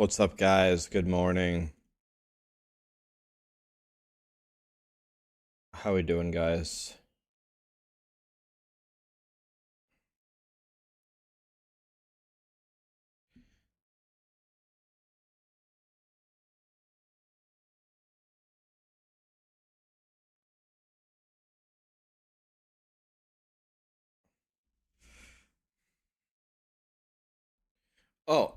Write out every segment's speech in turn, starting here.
What's up, guys? Good morning. How we doing, guys? Oh,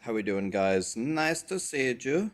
how we doing, guys? Nice to see you.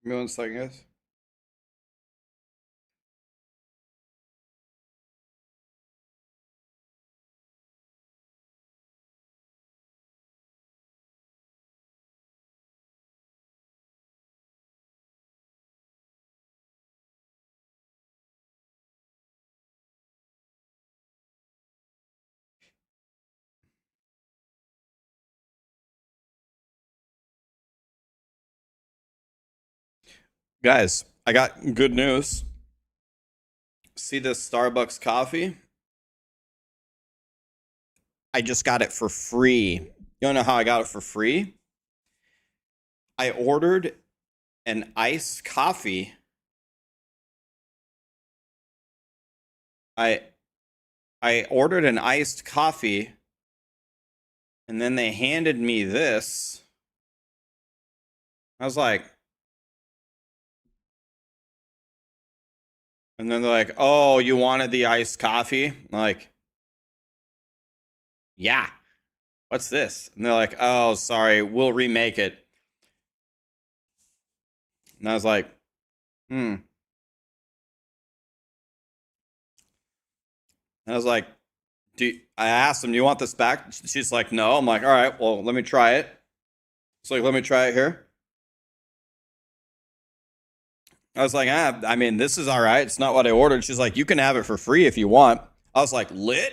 Give me 1 second, guys. Guys, I got good news. See this Starbucks coffee? I just got it for free. You don't know how I got it for free? I ordered an iced coffee. I I ordered an iced coffee, and then they handed me this. I was like, and then they're like, "Oh, you wanted the iced coffee?" I'm like, yeah. What's this? And they're like, "Oh, sorry, we'll remake it." And I was like, hmm. And I was like, I asked them, "Do you want this back?" She's like, "No." I'm like, "All right, well, let me try it." It's like, "Let me try it here." I was like, I mean, this is all right. It's not what I ordered. She's like, "You can have it for free if you want." I was like, "Lit?"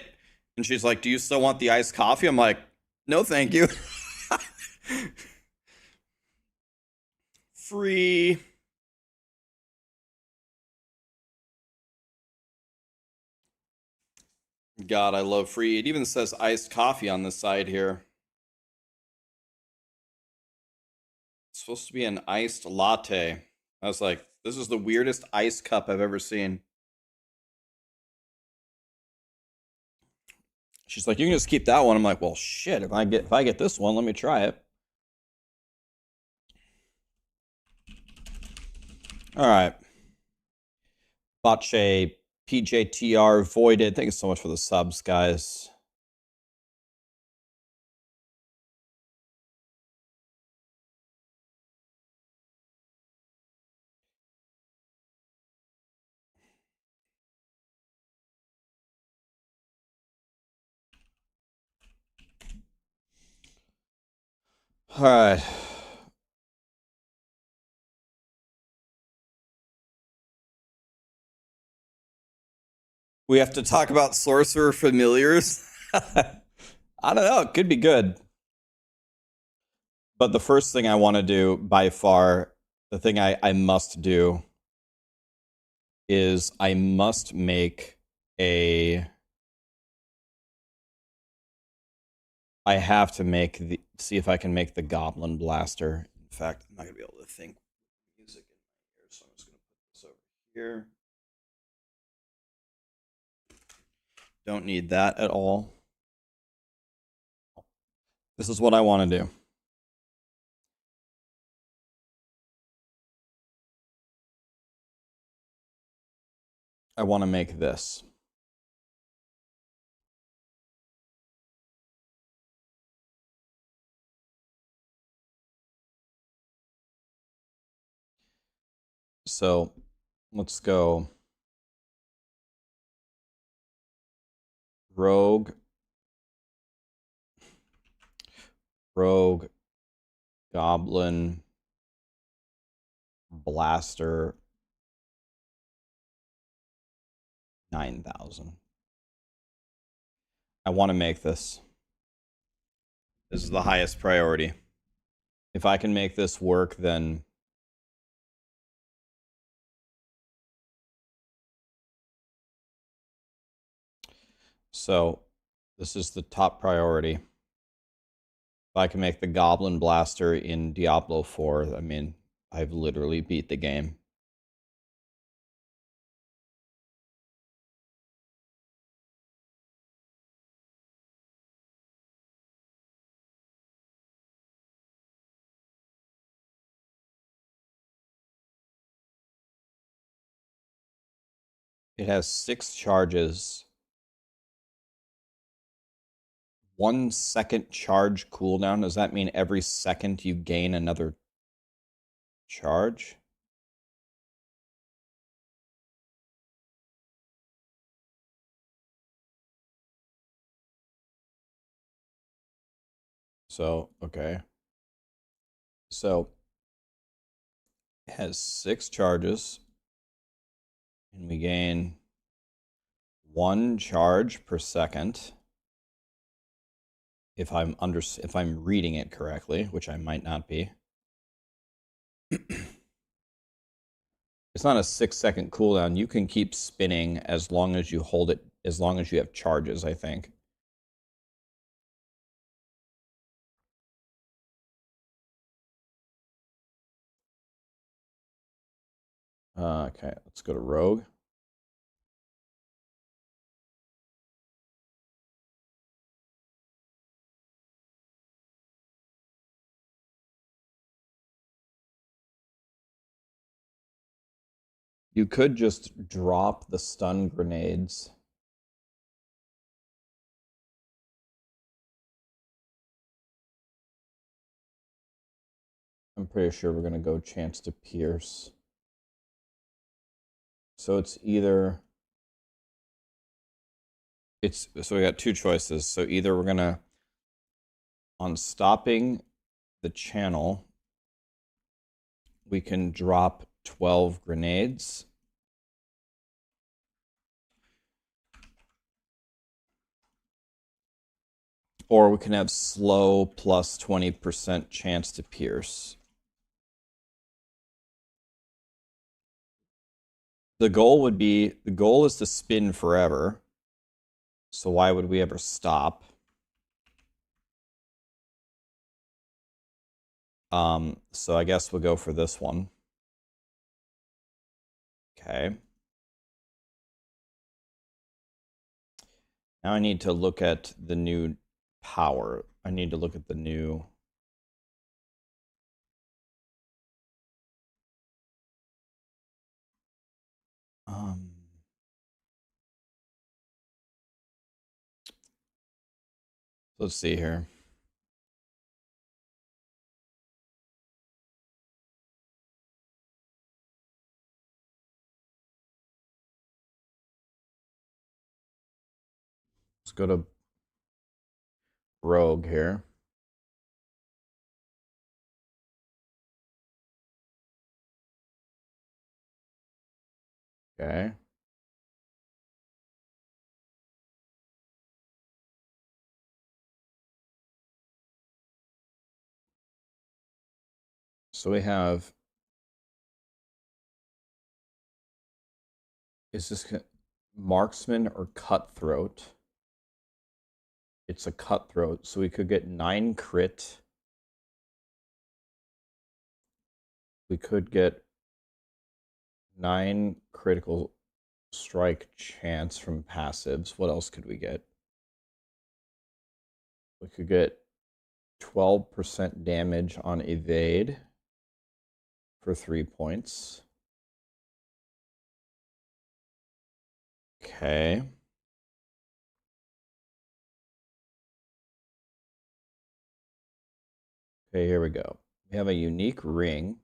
And she's like, "Do you still want the iced coffee?" I'm like, "No, thank you." Free. God, I love free. It even says iced coffee on the side here. It's supposed to be an iced latte. I was like, this is the weirdest ice cup I've ever seen. She's like, you can just keep that one. I'm like, well, shit. If I get this one, let me try it. All right. Bache PJTR voided. Thank you so much for the subs, guys. All right. We have to talk about sorcerer familiars. I don't know. It could be good. But the first thing I want to do, by far, the thing I must do is I must make a. I have to make the. See if I can make the Goblin Blaster. In fact, I'm not going to be able to think music in my ear, so I'm just going to put this over here. Don't need that at all. This is what I want to do. I want to make this. So let's go rogue, goblin, blaster, 9,000. I want to make this. This is the highest priority. If I can make this work, then so this is the top priority. If I can make the Goblin Blaster in Diablo 4, I mean, I've literally beat the game. It has 6 charges. 1 second charge cooldown. Does that mean every second you gain another charge? So, okay. So, it has 6 charges. And we gain 1 charge per second. If I'm reading it correctly, which I might not be. It's not a 6-second cooldown. You can keep spinning as long as you hold it, as long as you have charges, I think. Okay, let's go to Rogue. You could just drop the stun grenades. I'm pretty sure we're going to go chance to pierce. So it's either... So we got 2 choices. So either we're going to, on stopping the channel, we can drop 12 grenades. Or we can have slow plus 20% chance to pierce. The goal is to spin forever. So why would we ever stop? So I guess we'll go for this one. Okay. Now I need to look at the new power. I need to look at the new... let's see here. Let's go to Rogue here. Okay. So we have... Is this marksman or cutthroat? It's a cutthroat, so we could get 9 crit. We could get 9 critical strike chance from passives. What else could we get? We could get 12% damage on evade for 3 points. Okay. Okay, here we go. We have a unique ring.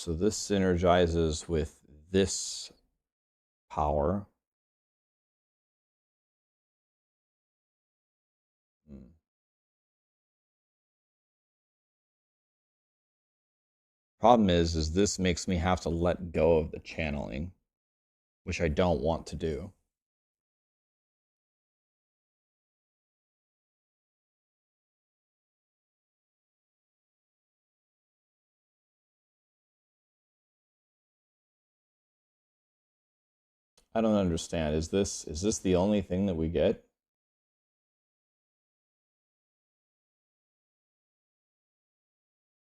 So this synergizes with this power. Problem is this makes me have to let go of the channeling, which I don't want to do. I don't understand. Is this the only thing that we get?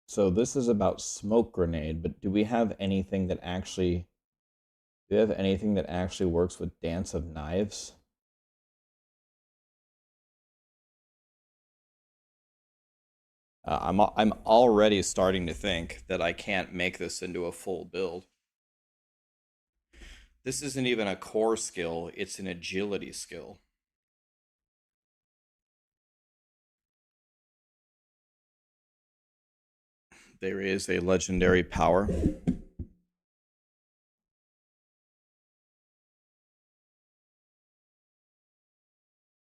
So this is about smoke grenade, but do we have anything that actually works with Dance of Knives? I'm already starting to think that I can't make this into a full build. This isn't even a core skill, it's an agility skill. There is a legendary power.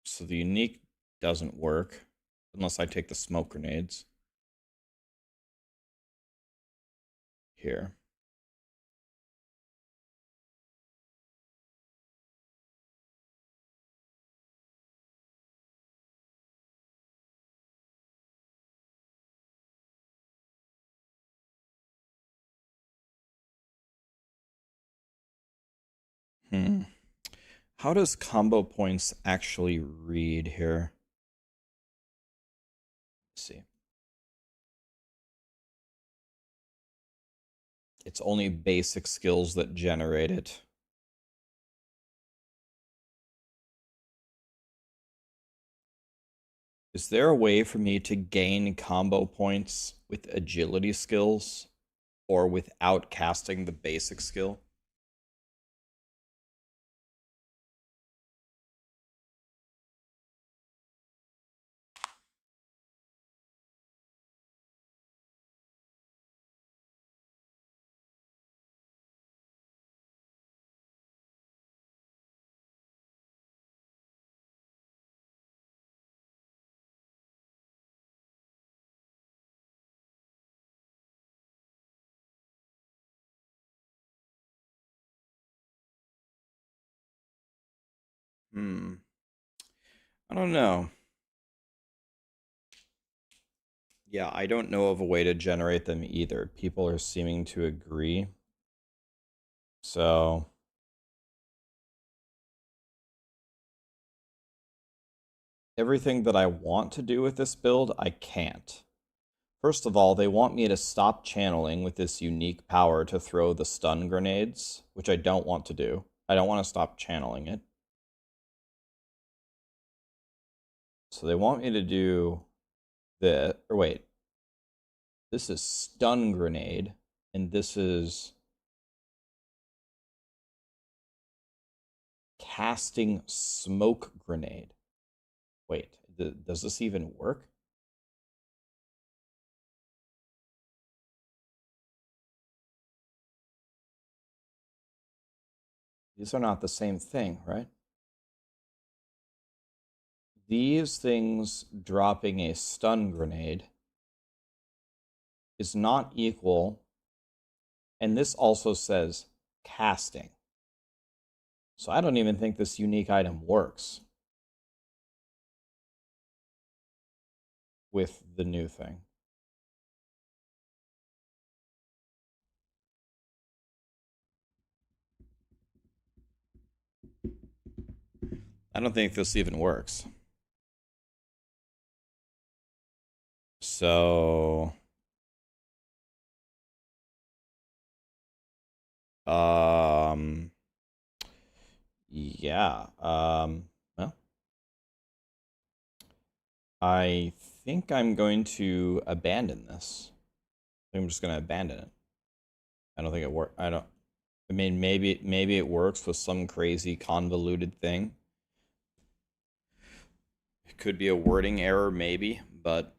So the unique doesn't work unless I take the smoke grenades. Here. How does combo points actually read here? Let's see. It's only basic skills that generate it. Is there a way for me to gain combo points with agility skills or without casting the basic skill? I don't know. Yeah, I don't know of a way to generate them either. People are seeming to agree. So everything that I want to do with this build, I can't. First of all, they want me to stop channeling with this unique power to throw the stun grenades, which I don't want to do. I don't want to stop channeling it. So they want me to do this, or wait. This is stun grenade, and this is casting smoke grenade. Wait, does this even work? These are not the same thing, right? These things dropping a stun grenade is not equal, and this also says casting. So I don't even think this unique item works with the new thing. I don't think this even works. So yeah, well, I think I'm going to abandon this. I'm just going to abandon it. I don't think it works. I mean, maybe it works with some crazy convoluted thing. It could be a wording error, maybe, but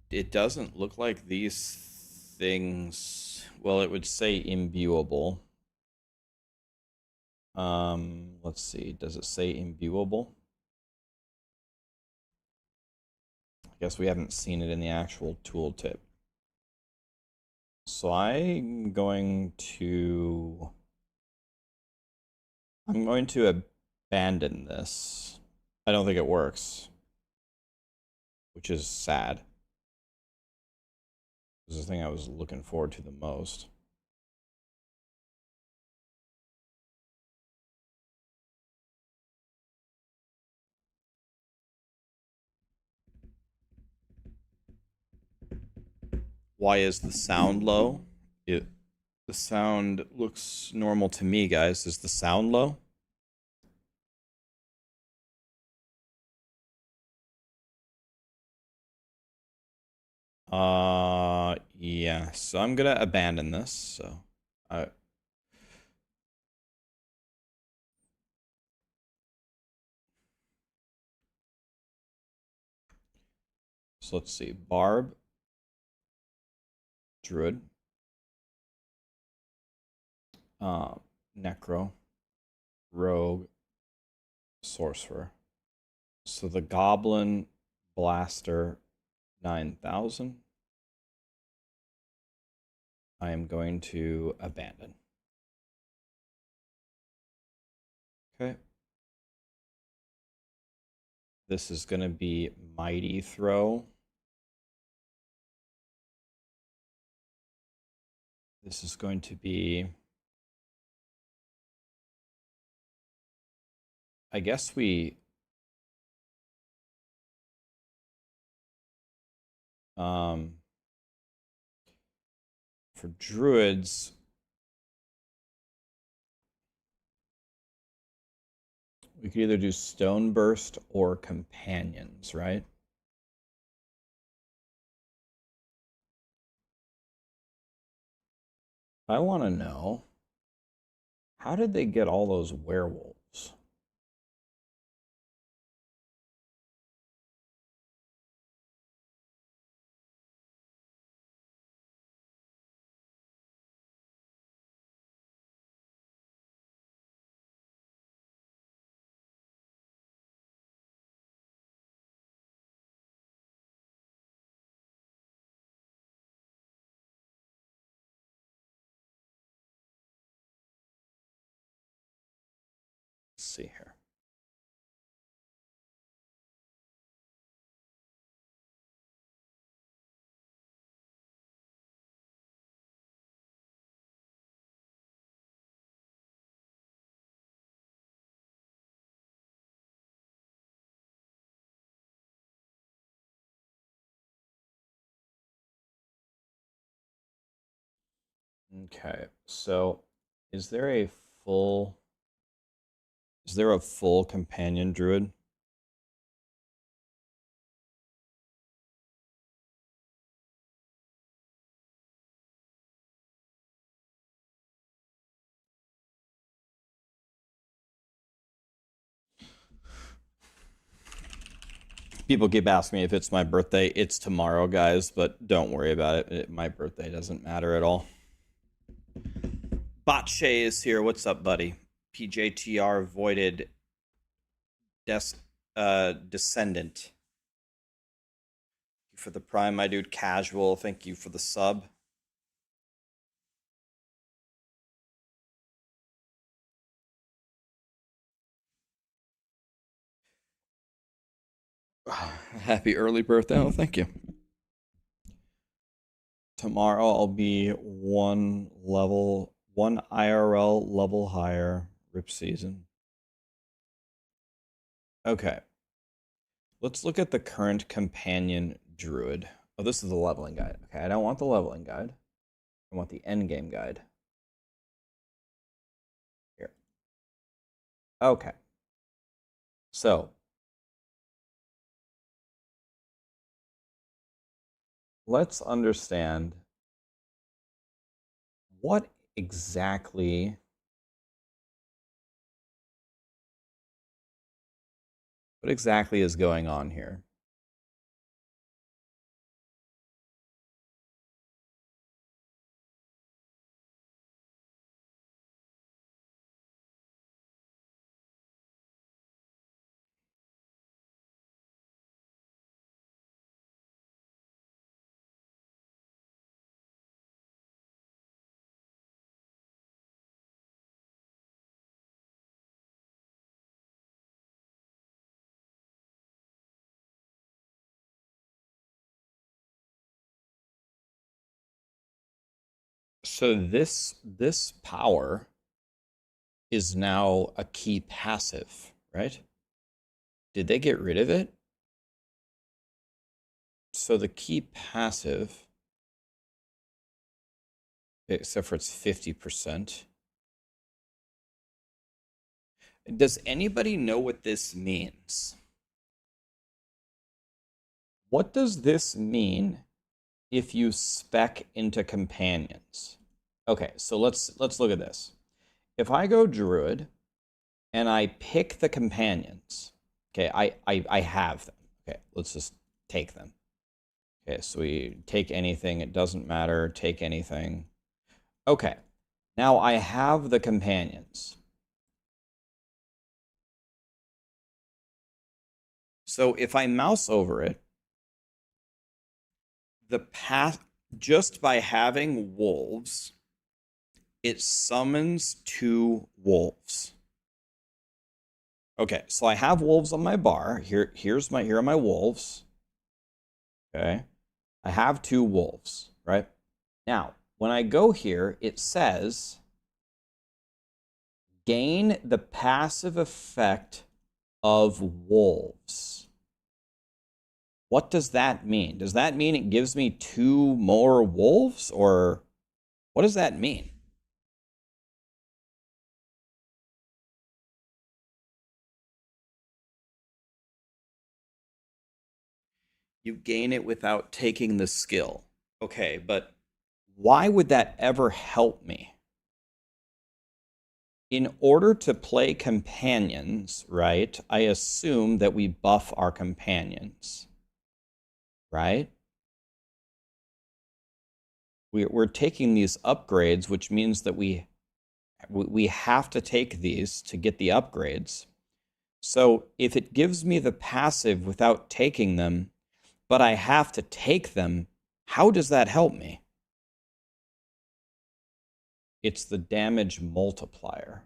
it doesn't look like these things. Well, it would say imbuable. Let's see. Does it say imbuable? I guess we haven't seen it in the actual tooltip. So I'm going to abandon this. I don't think it works, which is sad. This is the thing I was looking forward to the most. Why is the sound low? The sound looks normal to me, guys. Is the sound low? Yeah. So I'm gonna abandon this. So let's see. Barb, Druid, Necro, Rogue, Sorcerer. So the Goblin Blaster 9000. I am going to abandon. Okay. This is going to be Mighty Throw. This is going to be, I guess for druids, we could either do Stone Burst or Companions, right? I want to know, how did they get all those werewolves? Let's see here. Okay, so is there a full companion druid? People keep asking me if it's my birthday. It's tomorrow, guys, but don't worry about it. My birthday doesn't matter at all. Botche is here. What's up, buddy? PJTR voided descendant. Thank you for the prime, my dude. Casual. Thank you for the sub. Happy early birthday. Oh, thank you. Tomorrow I'll be one IRL level higher. Rip season. Okay. Let's look at the current companion druid. Oh, this is the leveling guide. Okay, I don't want the leveling guide. I want the endgame guide. Here. Okay. So, let's understand what exactly is going on here. So this power is now a key passive, right? Did they get rid of it? So the key passive, except for it's 50%. Does anybody know what this means? What does this mean if you spec into companions? Okay, so let's look at this. If I go Druid and I pick the companions, okay, I have them. Okay, let's just take them. Okay, so we take anything, it doesn't matter, take anything. Okay, now I have the companions. So if I mouse over it, the path, just by having wolves, it summons 2 wolves. Okay, so I have wolves on my bar. Here are my wolves. Okay. I have 2 wolves, right? Now, when I go here, it says gain the passive effect of wolves. What does that mean? Does that mean it gives me 2 more wolves, or what does that mean? You gain it without taking the skill. Okay, but why would that ever help me? In order to play companions, right, I assume that we buff our companions, right? We're taking these upgrades, which means that we have to take these to get the upgrades. So if it gives me the passive without taking them, but I have to take them, how does that help me? It's the damage multiplier.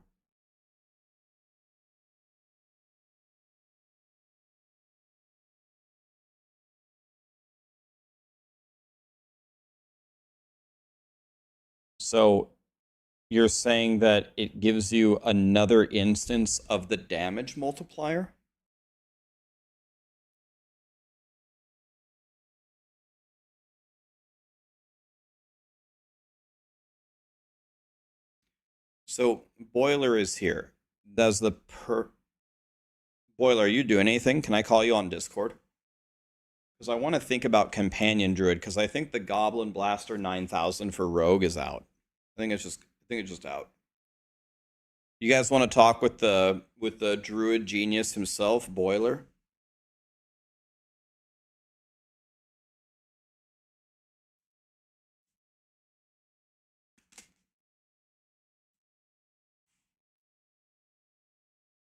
So you're saying that it gives you another instance of the damage multiplier? So Boiler is here. Does the Boiler, are you doing anything? Can I call you on Discord? Because I want to think about Companion Druid, because I think the Goblin Blaster 9000 for Rogue is out. I think it's just out. You guys want to talk with the Druid genius himself, Boiler?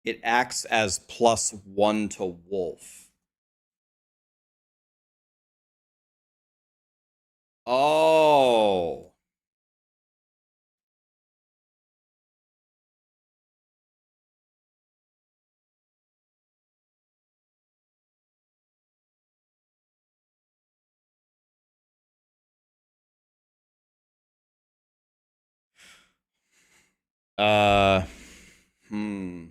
It acts as +1 to Wolf. Oh. Uh, hmm.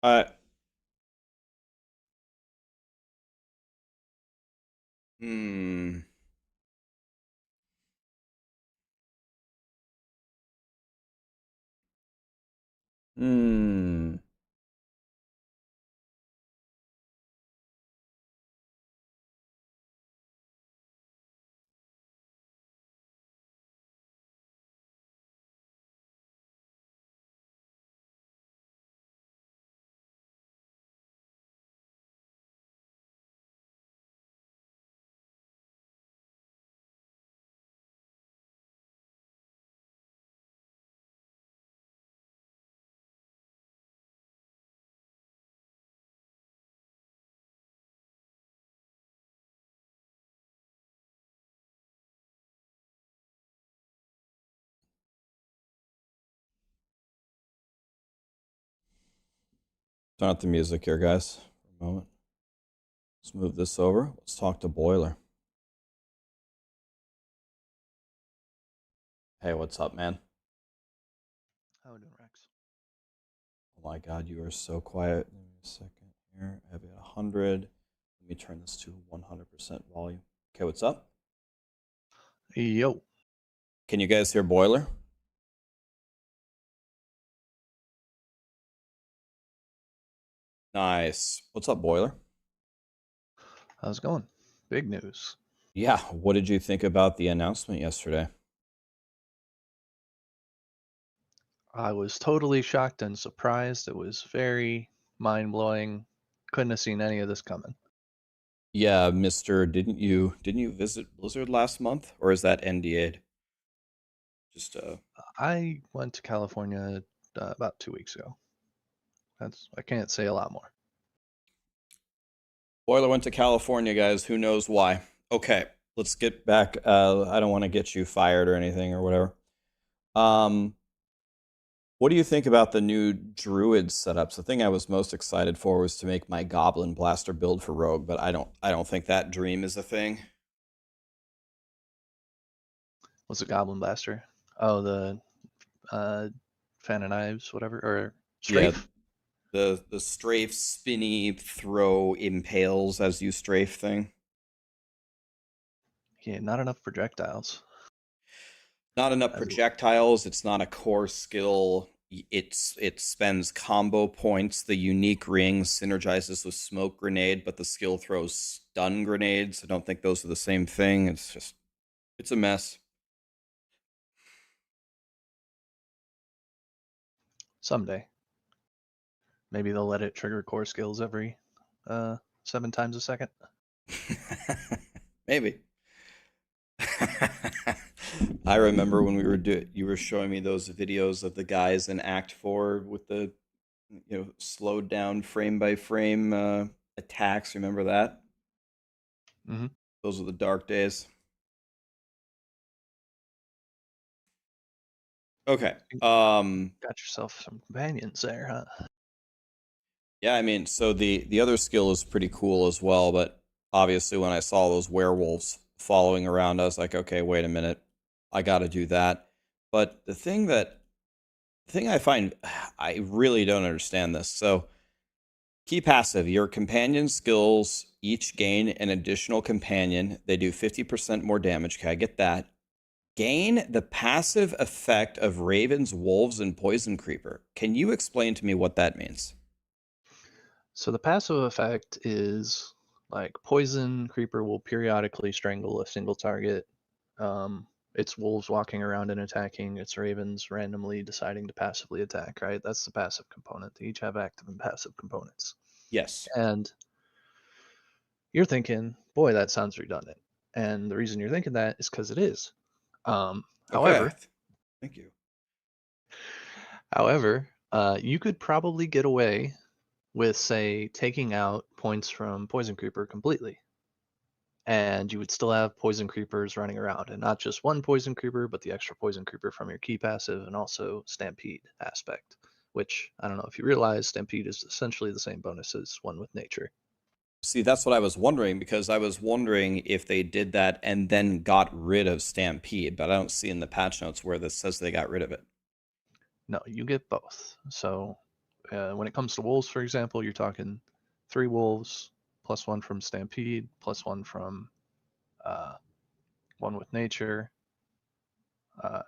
Uh, hmm. Hmm. turn out the music here, guys, for a moment. Let's move this over. Let's talk to Boiler. Hey, what's up, man? How we doing, Rex? Oh my God, you are so quiet. Give me a second here. I have it 100. Let me turn this to 100% volume. Okay, what's up? Yo. Can you guys hear Boiler? Nice. What's up, Boiler? How's it going? Big news. Yeah, what did you think about the announcement yesterday? I was totally shocked and surprised. It was very mind-blowing. Couldn't have seen any of this coming. Yeah, Mr. Didn't you visit Blizzard last month, or is that NDA'd? Just I went to California about 2 weeks ago. I can't say a lot more. Boiler went to California, guys. Who knows why? Okay, let's get back. I don't want to get you fired or anything or whatever. What do you think about the new Druid setups? The thing I was most excited for was to make my Goblin Blaster build for Rogue, but I don't think that dream is a thing. What's a Goblin Blaster? Oh, the Fan of Knives, whatever, or Yeah, Strafe? the strafe spinny throw impales as you strafe thing. Yeah, not enough projectiles. Not enough As projectiles. It's not a core skill. It spends combo points. The unique ring synergizes with smoke grenade, but the skill throws stun grenades. I don't think those are the same thing. It's a mess. Someday. Maybe they'll let it trigger core skills every 7 times a second. Maybe. I remember when you were showing me those videos of the guys in Act 4 with the slowed down frame by frame attacks. Remember that? Mm-hmm. Those were the dark days. Okay. Got yourself some companions there, huh? Yeah, I mean, so the other skill is pretty cool as well, but obviously when I saw those werewolves following around, I was like, okay, wait a minute. I got to do that. But the thing I find I really don't understand this. So, key passive, your companion skills each gain an additional companion. They do 50% more damage. Okay, I get that. Gain the passive effect of ravens, wolves, and poison creeper. Can you explain to me what that means? So the passive effect is like poison creeper will periodically strangle a single target. It's wolves walking around and attacking. It's ravens randomly deciding to passively attack. Right, that's the passive component. They each have active and passive components. Yes. And you're thinking, boy, that sounds redundant. And the reason you're thinking that is because it is. Um, Okay. however, Thank you. you could probably get away with, say, taking out points from Poison Creeper completely. And you would still have Poison Creepers running around. And not just one Poison Creeper, but the extra Poison Creeper from your key passive and also Stampede aspect. Which, I don't know if you realize, Stampede is essentially the same bonus as One with Nature. See, that's what I was wondering because I was wondering if they did that and then got rid of Stampede, but I don't see in the patch notes where this says they got rid of it. No, you get both. So when it comes to wolves, for example, you're talking 3 wolves, plus 1 from Stampede, plus 1 from uh, One with Nature.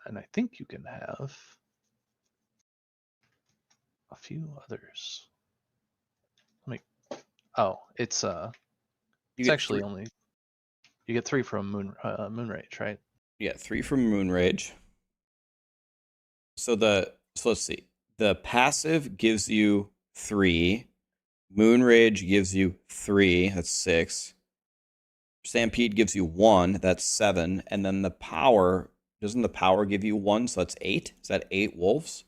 And I think you can have a few others. Let me. Oh, You it's get actually three. only you get 3 from Moonrage, right? You get three from Moonrage. So let's see. The passive gives you 3. Moonrage gives you 3. That's 6. Stampede gives you 1. That's 7. And then the power, doesn't the power give you 1? So that's 8. Is that 8 wolves?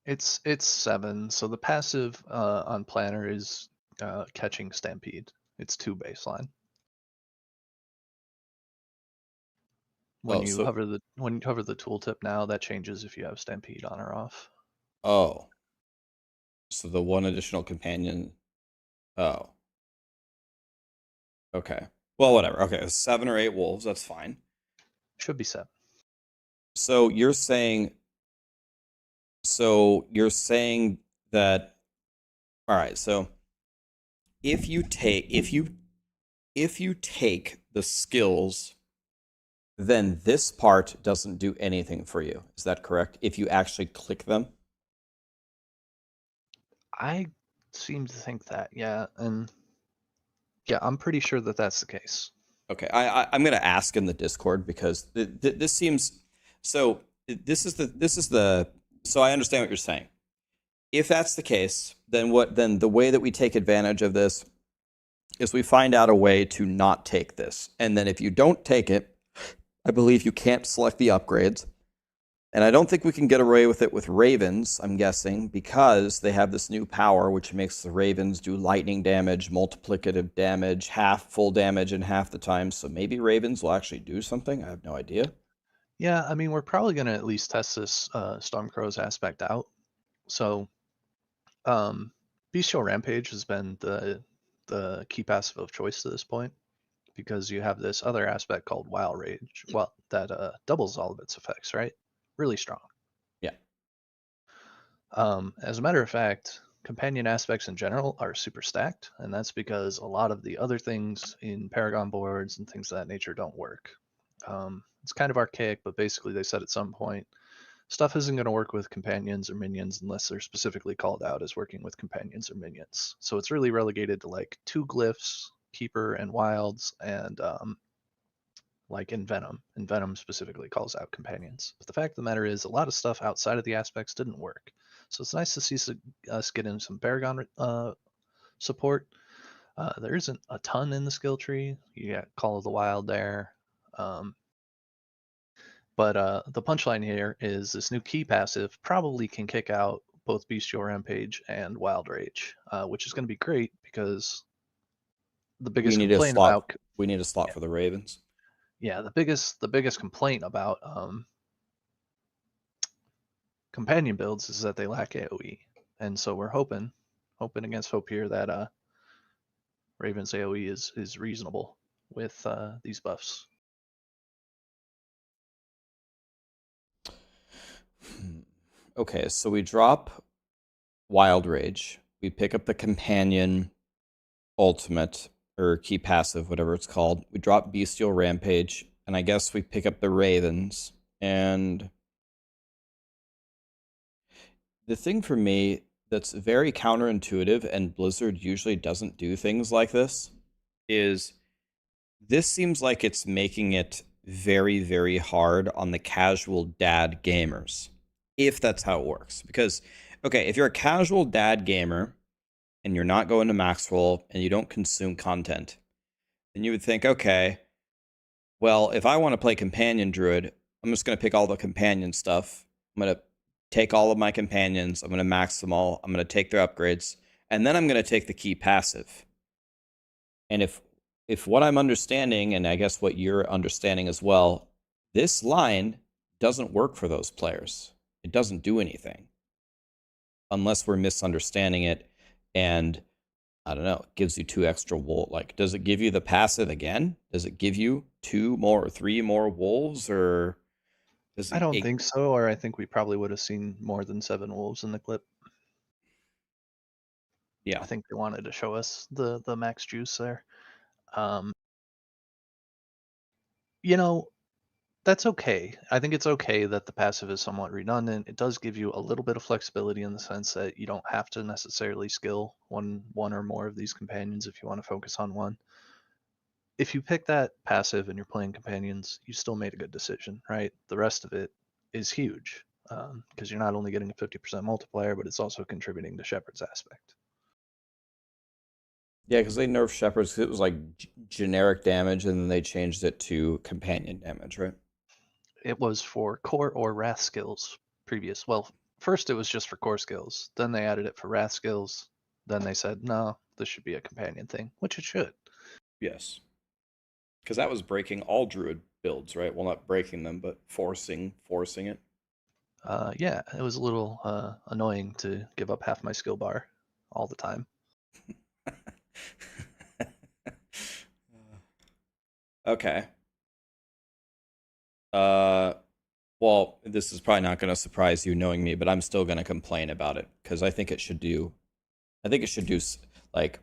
It's 7. So the passive on Planner is catching Stampede. It's 2 baseline. Oh, so When you hover the tooltip now, that changes if you have Stampede on or off. oh. So the one additional companion. Oh, okay. Well, whatever. Okay, 7 or 8 wolves. That's fine. Should be 7. So you're saying. So you're saying that. All right. So if you take the skills, then this part doesn't do anything for you. Is that correct? If you actually click them? I seem to think that, yeah, and yeah, I'm pretty sure that that's the case. Okay, I'm gonna ask in the Discord because this seems so. This is the so I understand what you're saying. If that's the case, then the way that we take advantage of this is we find out a way to not take this, and then if you don't take it, I believe you can't select the upgrades. And I don't think we can get away with it with ravens, I'm guessing, because they have this new power which makes the ravens do lightning damage, multiplicative damage, half full damage in half the time. So maybe ravens will actually do something. I have no idea. Yeah, I mean, we're probably going to at least test this Stormcrow's aspect out. So, Bestial Rampage has been the key passive of choice to this point because you have this other aspect called Wild Rage. Well, that doubles all of its effects, right? Really strong. Yeah. As a matter of fact, companion aspects in general are super stacked, and that's because a lot of the other things in Paragon boards and things of that nature don't work. It's kind of archaic, but basically they said at some point stuff isn't going to work with companions or minions unless they're specifically called out as working with companions or minions. So it's really relegated to like 2 glyphs, Keeper and Wilds, and like in Venom. And Venom specifically calls out companions. But the fact of the matter is, a lot of stuff outside of the aspects didn't work. So it's nice to see us get in some Paragon support. There isn't a ton in the skill tree. You got Call of the Wild there. Um, but the punchline here is this new key passive probably can kick out both Bestial Rampage and Wild Rage, which is going to be great because the We biggest need a complaint slot. about We need a slot yeah, for the ravens. yeah, the biggest complaint about companion builds is that they lack AoE, and so we're hoping against hope here that Raven's AoE is reasonable with these buffs. Okay, so we drop Wild Rage. We pick up the companion ultimate or key passive, whatever it's called. We drop Bestial Rampage, and I guess we pick up the ravens. And the thing for me that's very counterintuitive, and Blizzard usually doesn't do things like this, is this seems like it's making it very, very hard on the casual dad gamers, if that's how it works. Because, okay, if you're a casual dad gamer and you're not going to Maxroll and you don't consume content, then you would think, okay, well, if I want to play Companion Druid, I'm just going to pick all the companion stuff. I'm going to take all of my companions. I'm going to max them all. I'm going to take their upgrades. And then I'm going to take the key passive. And if what I'm understanding, and I guess what you're understanding as well, this line doesn't work for those players. It doesn't do anything unless we're misunderstanding it. And I don't know, it gives you 2 extra wolves. Like, does it give you the passive again? Does it give you 2 more or 3 more wolves, or does I don't think so, or I think we probably would have seen more than 7 wolves in the clip. Yeah. I think they wanted to show us the max juice there. Um, you know, that's okay. I think it's okay that the passive is somewhat redundant. It does give you a little bit of flexibility in the sense that you don't have to necessarily skill one or more of these companions if you want to focus on one. If you pick that passive and you're playing companions, you still made a good decision, right? The rest of it is huge because you're not only getting a 50% multiplier, but it's also contributing to Shepard's aspect. Yeah, because they nerfed Shepherds 'cause it was like generic damage, and then they changed it to companion damage, right? It was for core or wrath skills previous. Well, first it was just for core skills. Then they added it for wrath skills. Then they said, no, this should be a companion thing, which it should. Yes. Because that was breaking all Druid builds, right? Well, not breaking them, but forcing it. Yeah, it was a little annoying to give up half my skill bar all the time. Okay. Well, this is probably not going to surprise you knowing me, but I'm still going to complain about it because I think it should do. I think it should do like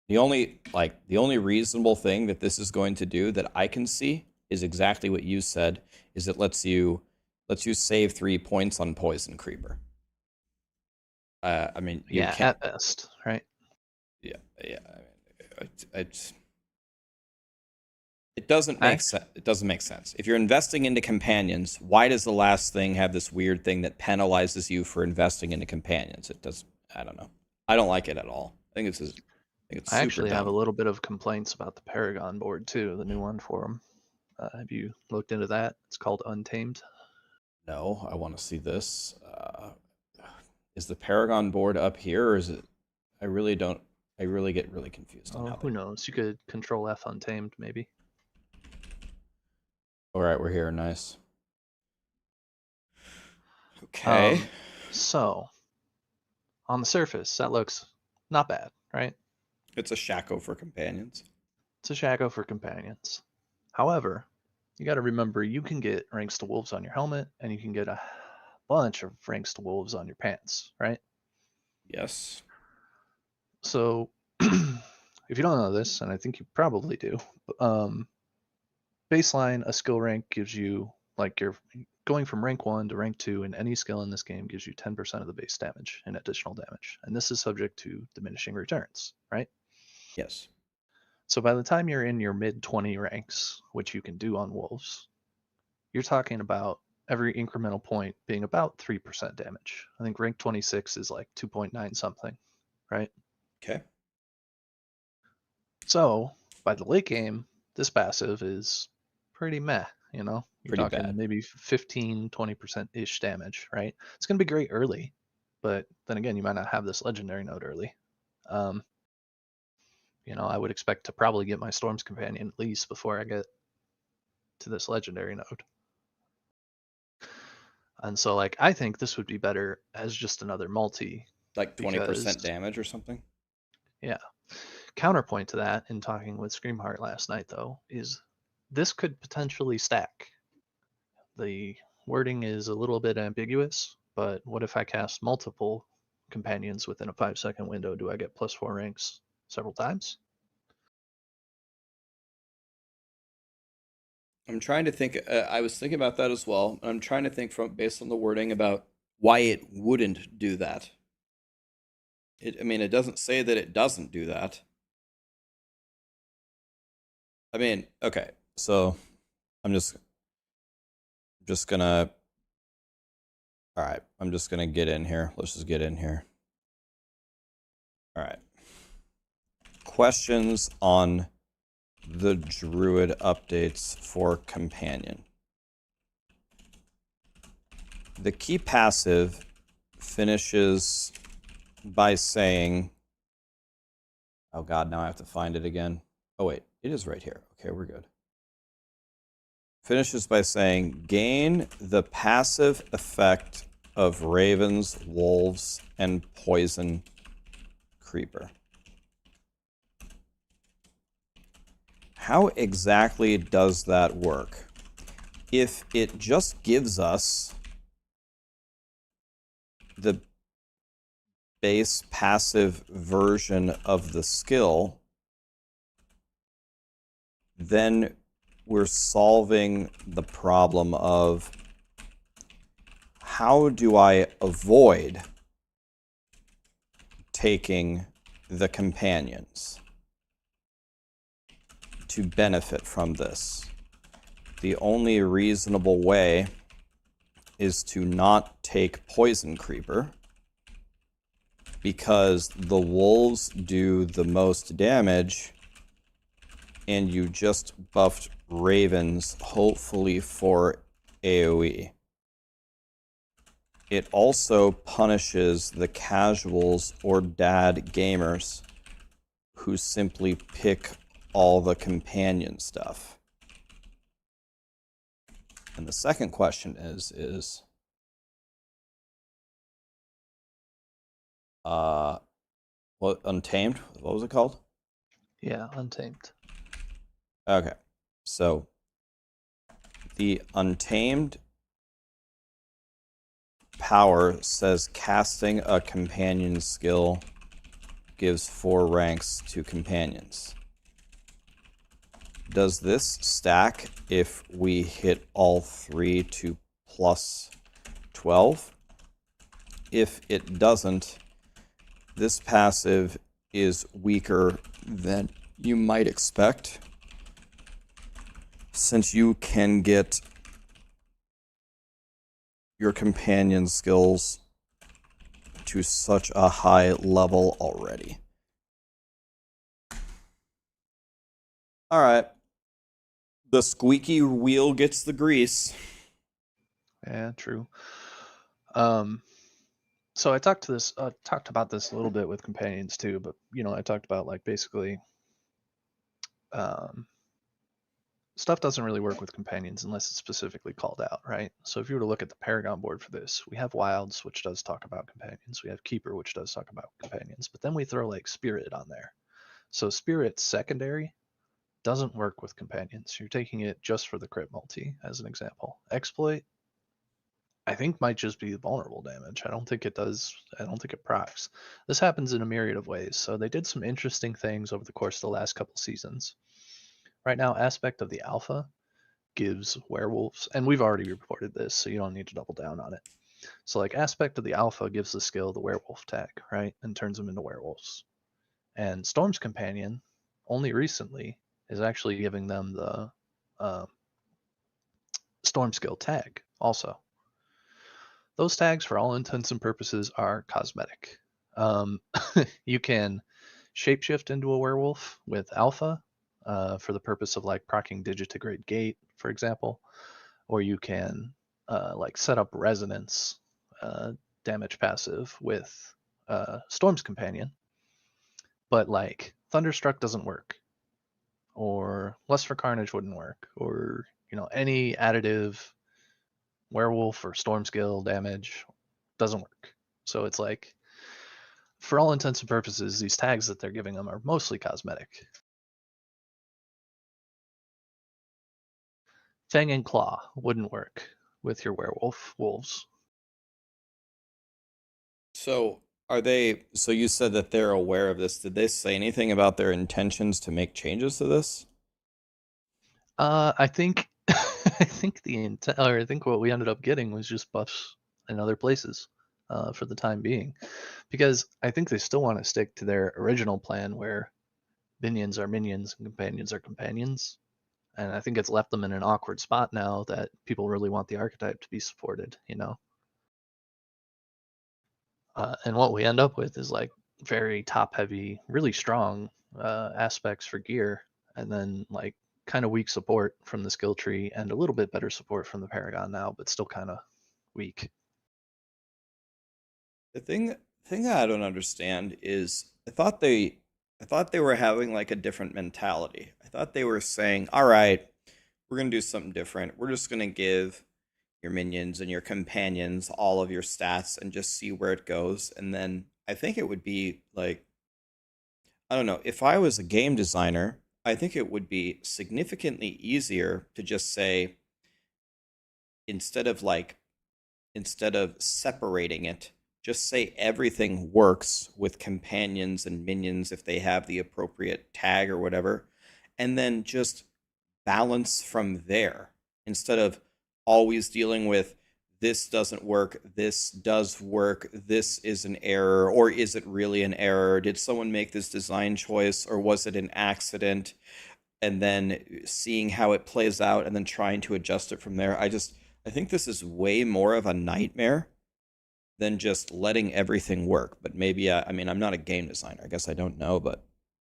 the only reasonable thing that this is going to do that I can see is exactly what you said. Is it lets you save 3 points on poison creeper. I mean, you Yeah, can't. at best, right? Yeah, yeah. I mean, it doesn't make Act sense. It doesn't make sense. If you're investing into companions, why does the last thing have this weird thing that penalizes you for investing into companions? It does. I don't know. I don't like it at all. I think it's I super actually have a dumb. little bit of complaints about the Paragon board too, the new one for them. Have you looked into that? It's called Untamed. No, I want to see this. Is the Paragon board up here, or is it? I really don't. I really get really confused on Oh, how who they. knows? You could Control F Untamed maybe. All right, we're here. Nice. Okay. Um, so on the surface, that looks not bad, right? It's a Shaco for companions. It's a Shaco for companions. However, you got to remember you can get ranks to wolves on your helmet, and you can get a bunch of ranks to wolves on your pants, right? Yes. So, if you don't know this, and I think you probably do, um, baseline a skill rank gives you like you're going from rank 1 to rank 2 in any skill in this game gives you 10% of the base damage and additional damage. And this is subject to diminishing returns, right? Yes. So by the time you're in your mid 20 ranks, which you can do on wolves, you're talking about every incremental point being about 3% damage. I think rank 26 is like 2.9 something, right? Okay. So by the late game, this passive is pretty meh, you know? You're Pretty talking bad. maybe 15, 20% ish damage, right? It's going to be great early, but then again, you might not have this legendary node early. Um, I would expect to probably get my Storm's Companion at least before I get to this legendary node. And so, like, I think this would be better as just another multi Like 20% because, damage or something. yeah. Counterpoint to that, in talking with Screamheart last night, though, is this could potentially stack. The wording is a little bit ambiguous, but what if I cast multiple companions within a 5-second window? Do I get +4 ranks several times? I'm trying to think. I was thinking about that as well. I'm trying to think from based on the wording about why it wouldn't do that. I mean, it doesn't say that it doesn't do that. I mean, okay. So I'm just gonna. All right. I'm just gonna get in here. Let's just get in here. All right. Questions on the Druid updates for companion. The key passive finishes by saying, oh god, now I have to find it again. Oh wait, it is right here. Okay, we're good. Finishes by saying, gain the passive effect of ravens, wolves, and poison creeper. How exactly does that work? If it just gives us the base passive version of the skill, then we're solving the problem of how do I avoid taking the companions to benefit from this? The only reasonable way is to not take poison creeper because the wolves do the most damage and you just buffed ravens, hopefully for AoE. It also punishes the casuals or dad gamers who simply pick all the companion stuff. And the second question is What, Untamed? What was it called? Yeah, Untamed. Okay. So the Untamed power says casting a companion skill gives 4 ranks to companions. Does this stack if we hit all 3 to plus 12? If it doesn't, this passive is weaker than you might expect, since you can get your companion skills to such a high level already. Alright. The squeaky wheel gets the grease. Yeah, true. So I talked about this a little bit with companions too, but I talked about like basically um, stuff doesn't really work with companions unless it's specifically called out, right? So if you were to look at the paragon board for this, we have wilds, which does talk about companions. We have keeper, which does talk about companions, but then we throw like spirit on there. So spirit secondary doesn't work with companions. You're taking it just for the crit multi as an example. Exploit, I think, might just be vulnerable damage. I don't think it does. I don't think it procs. This happens in a myriad of ways. So they did some interesting things over the course of the last couple seasons. Right now, aspect of the alpha gives werewolves, and we've already reported this, so you don't need to double down on it. So like aspect of the alpha gives the skill the werewolf tag, right, and turns them into werewolves. And Storm's companion, only recently, is actually giving them the uh, Storm skill tag also. Those tags, for all intents and purposes, are cosmetic. Um, you can shapeshift into a werewolf with alpha for the purpose of like proccing digitigrade gate, for example, or you can like set up resonance damage passive with Storm's companion, but like Thunderstruck doesn't work, or Lust for Carnage wouldn't work, or any additive werewolf or storm skill damage doesn't work. So it's like, for all intents and purposes, these tags that they're giving them are mostly cosmetic. Fang and Claw wouldn't work with your werewolf wolves. So are they, so you said that they're aware of this. Did they say anything about their intentions to make changes to this? I think I think the intent, or I think what we ended up getting was just buffs in other places for the time being, because I think they still want to stick to their original plan where minions are minions and companions are companions. And I think it's left them in an awkward spot now that people really want the archetype to be supported. And what we end up with is like very top heavy, really strong aspects for gear, and then like kind of weak support from the skill tree and a little bit better support from the paragon now, but still kind of weak. The thing that I don't understand is I thought they were having like a different mentality. I thought they were saying, "All right, we're going to do something different. We're just going to give your minions and your companions all of your stats and just see where it goes." And then I think it would be like, I don't know, if I was a game designer, I think it would be significantly easier to just say, instead of like instead of separating it, just say everything works with companions and minions if they have the appropriate tag or whatever, and then just balance from there instead of always dealing with this doesn't work, this does work, this is an error, or is it really an error? Did someone make this design choice, or was it an accident? And then seeing how it plays out and then trying to adjust it from there. I think this is way more of a nightmare than just letting everything work. But maybe I mean, I'm not a game designer. I guess I don't know, but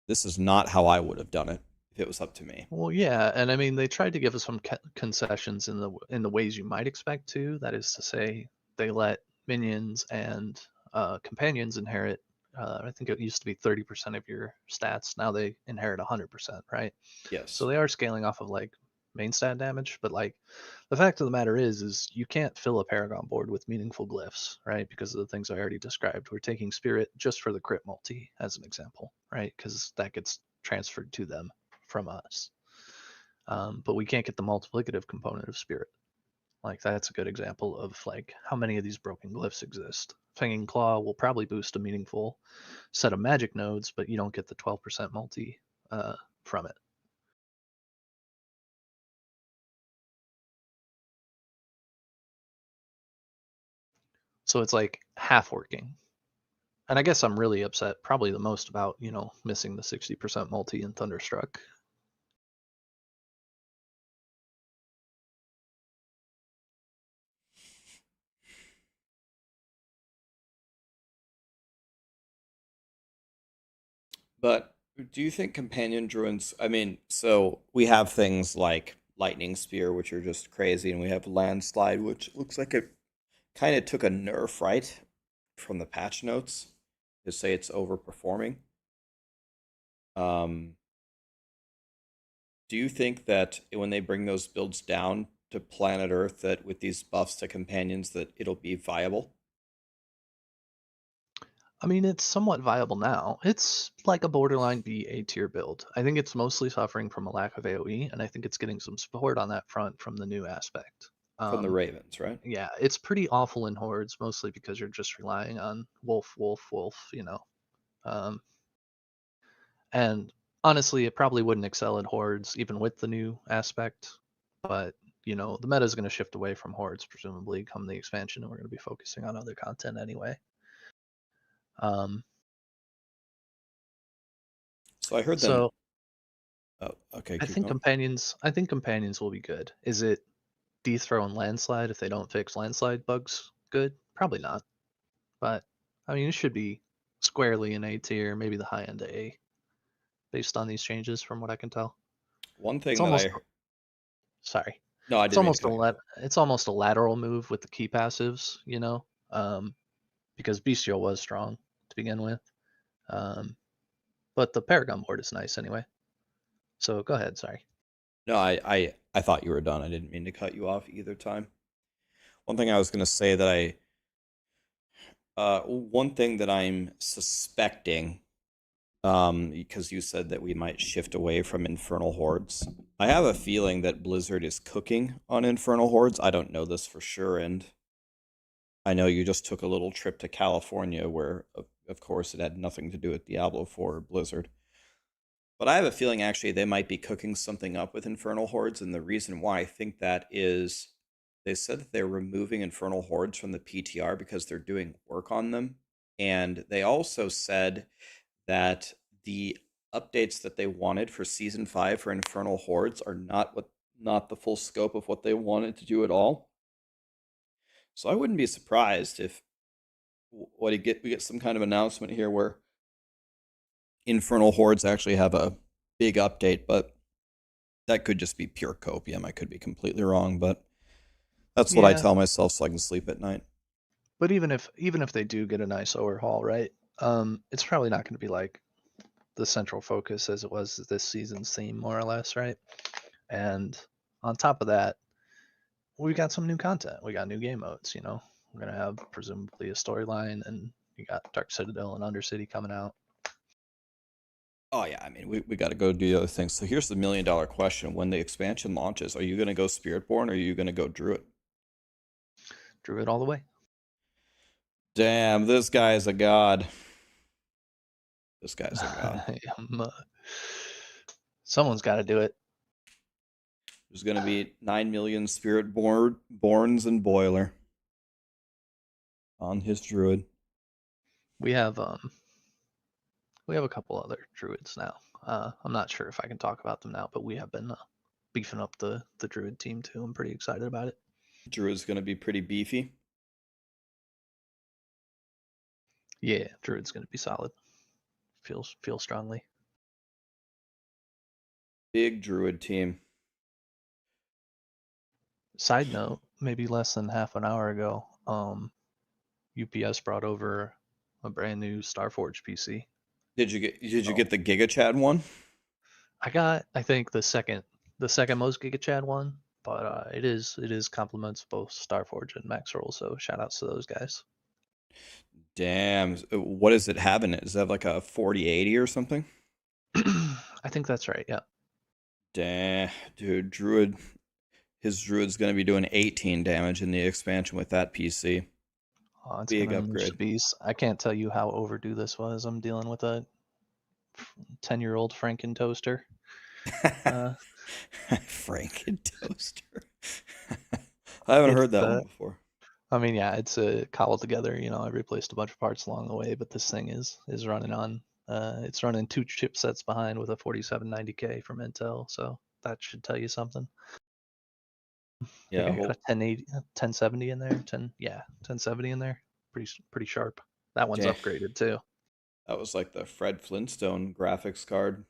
this is not how I would have done it if it was up to me. Well, yeah, and I mean they tried to give us some concessions in the ways you might expect to. That is to say, they let minions and companions inherit. I think it used to be 30% of your stats. Now they inherit 100%, right? So Yes. they are scaling off of like main stat damage, but like the fact of the matter is you can't fill a paragon board with meaningful glyphs, right? Because of the things I already described. We're taking spirit just for the crit multi as an example, right? Because that gets transferred to them from us. But we can't get the multiplicative component of spirit. Like that's a good example of like how many of these broken glyphs exist. Fanging Claw will probably boost a meaningful set of magic nodes, but you don't get the 12% multi from it. So it's like half working. And I guess I'm really upset, probably the most about, missing the 60% multi in Thunderstruck. But do you think companion druids? I mean, so we have things like lightning spear, which are just crazy, and we have landslide, which looks like it kind of took a nerf, right, from the patch notes to say it's overperforming. Um, do you think that when they bring those builds down to planet Earth, that with these buffs to companions, that it'll be viable? I mean, it's somewhat viable now. It's like a borderline B A tier build. I think it's mostly suffering from a lack of AoE, and I think it's getting some support on that front from the new aspect. From the Um, Ravens, right? yeah, it's pretty awful in hordes, mostly because you're just relying on wolf, wolf, wolf. Um, and honestly, it probably wouldn't excel in hordes even with the new aspect. But the meta is going to shift away from hordes presumably come the expansion, and we're going to be focusing on other content anyway. Um, So I heard them. so Oh, okay, I keep think going. companions. I think companions will be good. Is it dethrone landslide if they don't fix landslide bugs? Good, probably not. But I mean, it should be squarely in A tier, maybe the high end A, based on these changes, from what I can tell. One It's thing that almost I sorry. no, I It's didn't mean to almost a cut you off. it's almost a lateral move with the key passives, because Bestial was strong to begin with. Um, but the Paragon board is nice anyway. So go ahead. Sorry. No, I thought you were done. I didn't mean to cut you off either time. One thing I was going to say that one thing that I'm suspecting, because you said that we might shift away from Infernal Hordes. I have a feeling that Blizzard is cooking on Infernal Hordes. I don't know this for sure, and I know you just took a little trip to California where, of course, it had nothing to do with Diablo 4 or Blizzard. But I have a feeling actually they might be cooking something up with Infernal Hordes, and the reason why I think that is they said that they're removing Infernal Hordes from the PTR because they're doing work on them. And they also said that the updates that they wanted for season 5 for Infernal Hordes are not the full scope of what they wanted to do at all. So I wouldn't be surprised if we get some kind of announcement here where Infernal Hordes actually have a big update, but that could just be pure copium. I could be completely wrong, but that's what I Yeah, tell myself so I can sleep at night. but even if they do get a nice overhaul, right? It's probably not going to be like the central focus as it was this season's theme, more or less, right? And on top of that, we got some new content. We got new game modes. We're gonna have presumably a storyline, and you got Dark Citadel and Undercity coming out. Oh yeah, I mean we got to go do the other things. So here's the $1 million question: when the expansion launches, are you going to go Spiritborn or are you going to go Druid? Druid all the way. Damn, this guy is a god. This guy's a god. Someone's got to do it. There's going to be 9 million Borns and Boiler on his Druid. We have a couple other druids now. I'm not sure if I can talk about them now, but we have been beefing up the druid team too. I'm pretty excited about it. Druid's going to be pretty beefy. Yeah, druid's gonna be solid. Feel strongly. Big Druid team. Side note, maybe less than half an hour ago, UPS brought over a brand new Starforge PC. Did you So get the Giga Chad one? I got, I think, the second the second most Giga Chad one, but it is compliments of both Starforge and Maxroll. So shout outs to those guys. Damn. What does it have in it? Does it have like a 4080 or something? I think that's right. Yeah. Damn, dude, Druid. His Druid's going to be doing 18 damage in the expansion with that PC. Oh, it's Big gonna unleash the upgrade. beast. I can't tell you how overdue this was. I'm dealing with a 10-year-old Franken toaster. Franken toaster. I haven't It's heard that one before. I mean, yeah, it's cobbled together. You know, I replaced a bunch of parts along the way, but this thing is running on. It's running 2 chipsets behind with a 4790K from Intel, so that should tell you something. I think Yeah, I got a 1080, 1070 in there. 1070 in there. Pretty sharp. That one's damn. upgraded too. That was like the Fred Flintstone graphics card.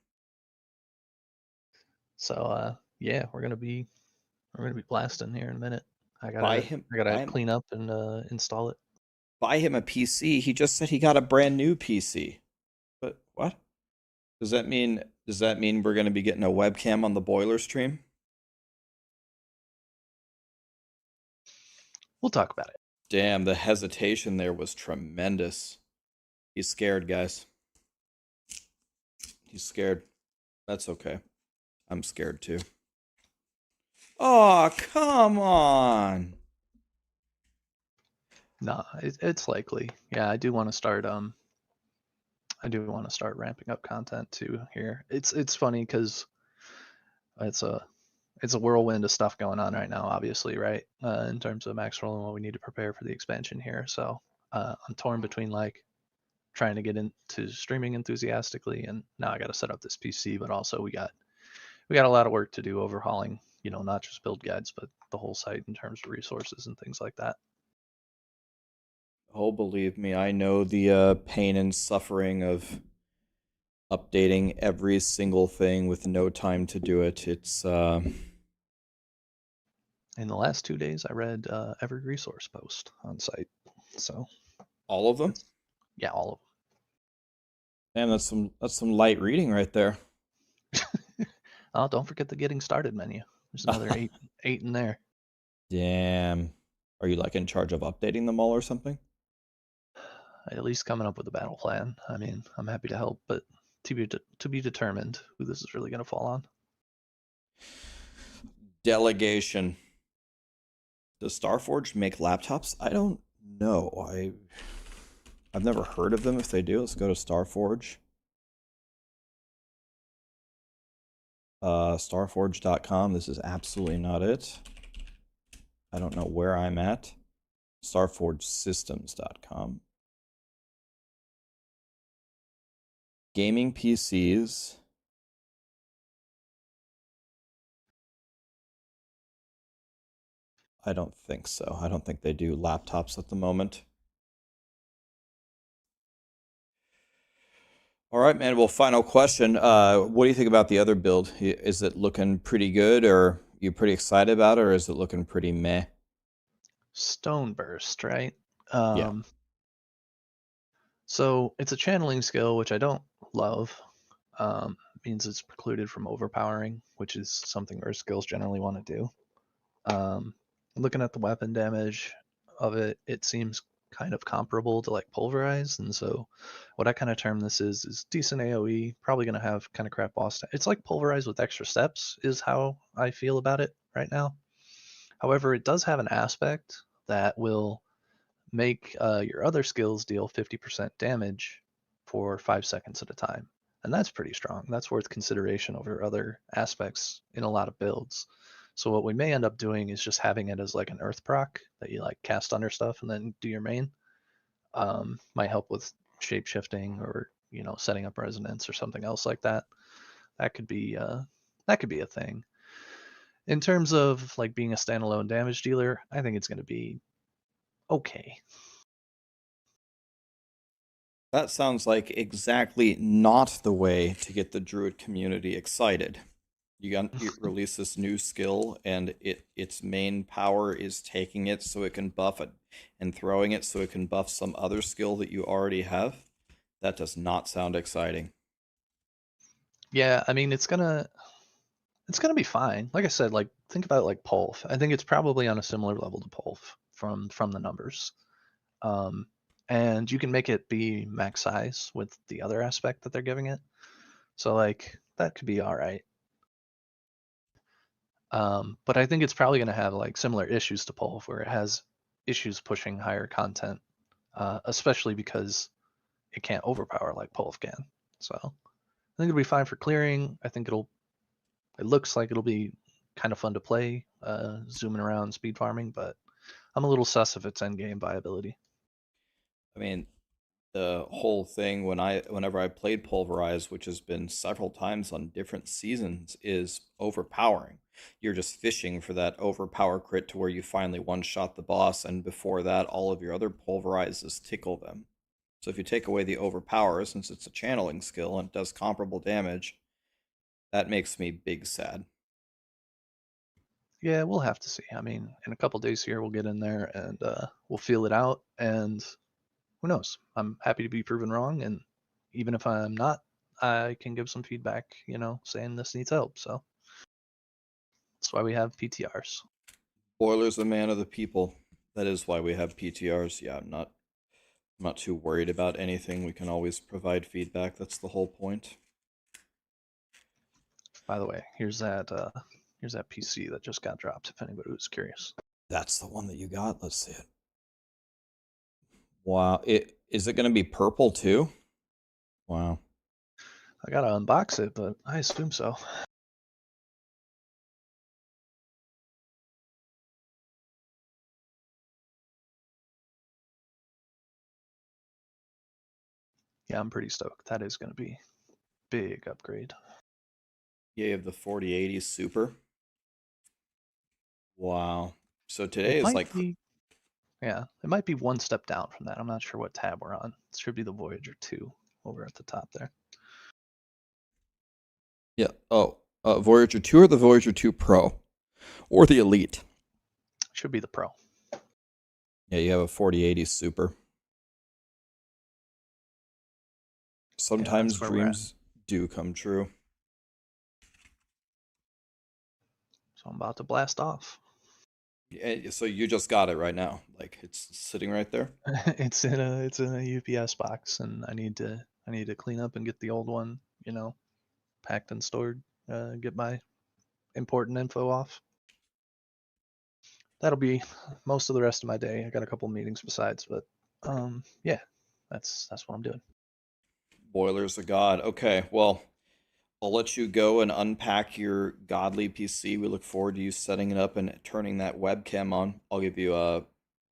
So yeah, we're gonna be blasting here in a minute. I Buy gotta him, I gotta buy him, clean up and install it. buy him a PC. He just said he got a brand new PC. But what? Does that mean? Does that mean we're going to be getting a webcam on the boiler stream? We'll talk about it. Damn, the hesitation there was tremendous. He's scared, guys. He's scared. That's okay. I'm scared too. Oh, come on. No, it's likely. Yeah, I do want to start. I do want to start ramping up content too here. It's funny because it's a whirlwind of stuff going on right now, obviously, right? In terms of Maxroll and what we need to prepare for the expansion here. So I'm torn between like trying to get into streaming enthusiastically, and now I got to set up this PC, but also we got a lot of work to do overhauling. You know, not just build guides, but the whole site in terms of resources and things like that. Oh, believe me, I know the pain and suffering of updating every single thing with no time to do it. It's In the last 2 days, I read every resource post on site. So all of them. yeah, all of Damn, that's some light reading right there. them. Oh, don't forget the getting started menu. There's another eight in there. Damn. Are you like in charge of updating them all or something? At least coming up with a battle plan. I mean, I'm happy to help, but to be determined who this is really going to fall on. Delegation. Does Starforge make laptops? I don't know. I've never heard of them. If they do, let's go to Starforge. Starforge.com. This is absolutely not it. I don't know where I'm at. Starforgesystems.com. Gaming PCs. I don't think so. I don't think they do laptops at the moment. All right, man. Well, final question. What do you think about the other build? Is it looking pretty good, or you pretty excited about it, or is it looking pretty meh? Stoneburst, right? Yeah. So it's a channeling skill, which I don't love. Means it's precluded from overpowering, which is something our skills generally want to do. Looking at the weapon damage of it, it seems kind of comparable to like pulverize, and so what I kind of term this is decent AOE. Probably going to have kind of crap boss. It's like pulverize with extra steps is how I feel about it right now. However, it does have an aspect that will make your other skills deal 50% damage for 5 seconds at a time. And that's pretty strong. That's worth consideration over other aspects in a lot of builds. So what we may end up doing is just having it as like an earth proc that you like cast under stuff and then do your main. Might help with shape shifting or setting up resonance or something else like that. That could be a thing. In terms of like being a standalone damage dealer, I think it's going to be okay. That sounds like exactly not the way to get the Druid community excited. You release this new skill, and its main power is taking it so it can buff it, and throwing it so it can buff some other skill that you already have. That does not sound exciting. Yeah, I mean It's gonna be fine. Like I said, like think about it like Pulf. I think it's probably on a similar level to Pulf from the numbers. Um, and you can make it be max size with the other aspect that they're giving it. So like that could be all right. But I think it's probably going to have like similar issues to Pulf, where it has issues pushing higher content, especially because it can't overpower like Pulf can. So I think it'll be fine for clearing. I think it looks like it'll be kind of fun to play, zooming around, speed farming, but I'm a little sus of its endgame viability. I mean, the whole thing whenever I played Pulverize, which has been several times on different seasons, is overpowering. You're just fishing for that overpower crit to where you finally one shot the boss, and before that, all of your other pulverizes tickle them. So if you take away the overpower, since it's a channeling skill and it does comparable damage, that makes me big sad. Yeah, we'll have to see. I mean, in a couple days here, we'll get in there and we'll feel it out. And who knows? I'm happy to be proven wrong. And even if I'm not, I can give some feedback, saying this needs help. So that's why we have PTRs. Boiler's a man of the people. That is why we have PTRs. Yeah, I'm not too worried about anything. We can always provide feedback. That's the whole point. By the way, here's that PC that just got dropped. If anybody was curious, That's the one that you got. Let's see it. Wow. Is it going to be purple too? Wow. I gotta unbox it, but I assume so. Yeah, I'm pretty stoked. That is gonna be big upgrade. Yeah, you have the 4080 Super. Wow. So today It is might like, be, yeah, it might be one step down from that. I'm not sure what tab we're on. It should be the Voyager 2 over at the top there. yeah. Oh, Voyager 2 or the Voyager 2 Pro or the Elite. Should be the Pro. Yeah, you have a 4080 Super. Yeah, Sometimes that's where we're at. dreams do come true. So I'm about to blast off. Yeah, so you just got it right now. Like it's sitting right there. It's in a UPS box, and I need to clean up and get the old one, packed and stored. Get my important info off. That'll be most of the rest of my day. I got a couple meetings besides, but yeah, that's what I'm doing. Boiler's a god. Okay, well, I'll let you go and unpack your godly PC. We look forward to you setting it up and turning that webcam on. I'll give you a.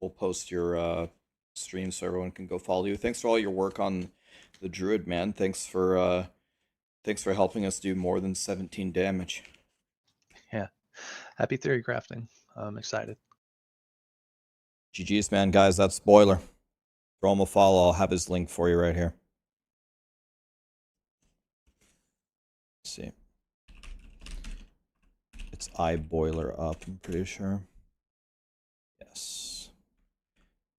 We'll post your stream so everyone can go follow you. Thanks for all your work on the Druid, man. Thanks for helping us do more than 17 damage. Yeah, happy theory crafting. I'm excited. GG's, man, guys. That's Boiler. Throw him a follow. I'll have his link for you right here. Let's see. It's iBoiler up, I'm pretty sure. Yes.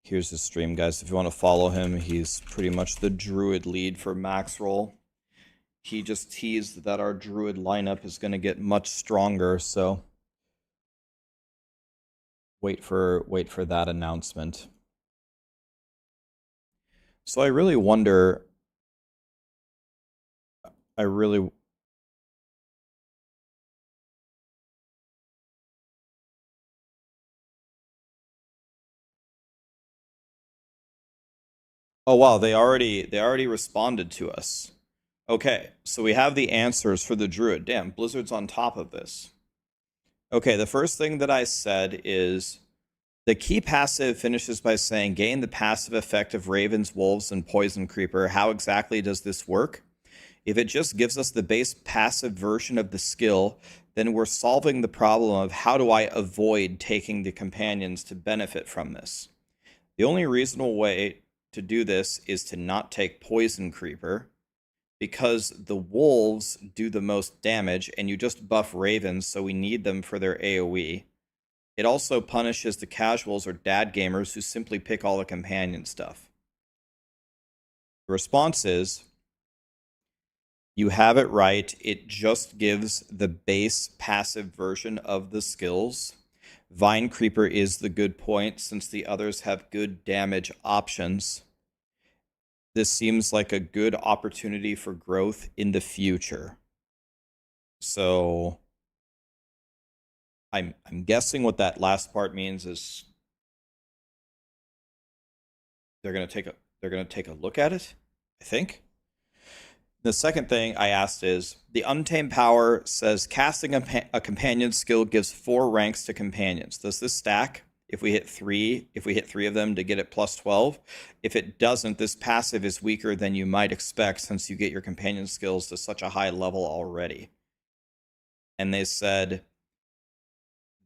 Here's his stream, guys. If you want to follow him, he's pretty much the Druid lead for Maxroll. He just teased that our Druid lineup is going to get much stronger, so wait for that announcement. So I really wonder. I really. Oh wow, they already responded to us. Okay, so we have the answers for the Druid. Damn, Blizzard's on top of this. Okay, the first thing that I said is the key passive finishes by saying gain the passive effect of ravens, wolves, and poison creeper. How exactly does this work? If it just gives us the base passive version of the skill, then we're solving the problem of how do I avoid taking the companions to benefit from this. The only reasonable way to do this is to not take poison creeper, because the wolves do the most damage and you just buff ravens, so we need them for their AoE. It also punishes the casuals or dad gamers who simply pick all the companion stuff. The response is You have it right. It just gives the base passive version of the skills. Vine Creeper is the good point since the others have good damage options. This seems like a good opportunity for growth in the future. So I'm guessing what that last part means is they're going to take a look at it, I think. The second thing I asked is, the Untamed Power says casting a companion skill gives 4 ranks to companions. Does this stack if we hit 3 of them to get it plus 12? If it doesn't, this passive is weaker than you might expect since you get your companion skills to such a high level already. And they said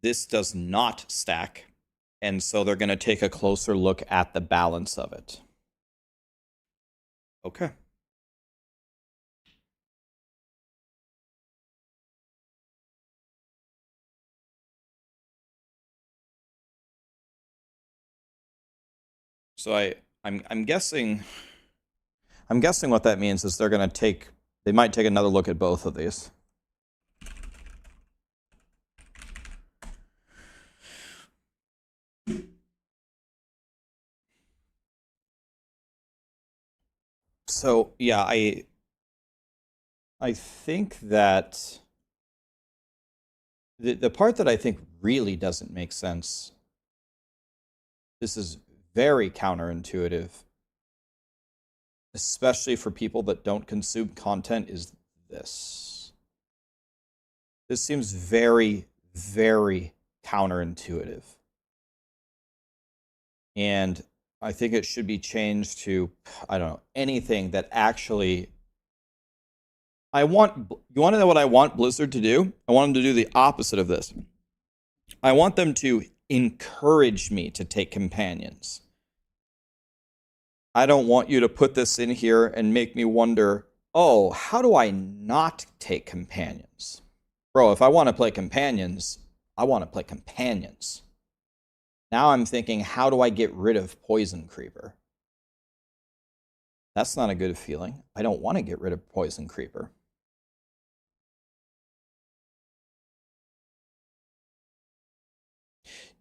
this does not stack, and so they're going to take a closer look at the balance of it. Okay. So I'm guessing what that means is they might take another look at both of these. So yeah, I think that the part that I think really doesn't make sense, this is very counterintuitive, especially for people that don't consume content, is this. This seems very, very counterintuitive. And I think it should be changed to, I don't know, anything that actually... you want to know what I want Blizzard to do? I want them to do the opposite of this. I want them to encourage me to take companions. I don't want you to put this in here and make me wonder, oh, how do I not take companions? Bro, if I want to play companions, I want to play companions. Now I'm thinking, how do I get rid of Poison Creeper? That's not a good feeling. I don't want to get rid of Poison Creeper.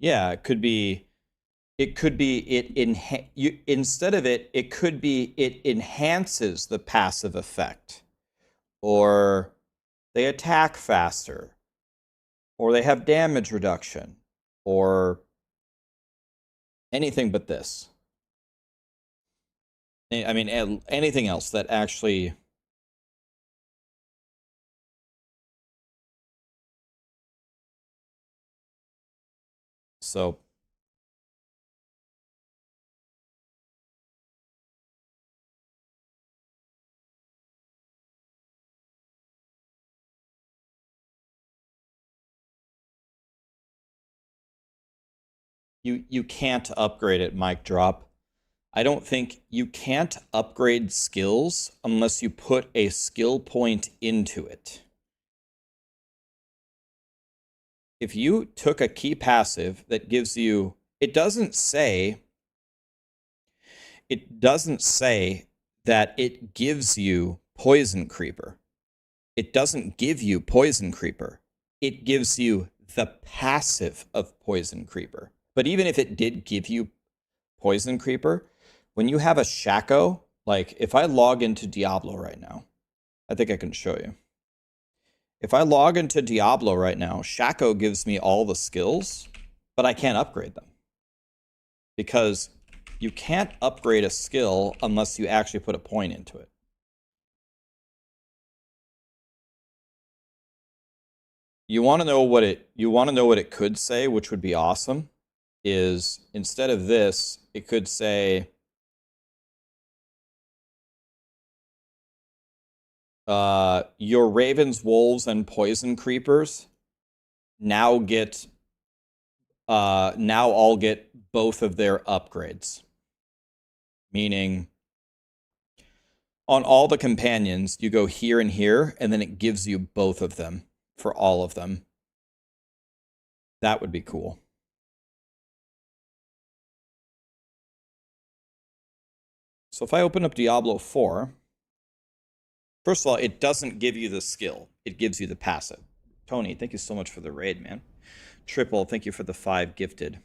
Yeah, it could be instead of it could be it enhances the passive effect, or they attack faster, or they have damage reduction, or anything but this. I mean, anything else that actually... So you can't upgrade it, mic drop. I don't think you can't upgrade skills unless you put a skill point into it. If you took a key passive that gives you, it doesn't say that it gives you Poison Creeper. It doesn't give you Poison Creeper. It gives you the passive of Poison Creeper. But even if it did give you Poison Creeper, when you have a Shaco, like if I log into Diablo right now, I think I can show you. If I log into Diablo right now, Shaco gives me all the skills, but I can't upgrade them. Because you can't upgrade a skill unless you actually put a point into it. You want to know what it could say, which would be awesome, is instead of this, it could say your ravens, wolves, and poison creepers now all get both of their upgrades. Meaning, on all the companions, you go here and here, and then it gives you both of them for all of them. That would be cool. So if I open up Diablo 4, First of all, it doesn't give you the skill. It gives you the passive. Tony, thank you so much for the raid, man. Triple, thank you for the 5 gifted.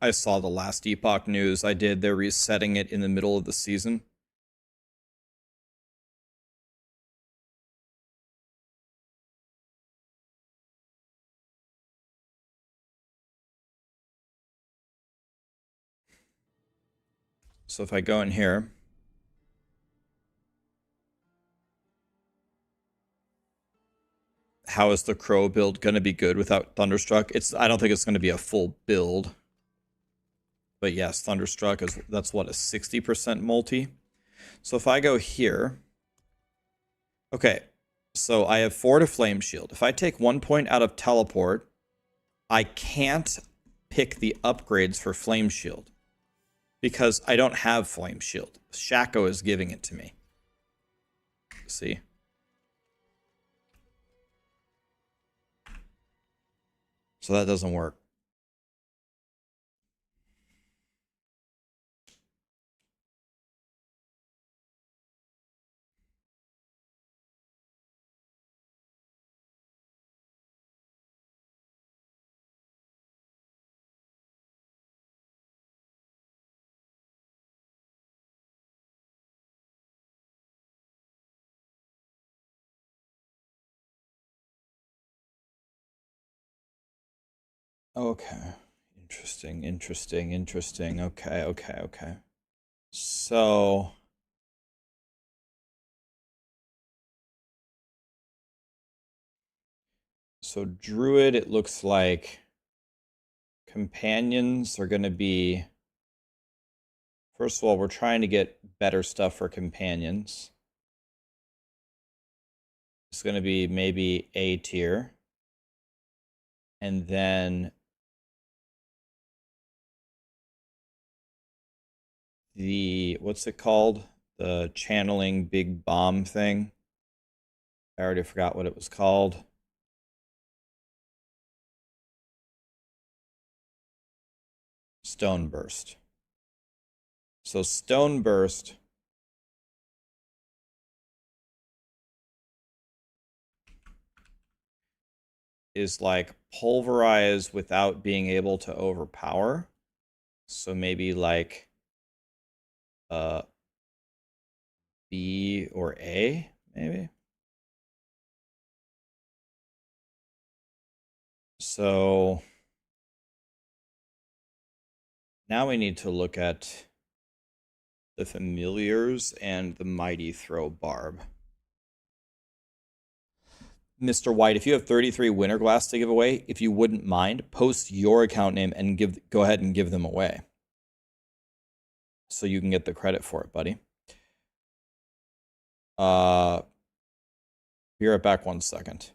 I saw the last Epoch news I did. They're resetting it in the middle of the season. So if I go in here, how is the Crow build going to be good without Thunderstruck? I don't think it's going to be a full build. But yes, Thunderstruck that's what, a 60% multi. So if I go here, okay, so I have 4 to Flame Shield. If I take 1 point out of Teleport, I can't pick the upgrades for Flame Shield because I don't have Flame Shield. Shaco is giving it to me. See? So that doesn't work. Okay. Interesting. Okay. So Druid, it looks like companions are going to be, first of all, we're trying to get better stuff for companions. It's going to be maybe A tier. And then what's it called? The channeling big bomb thing. I already forgot what it was called. Stone Burst. So Stone Burst is like pulverize without being able to overpower. So maybe like B or A, maybe. So now we need to look at the familiars and the mighty throw barb. Mr. White, if you have 33 winter glass to give away, if you wouldn't mind, post your account name and go ahead and give them away. So you can get the credit for it, buddy. Be right back 1 second.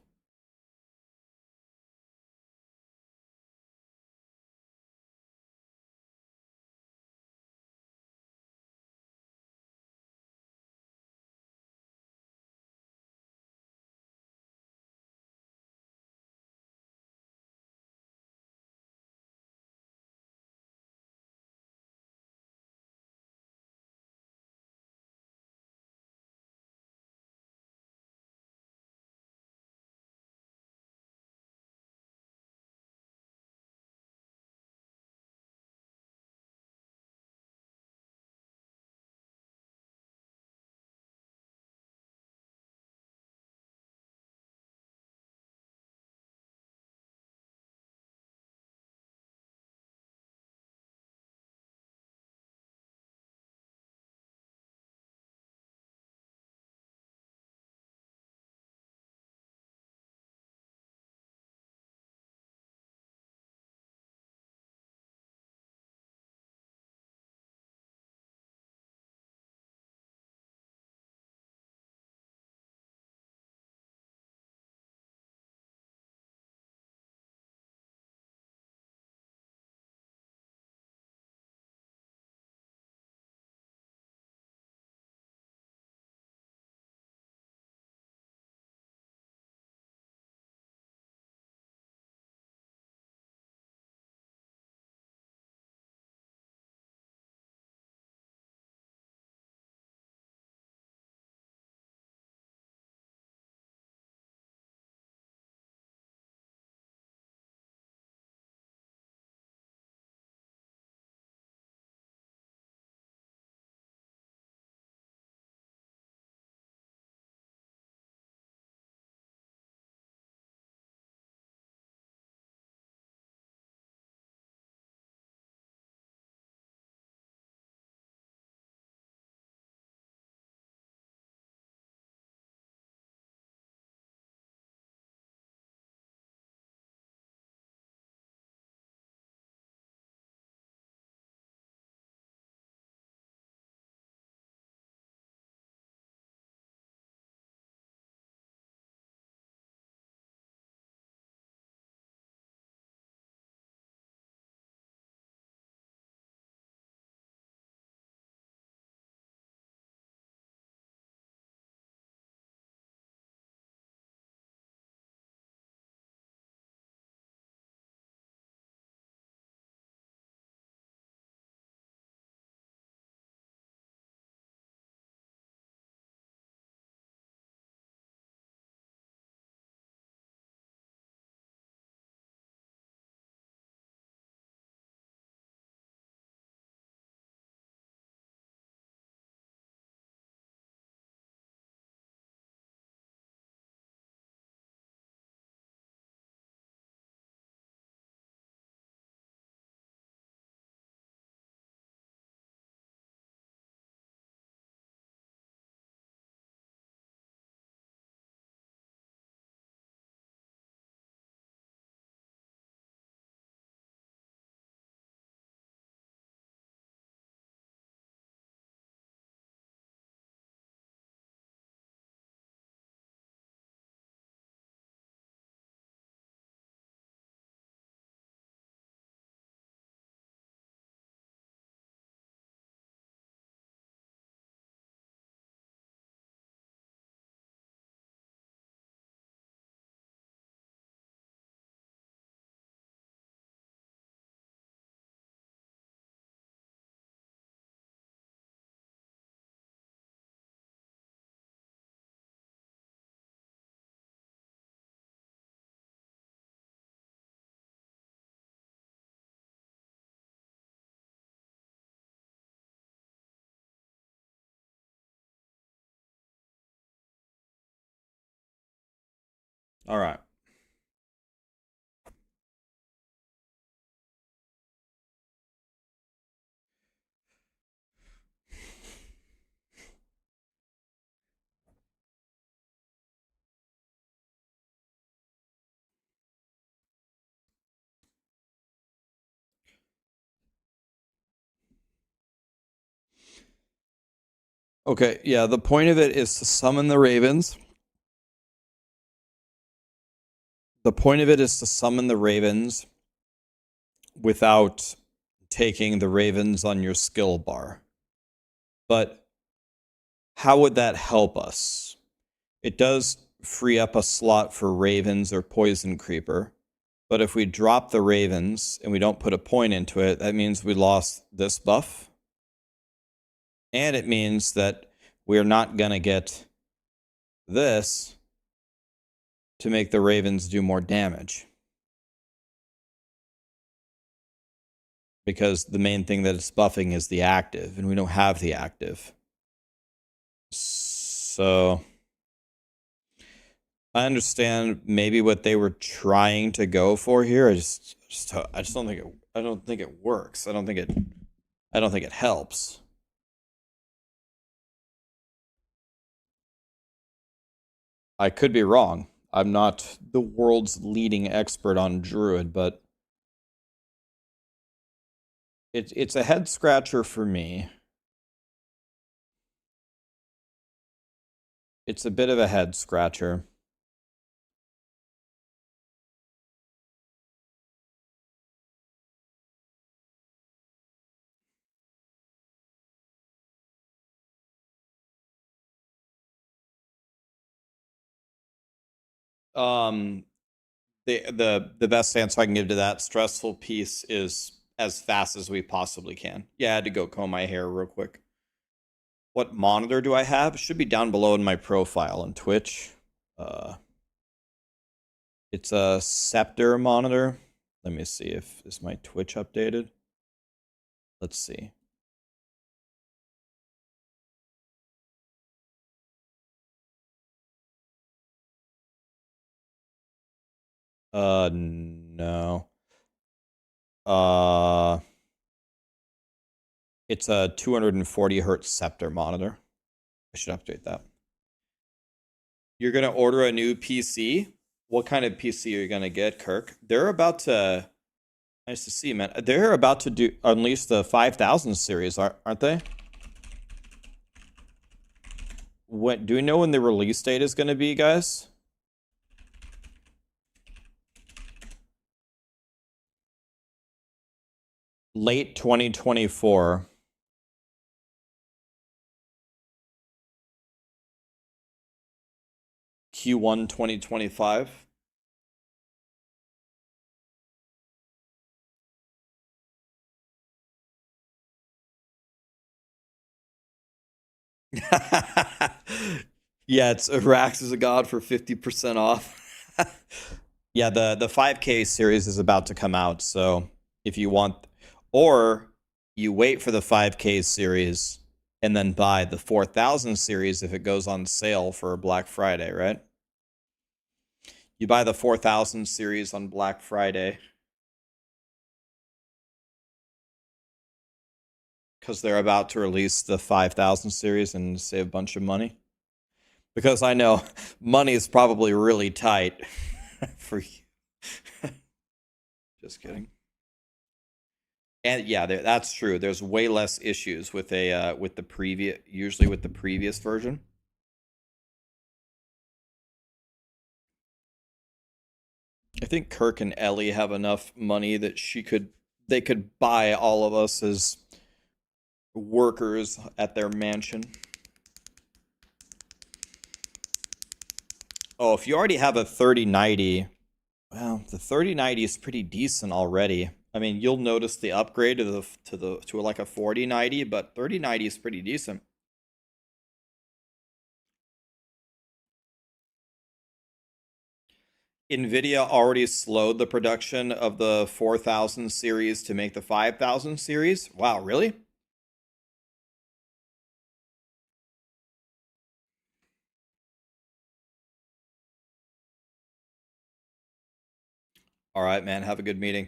All right. Okay, yeah, the point of it is to summon the ravens. The point of it is to summon the ravens without taking the ravens on your skill bar. But how would that help us? It does free up a slot for ravens or poison creeper. But if we drop the ravens and we don't put a point into it, that means we lost this buff. And it means that we're not going to get this to make the ravens do more damage. Because the main thing that it's buffing is the active, and we don't have the active. So I understand maybe what they were trying to go for here. I just don't think it works. I don't think it helps. I could be wrong. I'm not the world's leading expert on Druid, but it's a head scratcher for me. It's a bit of a head scratcher. The best answer I can give to that stressful piece is as fast as we possibly can. Yeah, I had to go comb my hair real quick. What monitor do I have? It should be down below in my profile on Twitch. It's a Scepter monitor. Let me see if is my Twitch updated. Let's see. No. It's a 240 hertz Scepter monitor. I should update that. You're gonna order a new PC? What kind of PC are you gonna get, Kirk? They're about to. Nice to see you, man. They're about to unleash the 5000 series, aren't they? What do we know when the release date is going to be, guys? Late 2024. Q1 2025. Yeah, it's Rax is a god for 50% off. Yeah, the 5K series is about to come out, so if you want, or you wait for the 5K series and then buy the 4000 series if it goes on sale for Black Friday, right? You buy the 4000 series on Black Friday because they're about to release the 5000 series and save a bunch of money. Because I know money is probably really tight for you. Just kidding. And yeah, that's true. There's way less issues with with the previous version. I think Kirk and Ellie have enough money that they could buy all of us as workers at their mansion. Oh, if you already have a 3090, well, the 3090 is pretty decent already. I mean, you'll notice the upgrade to like a 4090, but 3090 is pretty decent. Nvidia already slowed the production of the 4000 series to make the 5000 series. Wow, really? All right, man. Have a good meeting.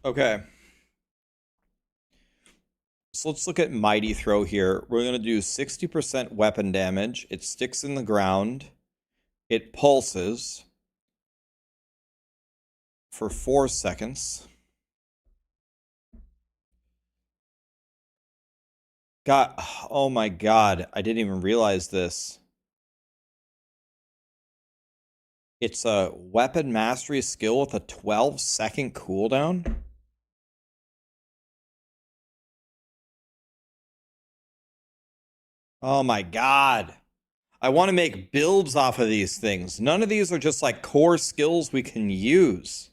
Okay. So let's look at Mighty Throw here. We're going to do 60% weapon damage. It sticks in the ground. It pulses for 4 seconds. God, oh my God. I didn't even realize this. It's a weapon mastery skill with a 12-second cooldown. Oh my God. I want to make builds off of these things. None of these are just like core skills we can use.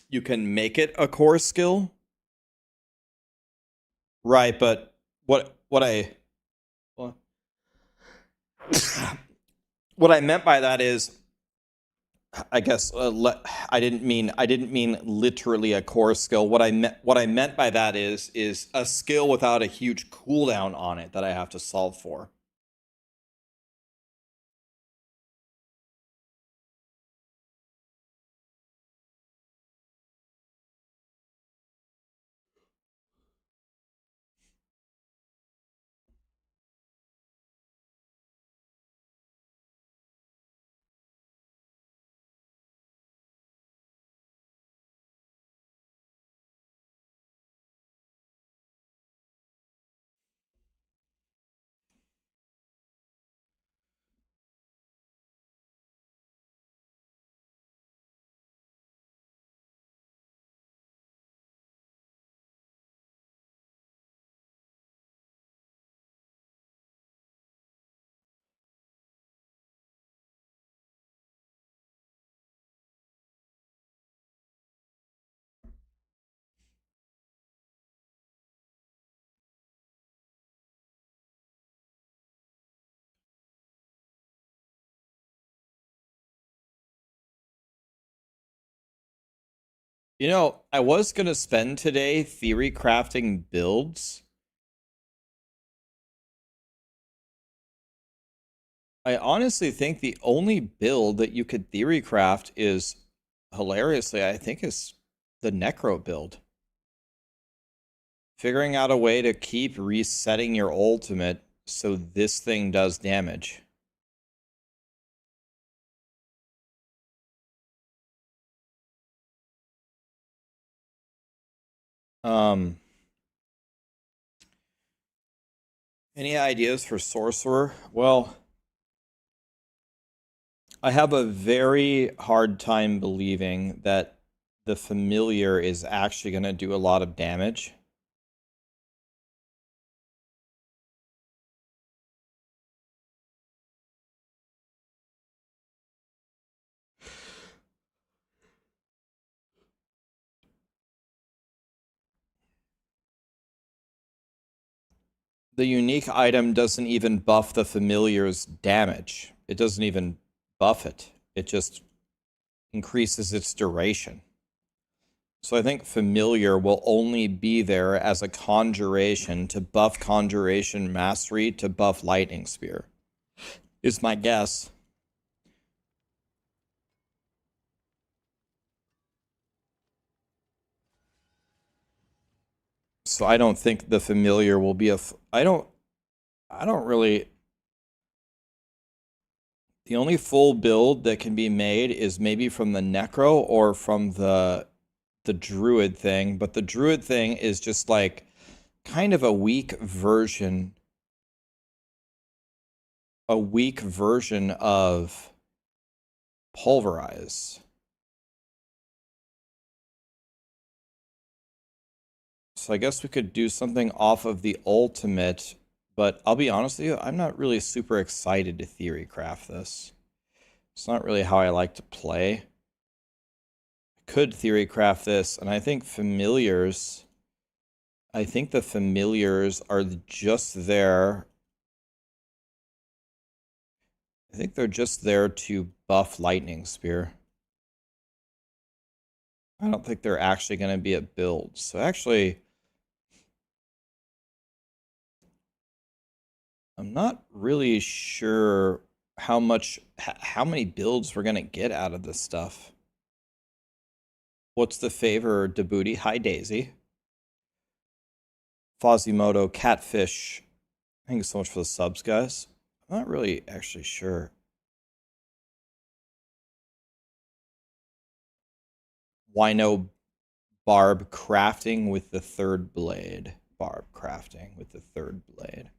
You can make it a core skill. Right, but what I what I meant by that is, I guess I didn't mean literally a core skill. What I meant by that is a skill without a huge cooldown on it that I have to solve for. You know, I was going to spend today theory crafting builds. I honestly think the only build that you could theory craft is, hilariously, I think is the Necro build. Figuring out a way to keep resetting your ultimate so this thing does damage. Um, any ideas for Sorcerer? Well, I have a very hard time believing that the Familiar is actually going to do a lot of damage. The unique item doesn't even buff the Familiar's damage. It doesn't even buff it. It just increases its duration. So I think Familiar will only be there as a conjuration to buff Conjuration Mastery to buff Lightning Spear, is my guess. So I don't think the Familiar will be I don't really. The only full build that can be made is maybe from the Necro or from the Druid thing, but the Druid thing is just like kind of a weak version of Pulverize. So I guess we could do something off of the ultimate, but I'll be honest with you, I'm not really super excited to theory craft this. It's not really how I like to play. I could theory craft this, and I think the familiars are just there. I think they're just there to buff Lightning Spear. I don't think they're actually going to be a build. So actually, I'm not really sure how many builds we're going to get out of this stuff. What's the favor, Debooty? Hi, Daisy. Fozimoto, Catfish. Thank you so much for the subs, guys. I'm not really actually sure. Wino Barb crafting with the third blade. Barb crafting with the third blade.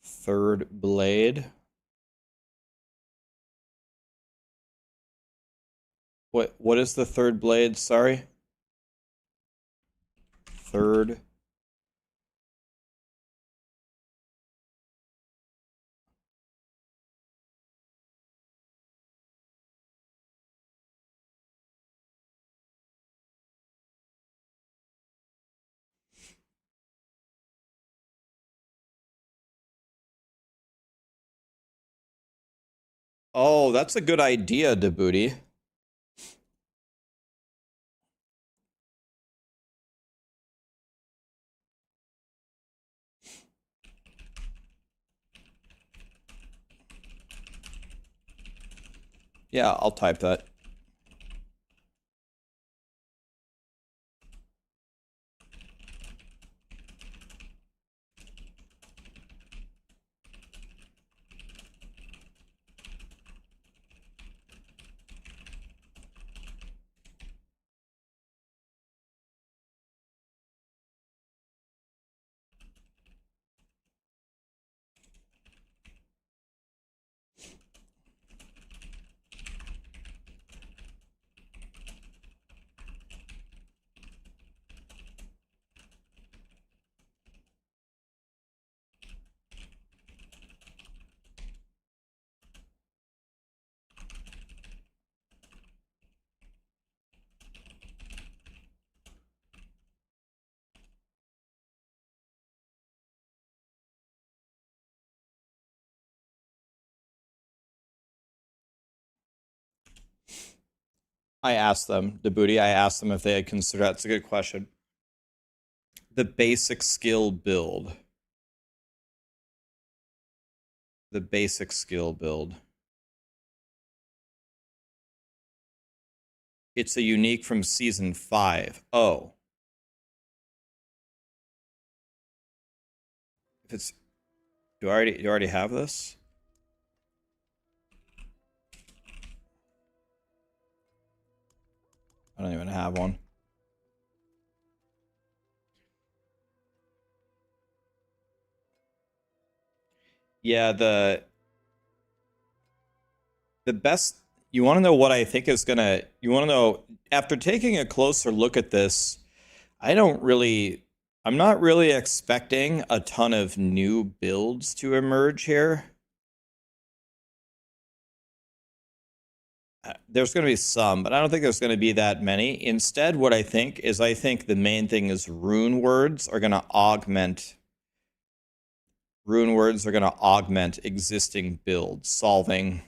Third blade. What is the third blade? Sorry. Third. Oh, that's a good idea, Debooty. Yeah, I'll type that. I asked them, Debooty, I asked them if they had considered that. It's a good question. The basic skill build. The basic skill build. It's a unique from season 5. Oh. If it's you already have this? I don't even have one. Yeah, the best, you want to know what I think is gonna, you want to know, after taking a closer look at this, I'm not really expecting a ton of new builds to emerge here. There's going to be some, but I don't think there's going to be that many. Instead, what I think is, I think the main thing is rune words are going to augment existing builds, solving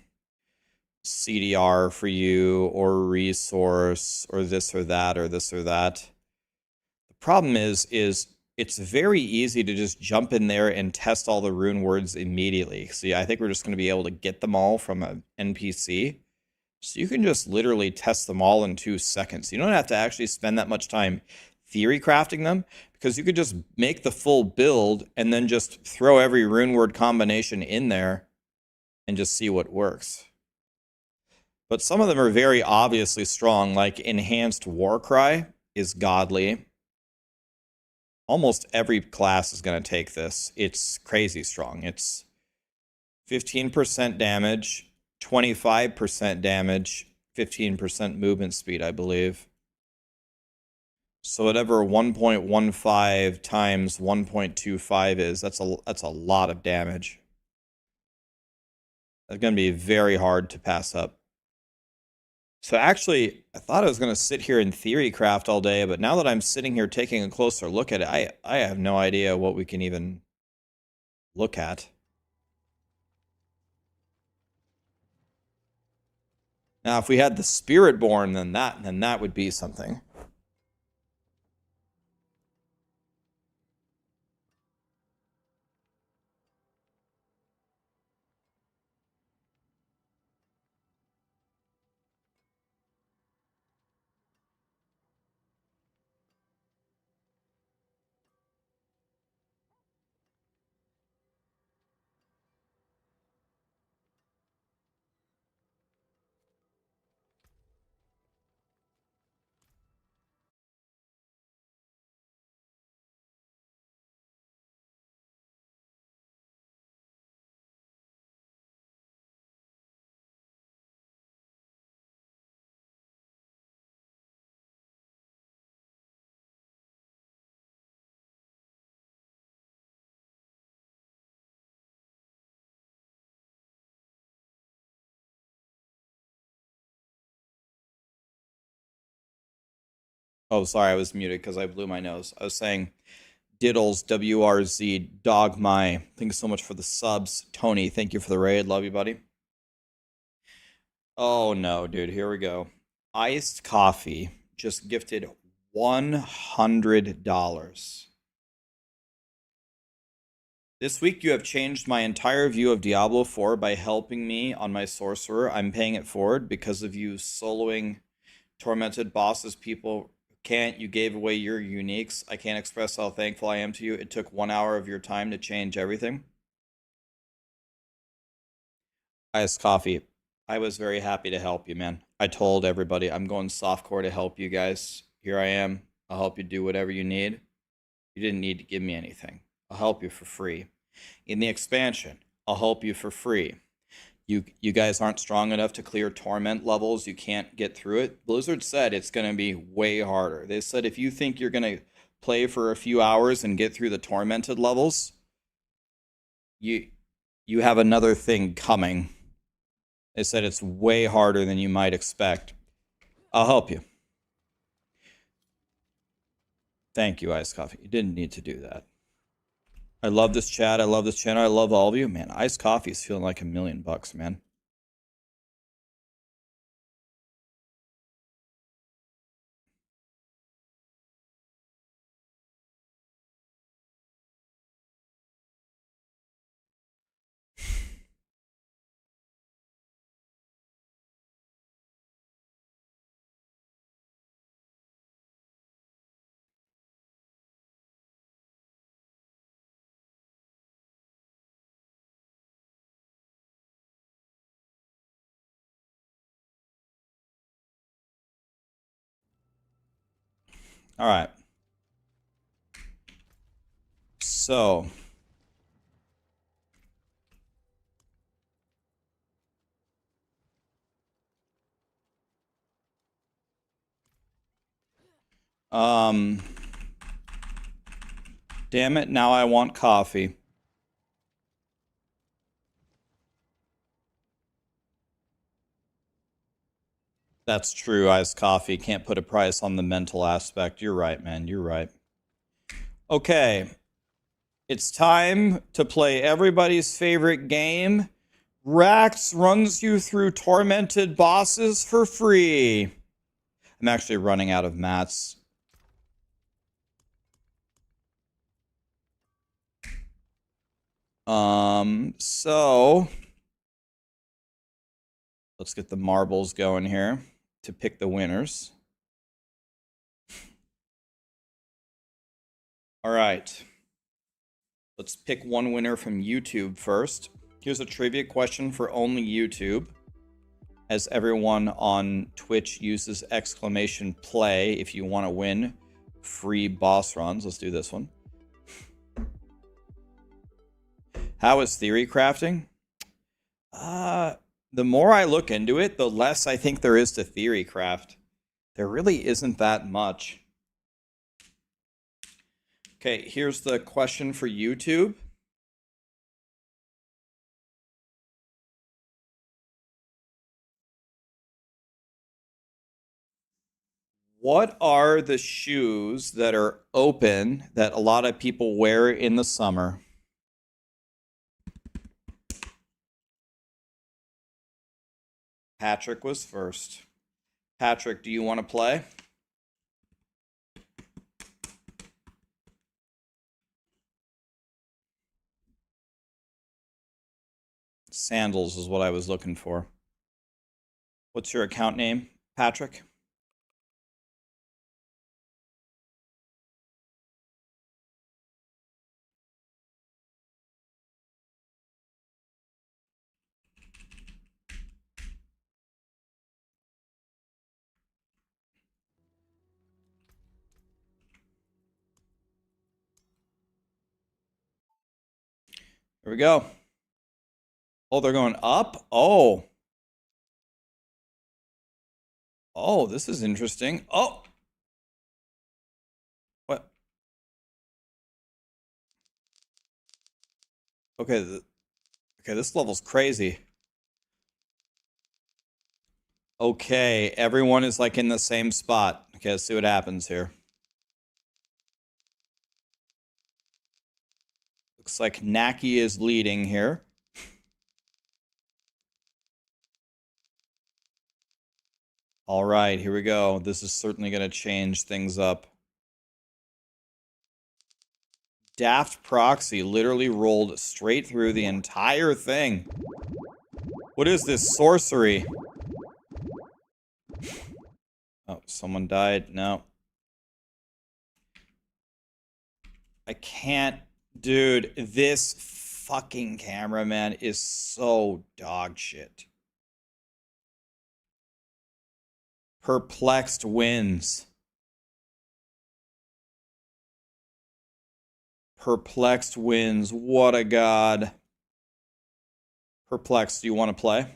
CDR for you, or resource, or this or that, or this or that. The problem is it's very easy to just jump in there and test all the rune words immediately. See, I think we're just going to be able to get them all from an NPC. So you can just literally test them all in 2 seconds. You don't have to actually spend that much time theory crafting them, because you could just make the full build and then just throw every rune word combination in there and just see what works. But some of them are very obviously strong, like Enhanced Warcry is godly. Almost every class is going to take this. It's crazy strong. It's 15% damage, 25% damage, 15% movement speed, I believe. So whatever 1.15 times 1.25 is, that's a lot of damage. That's going to be very hard to pass up. So actually, I thought I was going to sit here and theorycraft all day, but now that I'm sitting here taking a closer look at it, I have no idea what we can even look at. Now, if we had the Spiritborn, then that would be something. Oh, sorry, I was muted because I blew my nose. I was saying Diddles, WRZ, Dog My. Thanks so much for the subs. Tony, thank you for the raid. Love you, buddy. Oh no, dude, here we go. Iced Coffee just gifted $100. This week you have changed my entire view of Diablo 4 by helping me on my sorcerer. I'm paying it forward because of you soloing tormented bosses people can't. You gave away your uniques. I can't express how thankful I am to you. It took 1 hour of your time to change everything. Iced Coffee, I was very happy to help you, man. I told everybody I'm going softcore to help you guys. Here I am. I'll help you do whatever you need. You didn't need to give me anything. I'll help you for free. In the expansion, I'll help you for free. You guys aren't strong enough to clear torment levels. You can't get through it. Blizzard said it's going to be way harder. They said if you think you're going to play for a few hours and get through the tormented levels, you have another thing coming. They said it's way harder than you might expect. I'll help you. Thank you, Iced Coffee. You didn't need to do that. I love this chat. I love this channel. I love all of you. Man, Iced Coffee is feeling like $1,000,000, man. All right. So, damn it, now I want coffee. That's true, Iced Coffee. Can't put a price on the mental aspect. You're right, man. You're right. Okay. It's time to play everybody's favorite game. Rax runs you through tormented bosses for free. I'm actually running out of mats. So let's get the marbles going here to pick the winners. All right. Let's pick one winner from YouTube first. Here's a trivia question for only YouTube, as everyone on Twitch uses !play if you want to win free boss runs. Let's do this one. How is Theorycrafting? The more I look into it, the less I think there is to Theorycraft. There really isn't that much. Okay, here's the question for YouTube. What are the shoes that are open that a lot of people wear in the summer? Patrick was first. Patrick, do you want to play? Sandals is what I was looking for. What's your account name, Patrick? Here we go. Oh, they're going up? Oh. Oh, this is interesting. Oh. What? Okay, okay, this level's crazy. Okay, everyone is like in the same spot. Okay, let's see what happens here. Looks like Naki is leading here. All right, here we go. This is certainly going to change things up. Daft Proxy literally rolled straight through the entire thing. What is this sorcery? Oh, someone died. No. I can't. Dude, this fucking cameraman is so dog shit. Perplexed wins. Perplexed wins. What a god. Perplexed, do you want to play?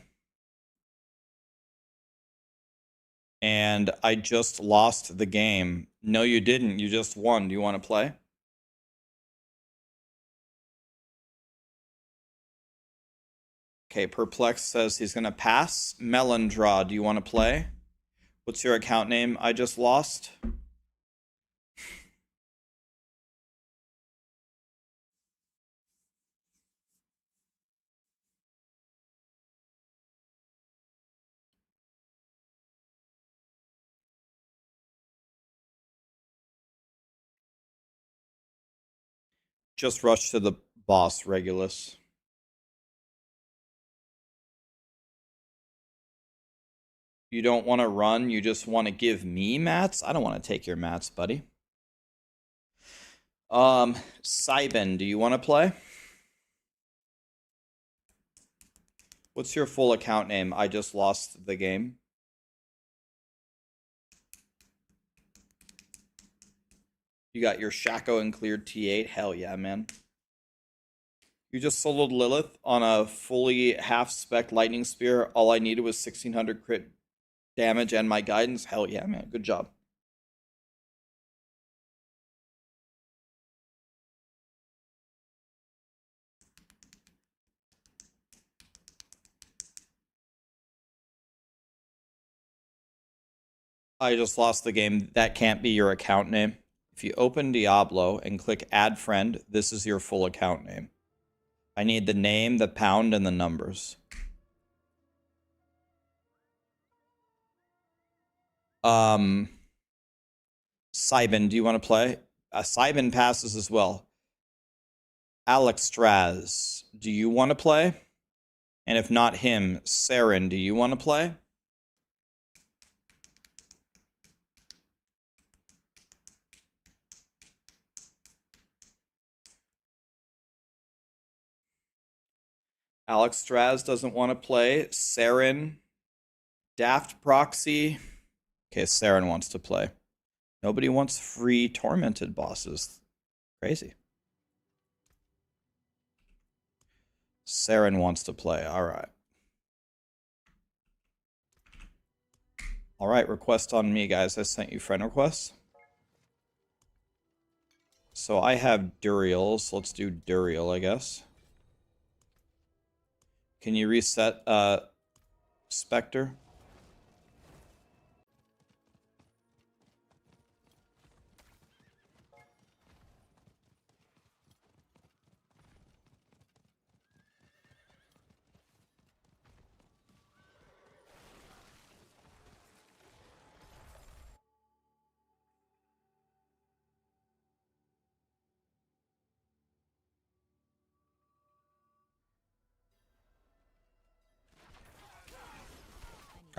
And I just lost the game. No, you didn't. You just won. Do you want to play? Okay, Perplexed says he's going to pass. Melandraw, do you want to play? What's your account name? I just lost. Just rush to the boss, Regulus. You don't want to run, you just want to give me mats? I don't want to take your mats, buddy. Sybin, do you want to play? What's your full account name? I just lost the game. You got your Shaco and cleared T8? Hell yeah, man. You just soloed Lilith on a fully half-spec Lightning Spear. All I needed was 1600 crit damage and my guidance. Hell yeah, man. Good job. I just lost the game. That can't be your account name. If you open Diablo and click Add Friend, this is your full account name. I need the name, the pound, and the numbers. Sybin, do you want to play? Sybin passes as well. Alex Straz, do you want to play? And if not him, Saren, do you want to play? Alex Straz doesn't want to play. Saren, Daft Proxy. Okay, Saren wants to play. Nobody wants free tormented bosses. Crazy. Saren wants to play. All right. All right, request on me, guys. I sent you friend requests. So I have Duriel, so let's do Duriel, I guess. Can you reset Spectre?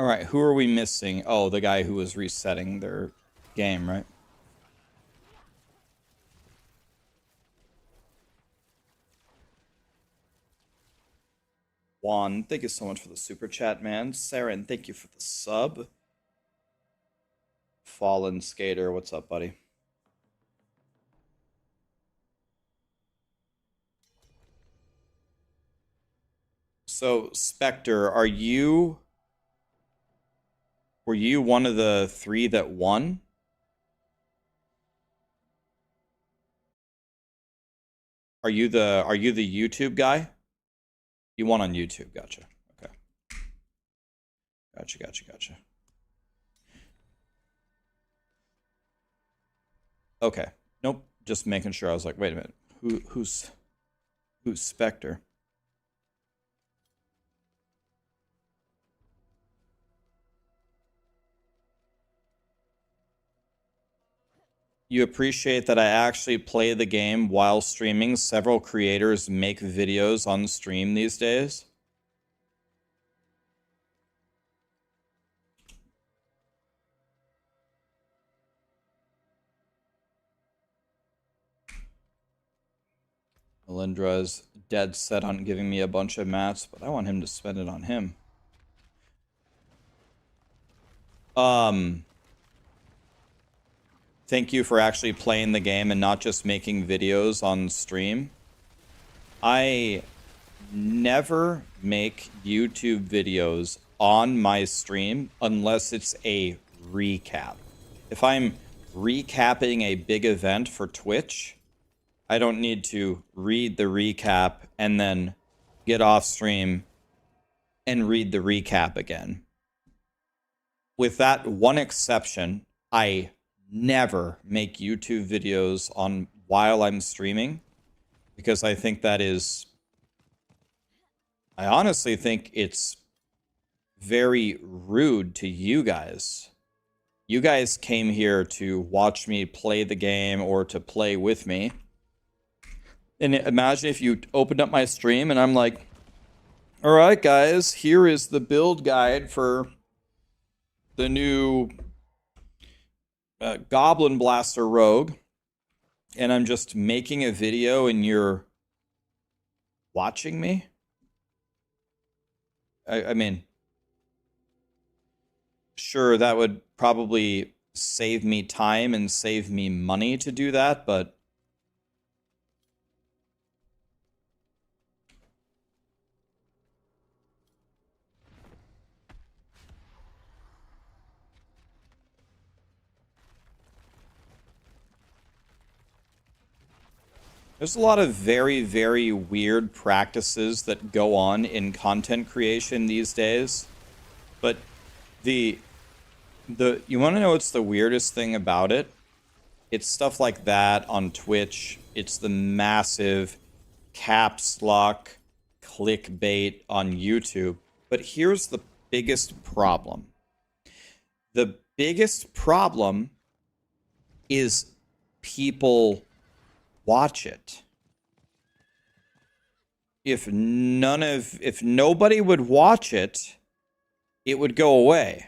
All right, who are we missing? Oh, the guy who was resetting their game, right? Juan, thank you so much for the super chat, man. Saren, thank you for the sub. Fallen Skater, what's up, buddy? So, Spectre, were you one of the 3 that won? Are you the YouTube guy? You won on YouTube, gotcha. Okay. Gotcha. Okay. Nope. Just making sure. I was like, wait a minute. Who's Spectre? You appreciate that I actually play the game while streaming. Several creators make videos on stream these days. Melindra's dead set on giving me a bunch of mats, but I want him to spend it on him. Thank you for actually playing the game and not just making videos on stream. I never make YouTube videos on my stream unless it's a recap. If I'm recapping a big event for Twitch, I don't need to read the recap and then get off stream and read the recap again. With that one exception, I never make YouTube videos on while I'm streaming because I think that is, I honestly think it's very rude to you guys. You guys came here to watch me play the game or to play with me. And imagine if you opened up my stream and I'm like, all right, guys, here is the build guide for the new Goblin Blaster Rogue. And I'm just making a video and you're watching me? I mean, sure, that would probably save me time and save me money to do that, but there's a lot of very, very weird practices that go on in content creation these days. But you want to know what's the weirdest thing about it? It's stuff like that on Twitch. It's the massive caps lock clickbait on YouTube. But here's the biggest problem. The biggest problem is people watch it. If nobody would watch it, it would go away.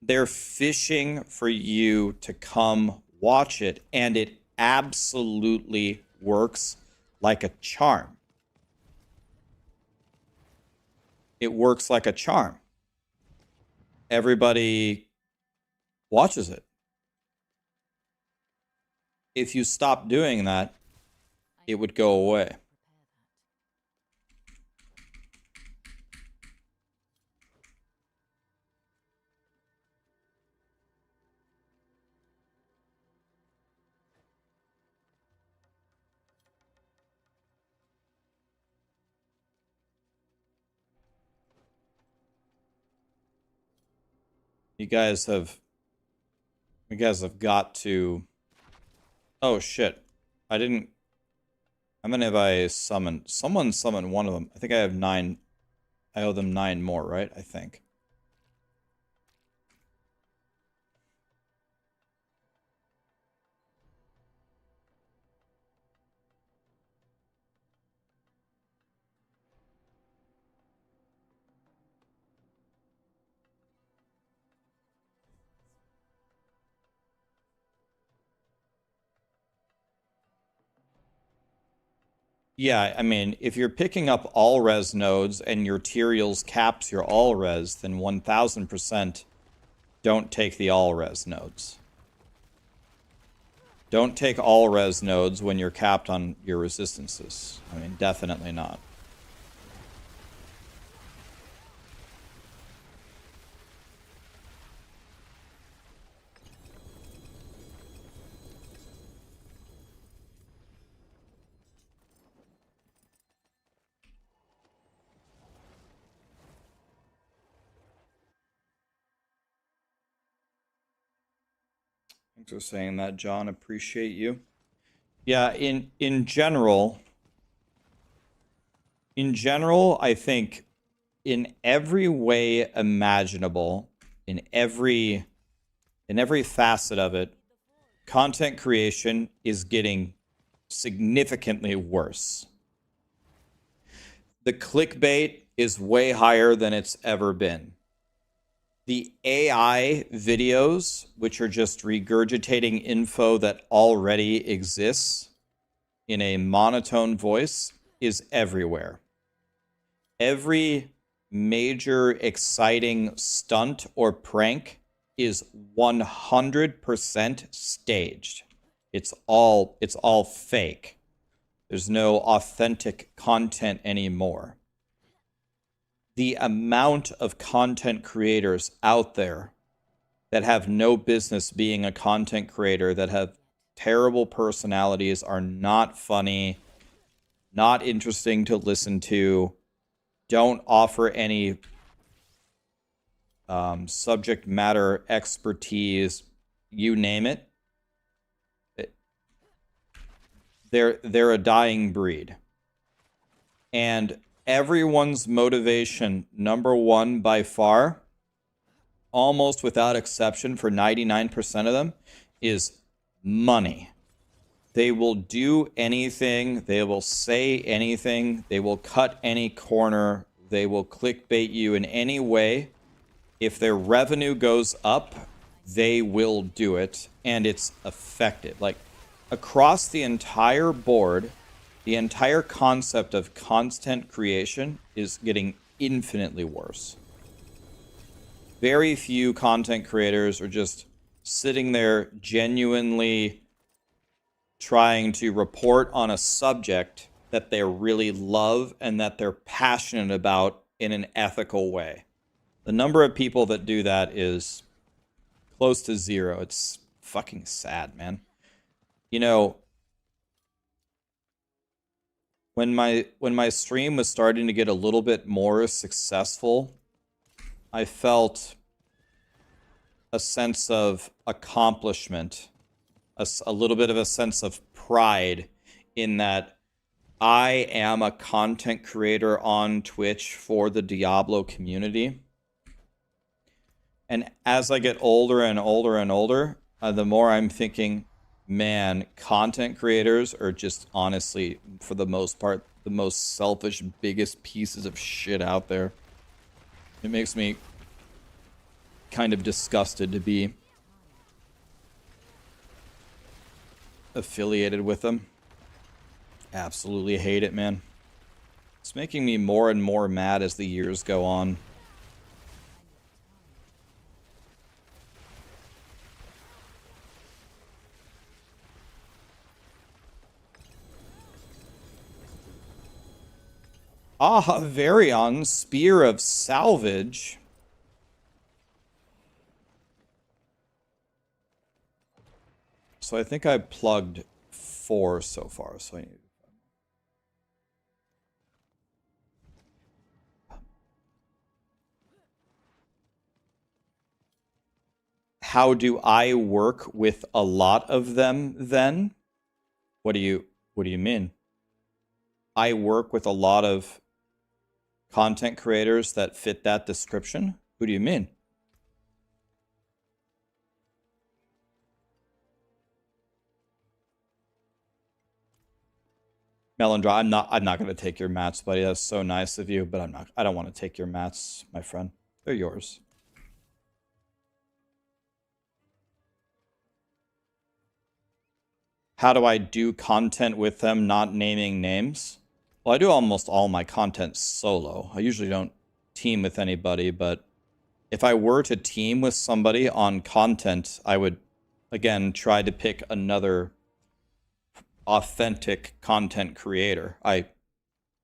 They're fishing for you to come watch it, and it absolutely works like a charm. It works like a charm. Everybody watches it. If you stop doing that, it would go away. You guys have got to. Oh shit. I didn't. How many have I summoned? Someone summoned one of them. I think I have 9. I owe them 9 more, right? I think. Yeah, I mean, if you're picking up all res nodes and your Tyraels caps your all res, then 1000% don't take the all res nodes. Don't take all res nodes when you're capped on your resistances. I mean, definitely not. Thanks for saying that, John. Appreciate you. Yeah, in general, I think in every way imaginable, in every facet of it, content creation is getting significantly worse. The clickbait is way higher than it's ever been. The AI videos, which are just regurgitating info that already exists in a monotone voice, is everywhere. Every major exciting stunt or prank is 100% staged. It's all fake. There's no authentic content anymore. The amount of content creators out there that have no business being a content creator, that have terrible personalities, are not funny, not interesting to listen to, don't offer any subject matter expertise, you name it. They're a dying breed. And everyone's motivation, number one by far, almost without exception for 99% of them, is money. They will do anything. They will say anything. They will cut any corner. They will clickbait you in any way. If their revenue goes up, they will do it, and it's effective. Like, across the entire board, the entire concept of content creation is getting infinitely worse. Very few content creators are just sitting there genuinely trying to report on a subject that they really love and that they're passionate about in an ethical way. The number of people that do that is close to zero. It's fucking sad, man. You know, when my stream was starting to get a little bit more successful, I felt a sense of accomplishment, a little bit of a sense of pride in that I am a content creator on Twitch for the Diablo community. And as I get older and older and older, the more I'm thinking, man, content creators are just honestly, for the most part, the most selfish, biggest pieces of shit out there. It makes me kind of disgusted to be affiliated with them. Absolutely hate it, man. It's making me more and more mad as the years go on. Ah, Varion, Spear of Salvage. So I think I plugged 4 so far, so I need... How do I work with a lot of them then? What do you mean? I work with a lot of content creators that fit that description? Who do you mean? Melondra, I'm not gonna take your mats, buddy. That's so nice of you, but I don't want to take your mats, my friend. They're yours. How do I do content with them, not naming names? Well, I do almost all my content solo. I usually don't team with anybody, but if I were to team with somebody on content, I would, again, try to pick another authentic content creator. I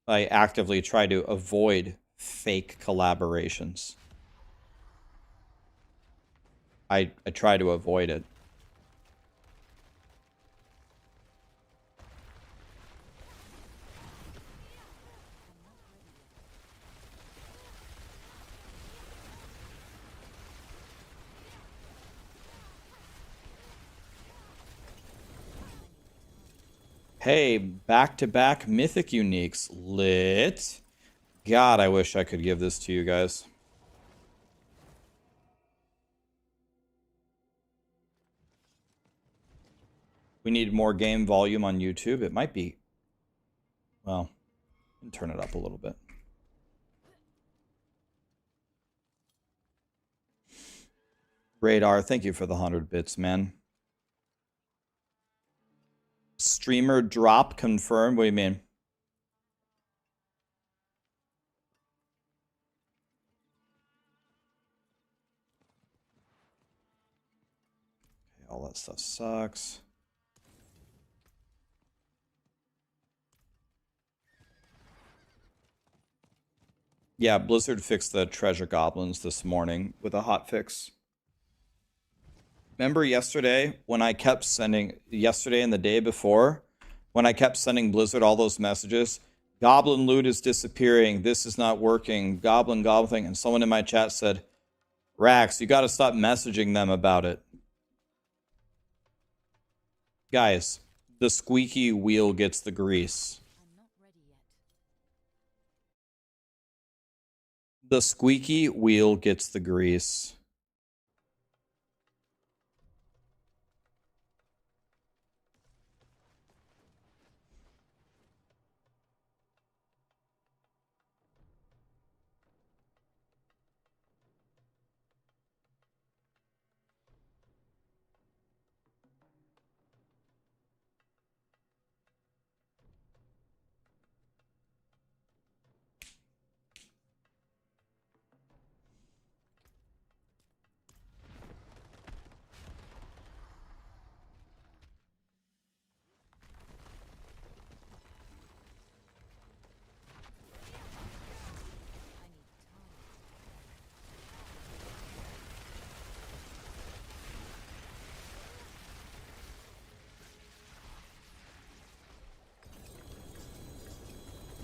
actively try to avoid fake collaborations. I try to avoid it. Hey, back-to-back mythic uniques. Lit. God, I wish I could give this to you guys. We need more game volume on YouTube. It might be... Well, turn it up a little bit. Radar, thank you for the 100 bits, man. Streamer drop confirmed. What do you mean? Okay, all that stuff sucks. Yeah, Blizzard fixed the treasure goblins this morning with a hotfix. Remember yesterday when I kept sending, yesterday and the day before, when I kept sending Blizzard all those messages, goblin loot is disappearing, this is not working, goblin thing, and someone in my chat said, Rax, you gotta stop messaging them about it. Guys, the squeaky wheel gets the grease. The squeaky wheel gets the grease.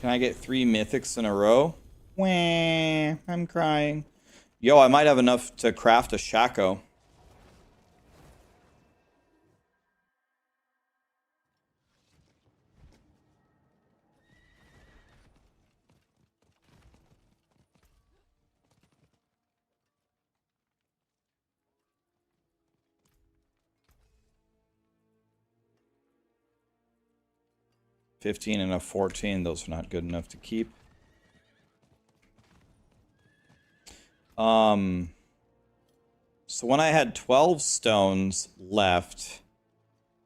Can I get 3 mythics in a row? Wah, I'm crying. Yo, I might have enough to craft a Shaco. $15 and a $14, those are not good enough to keep. So when I had 12 stones left,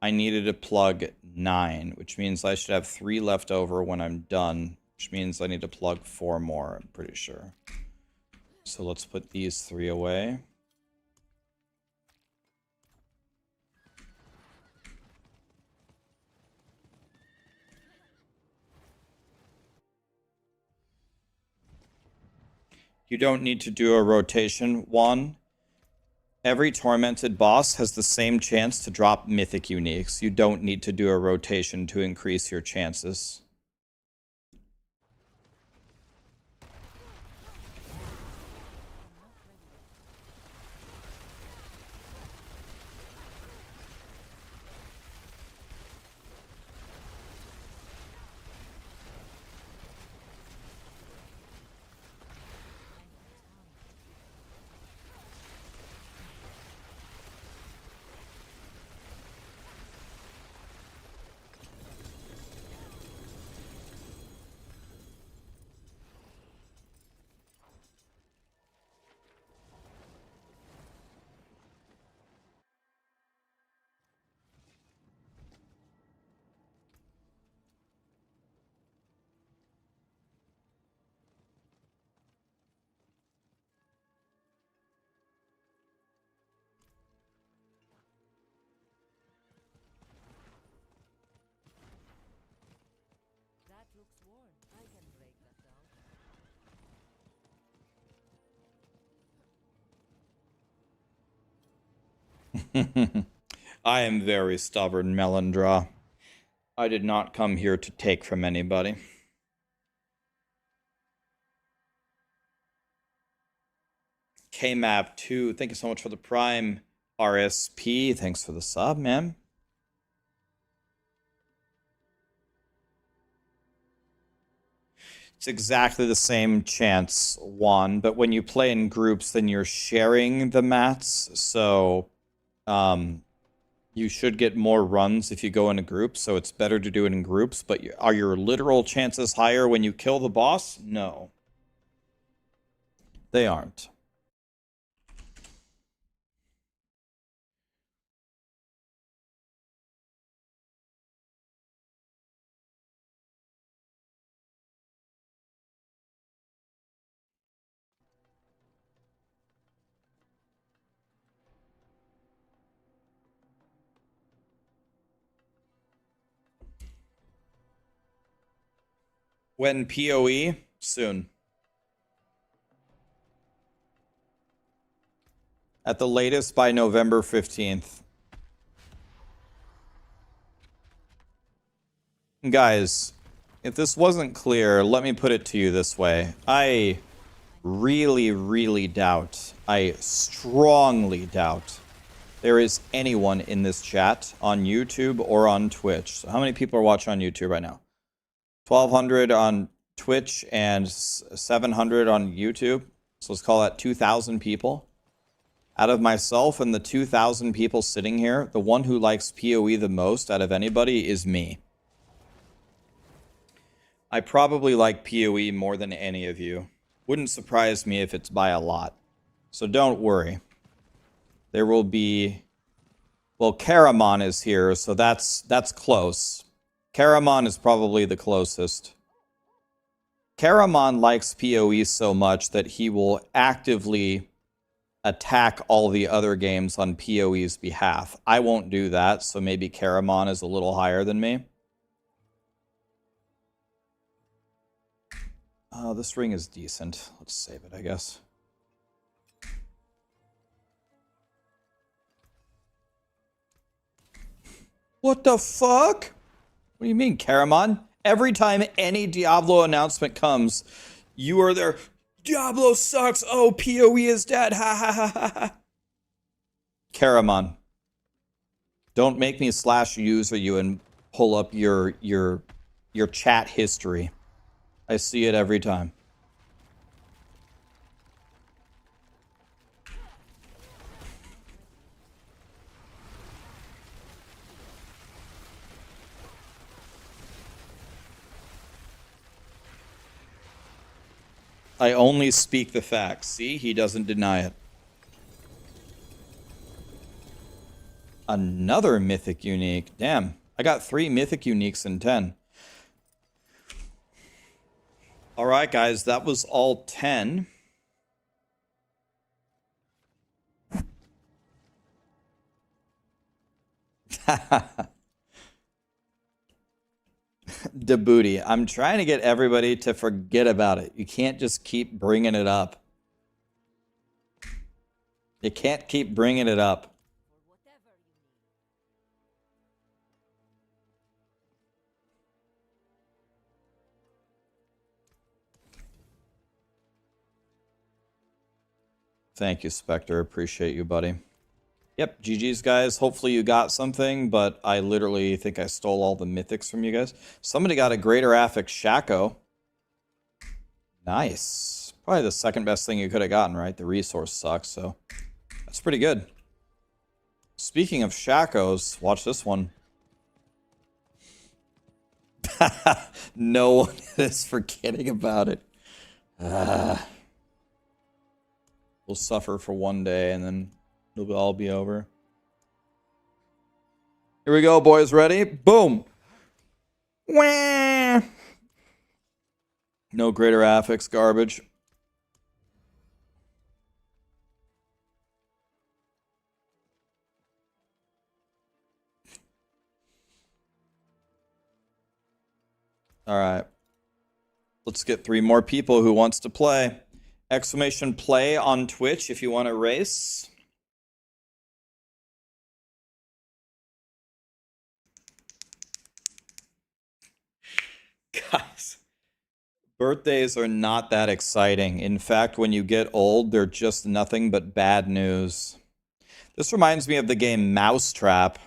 I needed to plug 9, which means I should have 3 left over when I'm done, which means I need to plug 4 more, I'm pretty sure. So let's put these 3 away. You don't need to do a rotation one. Every tormented boss has the same chance to drop mythic uniques. You don't need to do a rotation to increase your chances. I am very stubborn, Melindra. I did not come here to take from anybody. KMAP2, thank you so much for the Prime. RSP, thanks for the sub, man. It's exactly the same chance, Juan, but when you play in groups, then you're sharing the mats, so you should get more runs if you go in a group, so it's better to do it in groups, but are your literal chances higher when you kill the boss? No. They aren't. When PoE? Soon. At the latest by November 15th. Guys, if this wasn't clear, let me put it to you this way. I really, really doubt, I strongly doubt there is anyone in this chat on YouTube or on Twitch. So how many people are watching on YouTube right now? 1,200 on Twitch and 700 on YouTube. So let's call that 2,000 people. Out of myself and the 2,000 people sitting here, the one who likes PoE the most out of anybody is me. I probably like PoE more than any of you. Wouldn't surprise me if it's by a lot. So don't worry. There will be... Well, Karamon is here, so that's close. Karamon is probably the closest. Karamon likes PoE so much that he will actively attack all the other games on PoE's behalf. I won't do that, so maybe Karamon is a little higher than me. Oh, this ring is decent. Let's save it, I guess. What the fuck? What do you mean, Karamon? Every time any Diablo announcement comes, you are there. Diablo sucks. Oh, PoE is dead. Ha ha ha ha ha. Karamon, don't make me slash user you and pull up your chat history. I see it every time. I only speak the facts. See, he doesn't deny it. Another mythic unique. Damn, I got 3 mythic uniques in 10. All right, guys, that was all 10. The booty. I'm trying to get everybody to forget about it. You can't just keep bringing it up. You can't keep bringing it up. Thank you, Spectre. Appreciate you, buddy. Yep, GG's, guys. Hopefully you got something, but I literally think I stole all the mythics from you guys. Somebody got a Greater Affix Shaco. Nice. Probably the second best thing you could have gotten, right? The resource sucks, so that's pretty good. Speaking of Shacos, watch this one. No one is forgetting about it. We'll suffer for one day and then it'll all be over. Here we go, boys. Ready? Boom. Wah! No Greater Affix garbage. All right. Let's get 3 more people who wants to play. Exclamation play on Twitch if you want to race. Guys, birthdays are not that exciting. In fact, when you get old, they're just nothing but bad news. This reminds me of the game Mousetrap.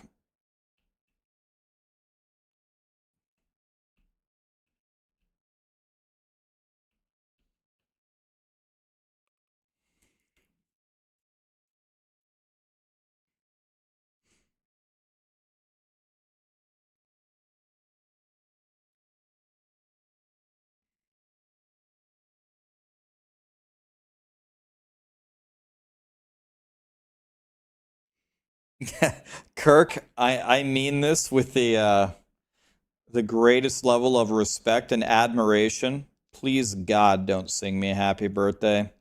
Kirk, I mean this with the greatest level of respect and admiration. Please, God, don't sing me a happy birthday.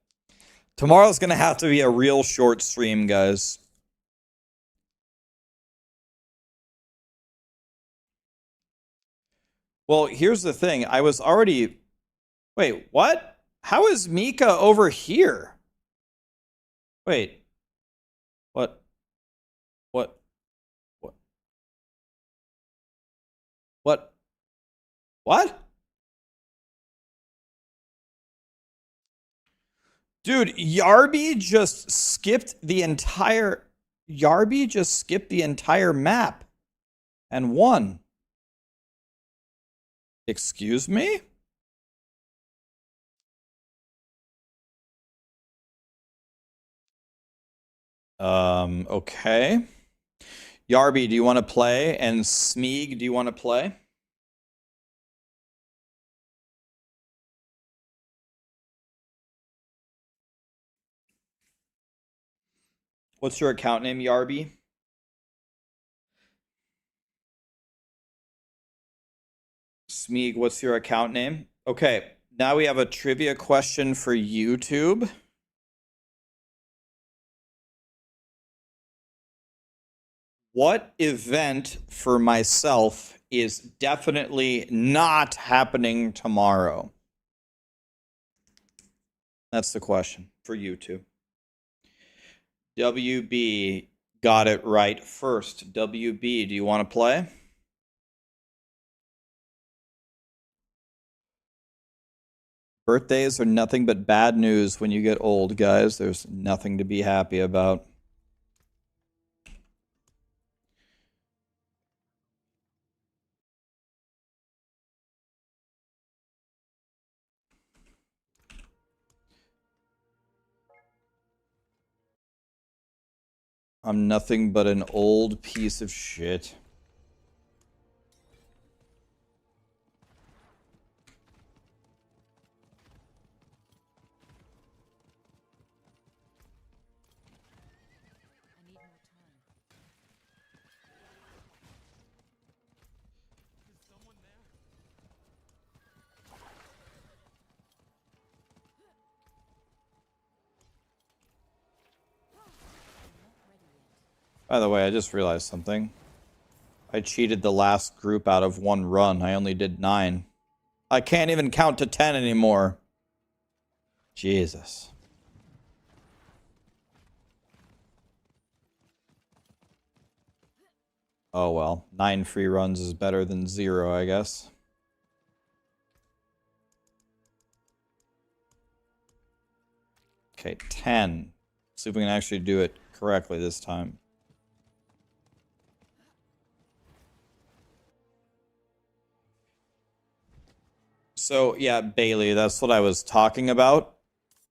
Tomorrow's gonna have to be a real short stream, guys. Well, here's the thing. I was already... Wait, what? How is Mika over here? Wait. What? What? What? What? What? Dude, Yarby just skipped the entire... Yarby just skipped the entire map and won. Excuse me? Okay. Yarby, do you want to play? And Smeeg, do you want to play? What's your account name, Yarby? Smeeg, what's your account name? Okay, now we have a trivia question for YouTube. What event for myself is definitely not happening tomorrow? That's the question for YouTube. WB got it right first. WB, do you want to play? Birthdays are nothing but bad news when you get old, guys. There's nothing to be happy about. I'm nothing but an old piece of shit. By the way, I just realized something. I cheated the last group out of one run. I only did 9. I can't even count to 10 anymore. Jesus. Oh well, 9 free runs is better than 0, I guess. Okay, 10. See if we can actually do it correctly this time. So, yeah, Bailey, that's what I was talking about.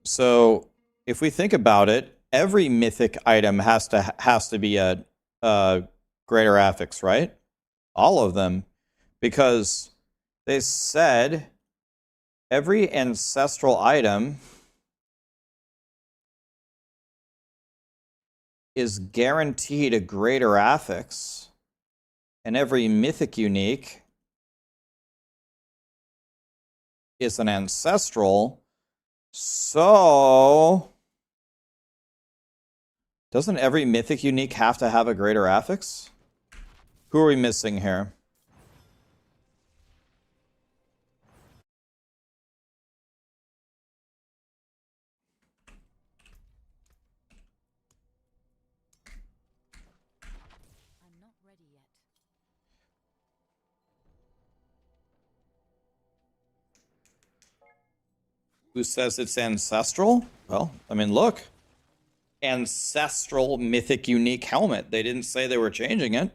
So, if we think about it, every mythic item has to be a greater affix, right? All of them, because they said every ancestral item is guaranteed a greater affix, and every mythic unique is an ancestral. So, doesn't every mythic unique have to have a greater affix? Who are we missing here? Who says it's ancestral? Well, I mean, look. Ancestral mythic unique helmet. They didn't say they were changing it.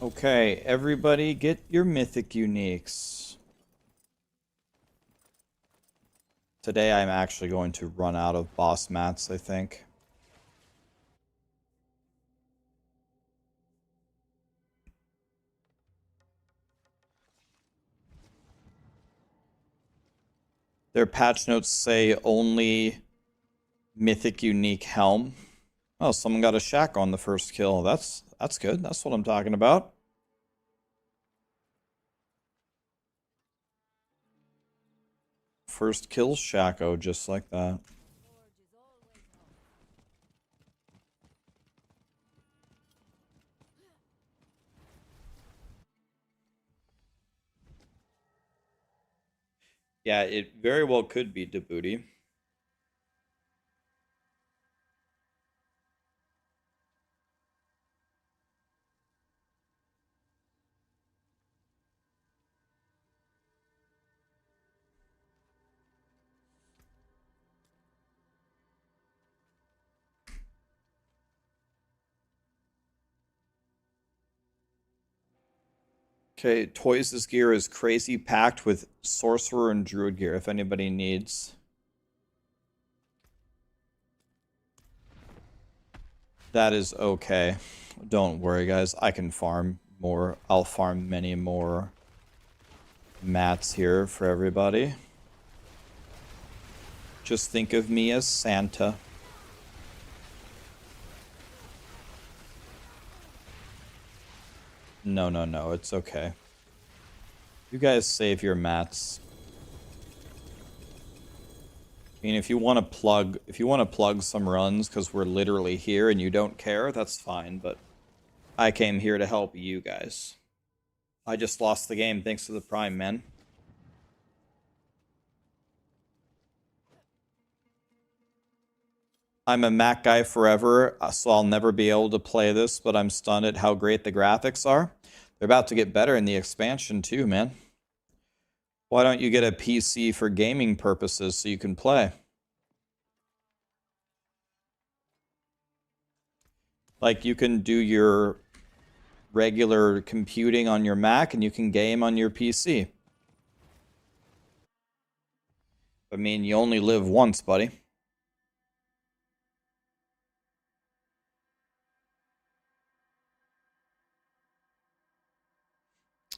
Okay, everybody get your mythic uniques. Today I'm actually going to run out of boss mats, I think. Their patch notes say only mythic unique helm. Oh, someone got a shack on the first kill. That's good. That's what I'm talking about. First kill Shacko, just like that. Yeah, it very well could be Djibouti. Okay, Toys' gear is crazy packed with Sorcerer and Druid gear, if anybody needs. That is okay. Don't worry, guys. I can farm more. I'll farm many more mats here for everybody. Just think of me as Santa. No, no, no. It's okay. You guys save your mats. I mean, if you want to plug some runs because we're literally here and you don't care, that's fine, but I came here to help you guys. I just lost the game thanks to the Prime, man. I'm a Mac guy forever, so I'll never be able to play this, but I'm stunned at how great the graphics are. They're about to get better in the expansion too, man. Why don't you get a PC for gaming purposes so you can play? Like, you can do your regular computing on your Mac and you can game on your PC. I mean, you only live once, buddy.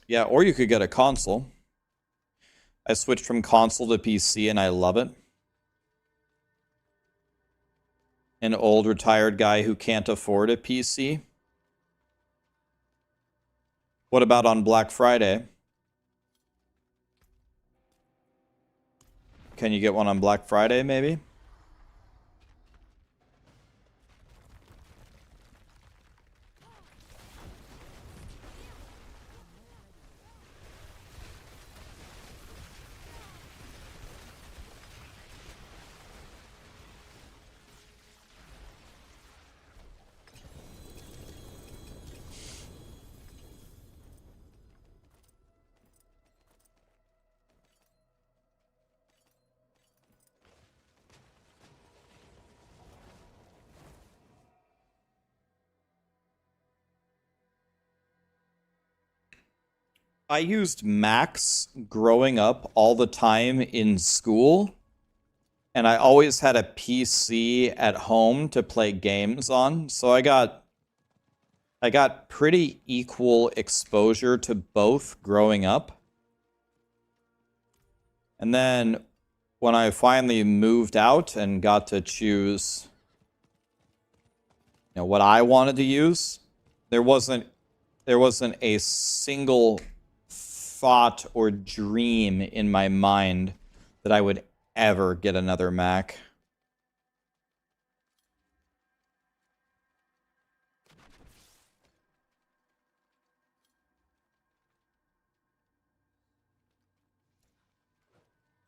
Yeah, or you could get a console. I switched from console to PC and I love it. An old retired guy who can't afford a PC. What about on Black Friday? Can you get one on Black Friday, maybe? I used Max growing up all the time in school, and I always had a PC at home to play games on, so I got pretty equal exposure to both growing up. And then when I finally moved out and got to choose, you know, what I wanted to use, there wasn't a single thought or dream in my mind that I would ever get another Mac.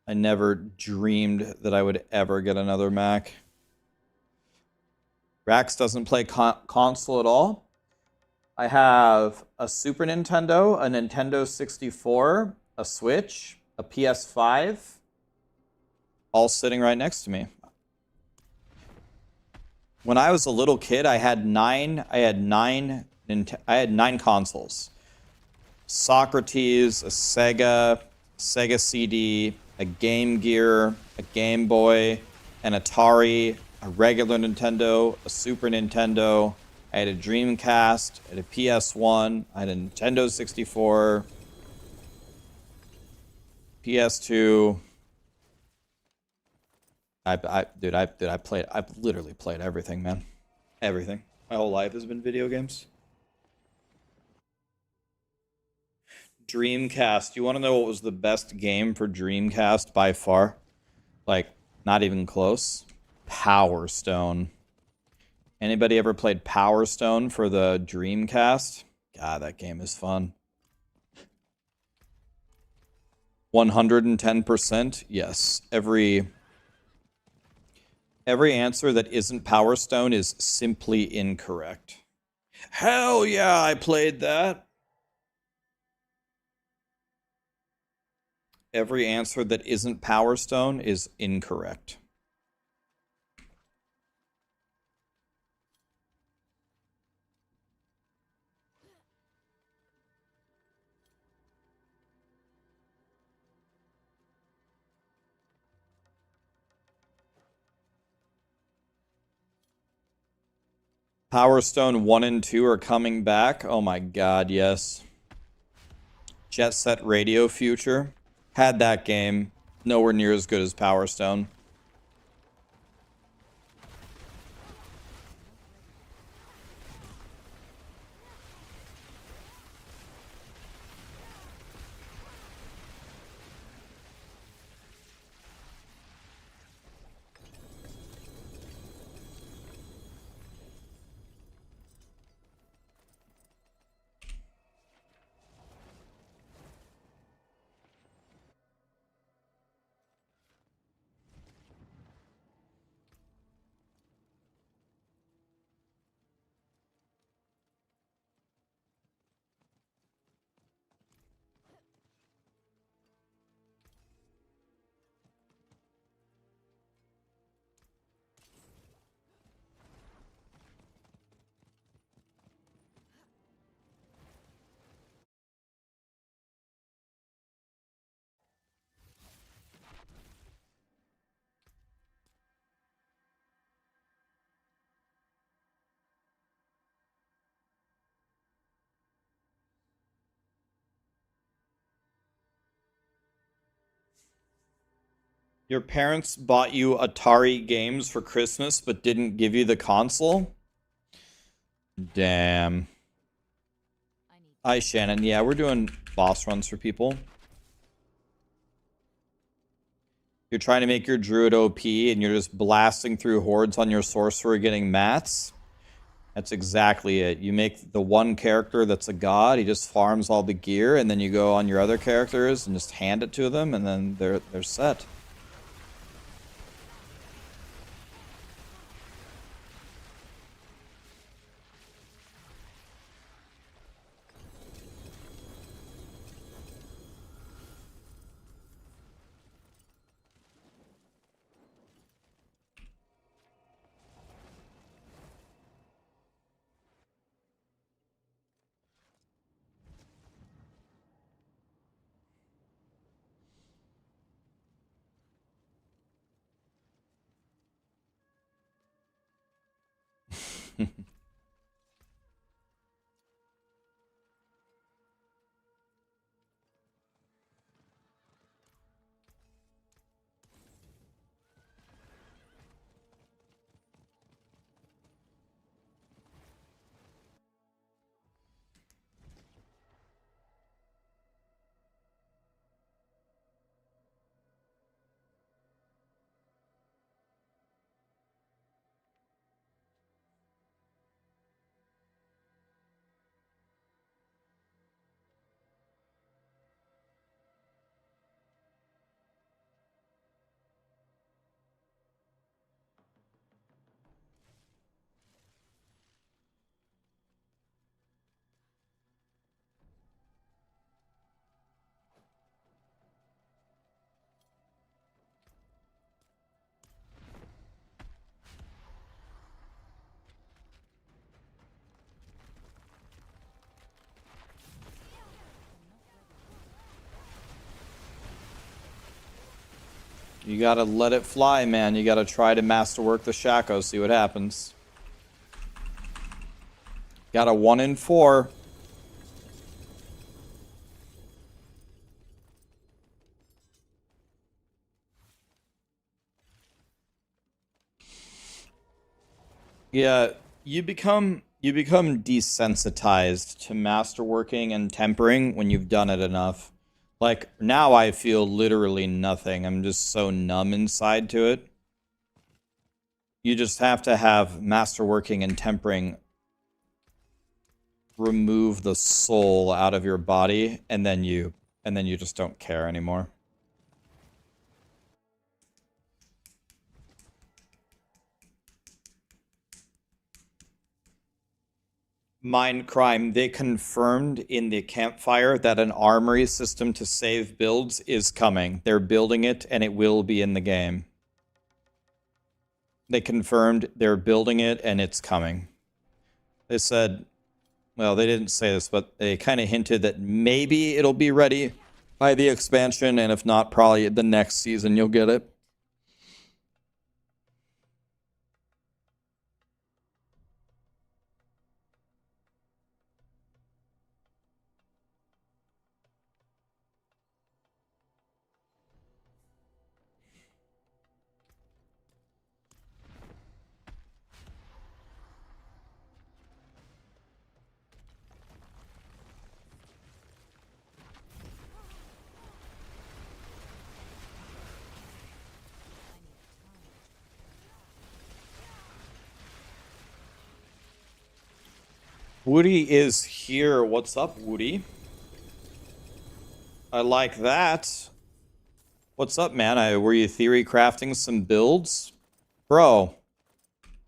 I never dreamed that I would ever get another Mac. Rax doesn't play console at all. I have a Super Nintendo, a Nintendo 64, a Switch, a PS5, all sitting right next to me. When I was a little kid, I had nine consoles. Socrates, a Sega CD, a Game Gear, a Game Boy, an Atari, a regular Nintendo, a Super Nintendo. I had a Dreamcast, I had a PS1, I had a Nintendo 64, PS2. I've literally played everything, man. Everything. My whole life has been video games. Dreamcast. You want to know what was the best game for Dreamcast by far? Like, not even close. Power Stone. Anybody ever played Power Stone for the Dreamcast? God, that game is fun. 110%? Yes. Every answer that isn't Power Stone is simply incorrect. Hell yeah, I played that. Every answer that isn't Power Stone is incorrect. Power Stone 1 and 2 are coming back. Oh my god, yes. Jet Set Radio Future. Had that game. Nowhere near as good as Power Stone. Your parents bought you Atari games for Christmas but didn't give you the console? Damn. Hi, Shannon. Yeah, we're doing boss runs for people. You're trying to make your Druid OP and you're just blasting through hordes on your Sorcerer getting mats? That's exactly it. You make the one character that's a god, he just farms all the gear, and then you go on your other characters and just hand it to them, and then they're set. You gotta let it fly, man. You gotta try to masterwork the Shaco, see what happens. Got a 1 in 4. Yeah, you become desensitized to masterworking and tempering when you've done it enough. Like, now I feel literally nothing. I'm just so numb inside to it. You just have to have masterworking and tempering remove the soul out of your body, and then you just don't care anymore. Mindcrime, they confirmed in the campfire that an armory system to save builds is coming. They're building it, and it will be in the game. They confirmed they're building it, and it's coming. They said, well, they didn't say this, but they kind of hinted that maybe it'll be ready by the expansion, and if not, probably the next season you'll get it. Woody is here. What's up, Woody? I like that. What's up, man? Were you theory crafting some builds? Bro,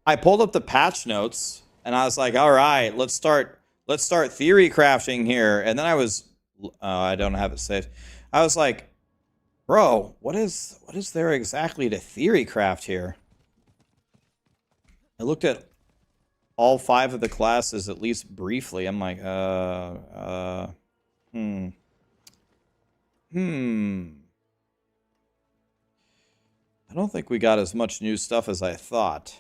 I pulled up the patch notes and I was like, all right, let's start theory crafting here. And then I don't have it saved. I was like, bro, what is there exactly to theory craft here? I looked at all 5 of the classes at least briefly. I'm like, I don't think we got as much new stuff as I thought.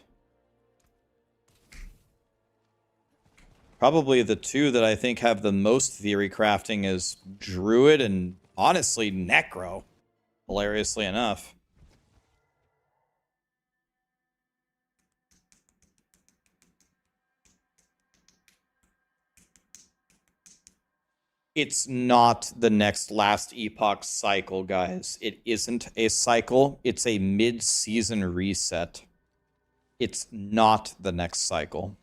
Probably the 2 that I think have the most theory crafting is Druid and, honestly, Necro. Hilariously enough. It's not the next last Epoch cycle, guys. It isn't a cycle. It's a mid-season reset. It's not the next cycle.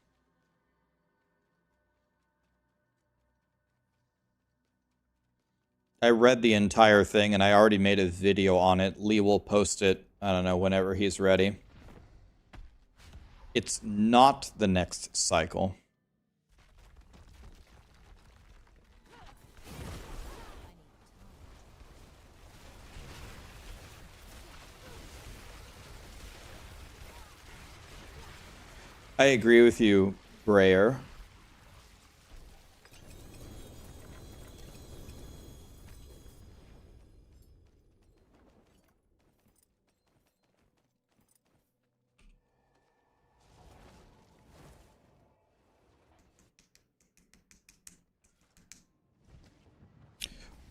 I read the entire thing, and I already made a video on it. Lee will post it, I don't know, whenever he's ready. It's not the next cycle. I agree with you, Brayer.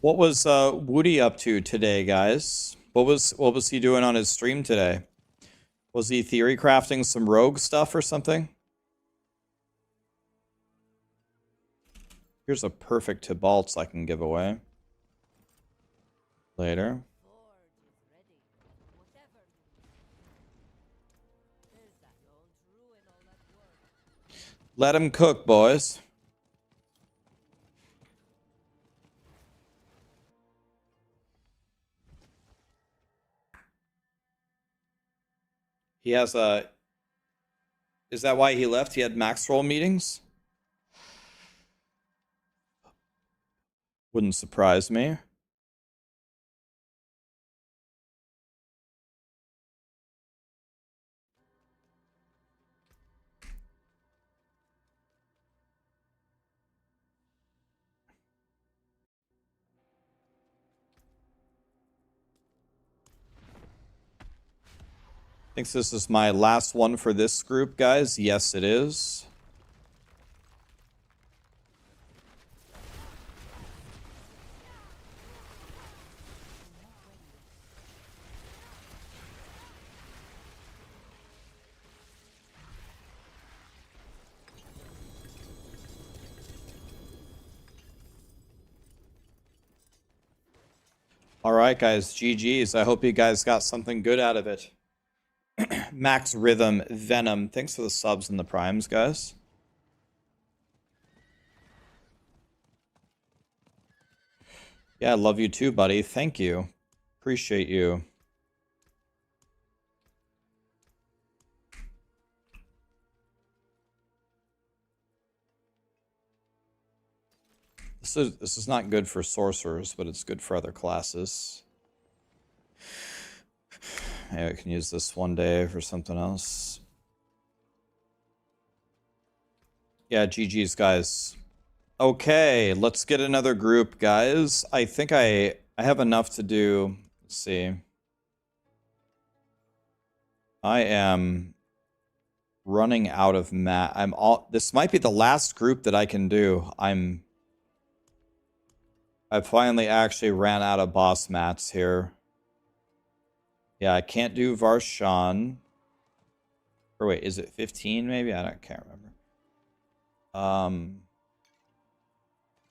What was Woody up to today, guys? What was he doing on his stream today? Was he theory crafting some rogue stuff or something? Here's a perfect Tibaltz I can give away later. Let him cook, boys. He has a... Is that why he left? He had Maxroll meetings? Wouldn't surprise me. Thinks this is my last one for this group, guys. Yes, it is. All right, guys. GG's. I hope you guys got something good out of it. Max Rhythm Venom. Thanks for the subs and the primes, guys. Yeah, I love you too, buddy. Thank you. Appreciate you. This is not good for sorcerers, but it's good for other classes. Maybe I can use this one day for something else. Yeah, GG's, guys. Okay, let's get another group, guys. I think I have enough to do. Let's see. I am running out of this might be the last group that I can do. I finally actually ran out of boss mats here. Yeah, I can't do Varshan. Or wait, is it 15 maybe? Can't remember.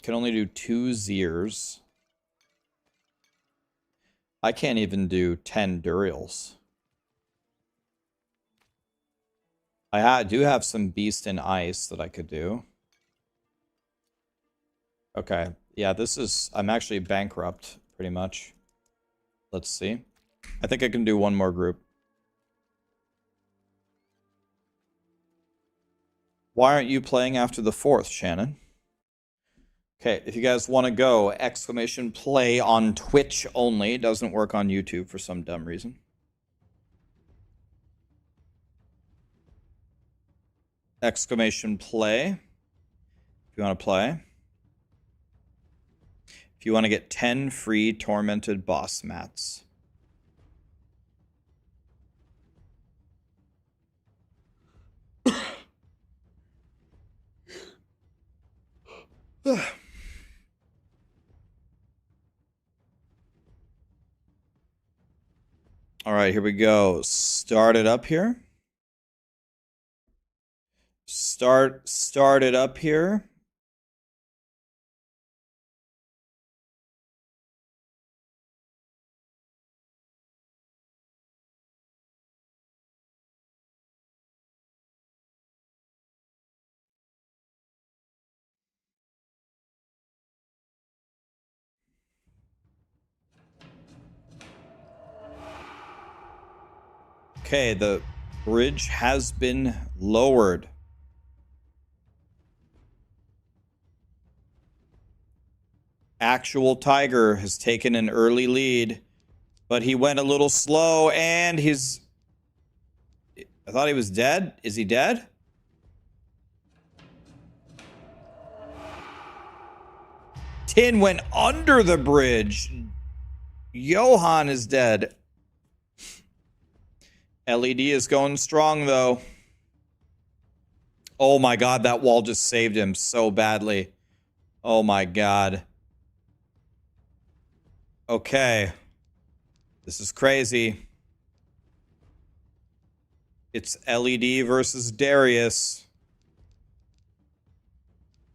Can only do 2 Zeers. I can't even do 10 Duriels. I do have some Beast in Ice that I could do. Okay. Yeah, I'm actually bankrupt, pretty much. Let's see. I think I can do one more group. Why aren't you playing after the 4th, Shannon? Okay, if you guys want to go, !play on Twitch only. It doesn't work on YouTube for some dumb reason. !play. If you want to play. If you want to get 10 free tormented boss mats. All right, here we go. Start it up here. Start it up here. Okay, the bridge has been lowered. Actual Tiger has taken an early lead, but he went a little slow and I thought he was dead. Is he dead? Tin went under the bridge. Johan is dead. LED is going strong, though. Oh my god, that wall just saved him so badly. Oh my god. Okay. This is crazy. It's LED versus Darius.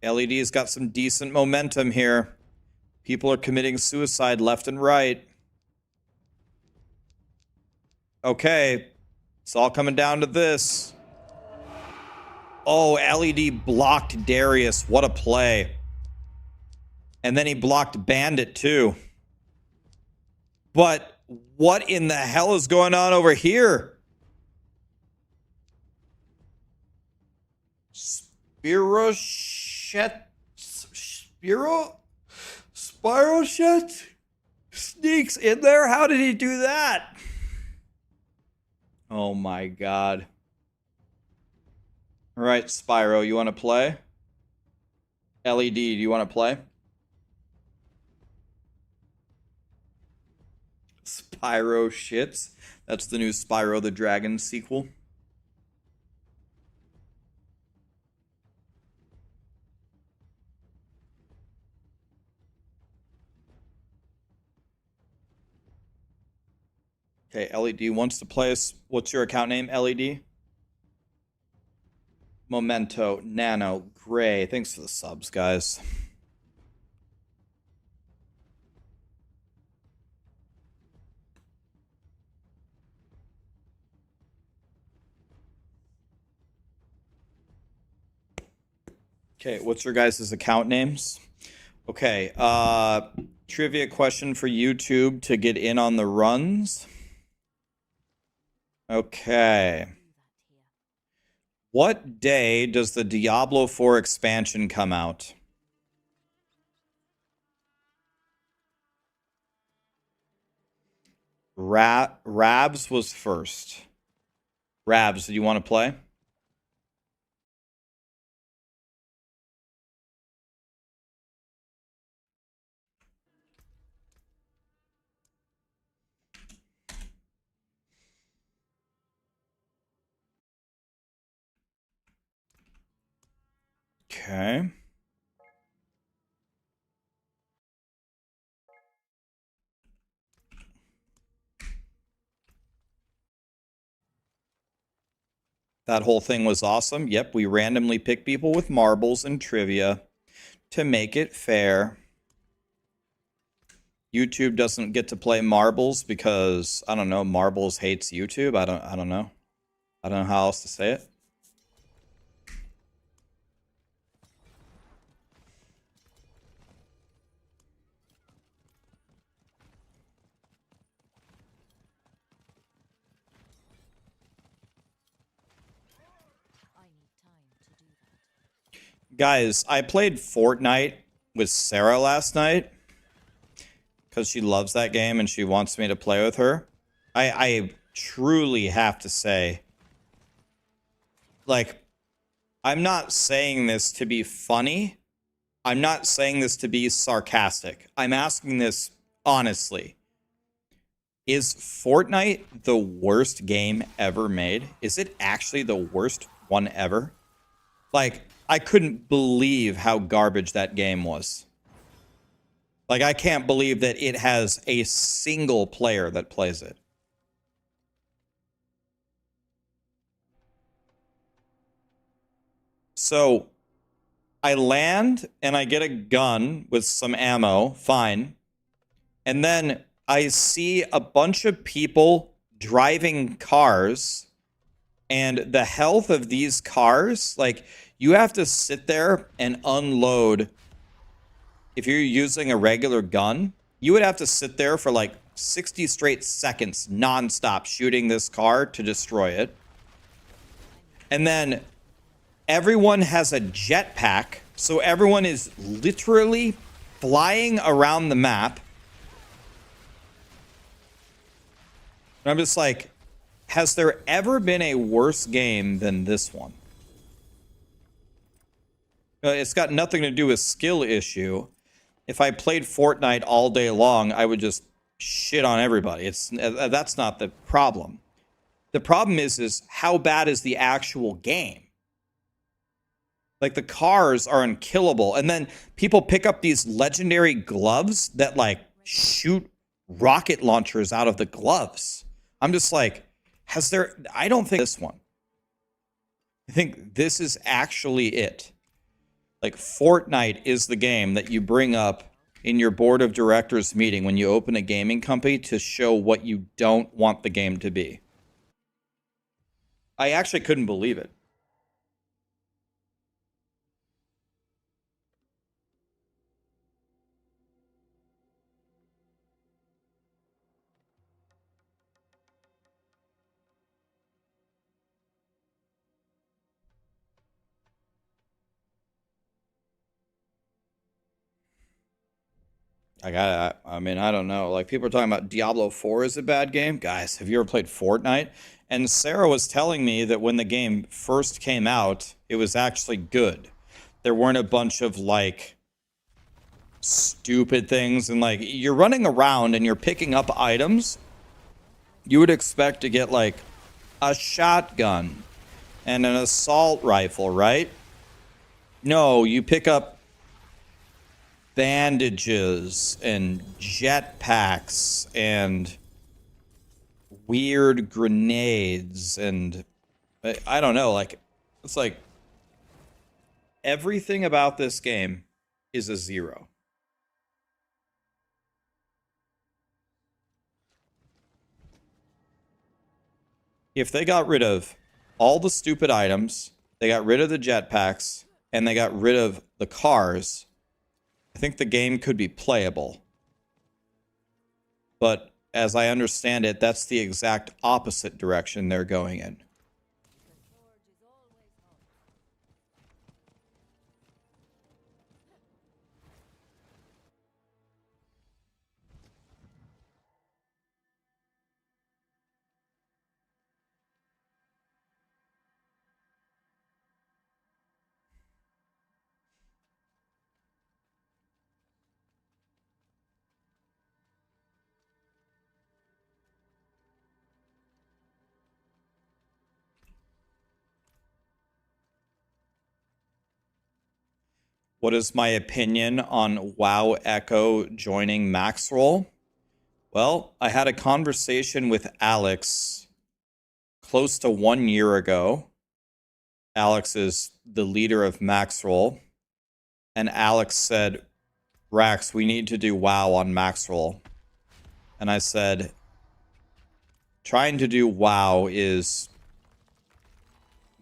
LED's got some decent momentum here. People are committing suicide left and right. Okay. It's all coming down to this. Oh, LED blocked Darius. What a play. And then he blocked Bandit too. But what in the hell is going on over here? Spiroshet sneaks in there? How did he do that? Oh my god. All right, Spyro, you want to play? LED, do you want to play? Spyro shits. That's the new Spyro the Dragon sequel. Okay, LED wants to play us. What's your account name, LED? Memento, Nano, Gray. Thanks for the subs, guys. Okay, what's your guys' account names? Okay, trivia question for YouTube to get in on the runs. Okay. What day does the Diablo 4 expansion come out? Rabs was first. Rabs, do you want to play? Okay. That whole thing was awesome. Yep, we randomly pick people with marbles and trivia to make it fair. YouTube doesn't get to play marbles because, I don't know, marbles hates YouTube. I don't know. I don't know how else to say it. Guys, I played Fortnite with Sarah last night because she loves that game and she wants me to play with her. I truly have to say, like, I'm not saying this to be funny. I'm not saying this to be sarcastic. I'm asking this honestly. Is Fortnite the worst game ever made? Is it actually the worst one ever? Like, I couldn't believe how garbage that game was. Like, I can't believe that it has a single player that plays it. So, I land and I get a gun with some ammo, fine. And then I see a bunch of people driving cars, and the health of these cars, like, you have to sit there and unload. If you're using a regular gun, you would have to sit there for like 60 straight seconds nonstop shooting this car to destroy it. And then everyone has a jetpack, so everyone is literally flying around the map. And I'm just like, has there ever been a worse game than this one? It's got nothing to do with skill issue. If I played Fortnite all day long, I would just shit on everybody. That's not the problem. The problem is how bad is the actual game? Like, the cars are unkillable, and then people pick up these legendary gloves that like shoot rocket launchers out of the gloves. I'm just like, I don't think this one. I think this is actually it. Like, Fortnite is the game that you bring up in your board of directors meeting when you open a gaming company to show what you don't want the game to be. I actually couldn't believe it. I mean, I don't know. Like, people are talking about Diablo 4 is a bad game. Guys, have you ever played Fortnite? And Sarah was telling me that when the game first came out, it was actually good. There weren't a bunch of, like, stupid things. And, like, you're running around and you're picking up items. You would expect to get, like, a shotgun and an assault rifle, right? No, you pick up bandages and jetpacks and weird grenades and I don't know, like, it's like everything about this game is a 0. If they got rid of all the stupid items, they got rid of the jetpacks, and they got rid of the cars, I think the game could be playable. But as I understand it, that's the exact opposite direction they're going in. What is my opinion on WoW Echo joining Maxroll? Well, I had a conversation with Alex close to 1 year ago. Alex is the leader of Maxroll. And Alex said, Rax, we need to do WoW on Maxroll. And I said, trying to do WoW is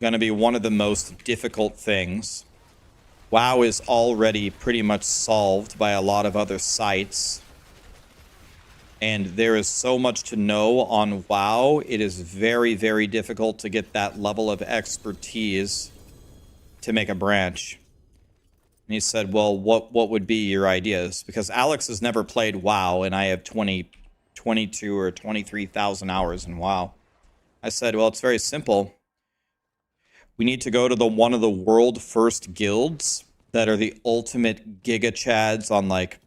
going to be one of the most difficult things. WoW is already pretty much solved by a lot of other sites. And there is so much to know on WoW. It is very, very difficult to get that level of expertise to make a branch. And he said, well, what would be your ideas? Because Alex has never played WoW, and I have 22 or 23,000 hours in WoW. I said, well, it's very simple. We need to go to one of the world first guilds that are the ultimate giga chads on, like,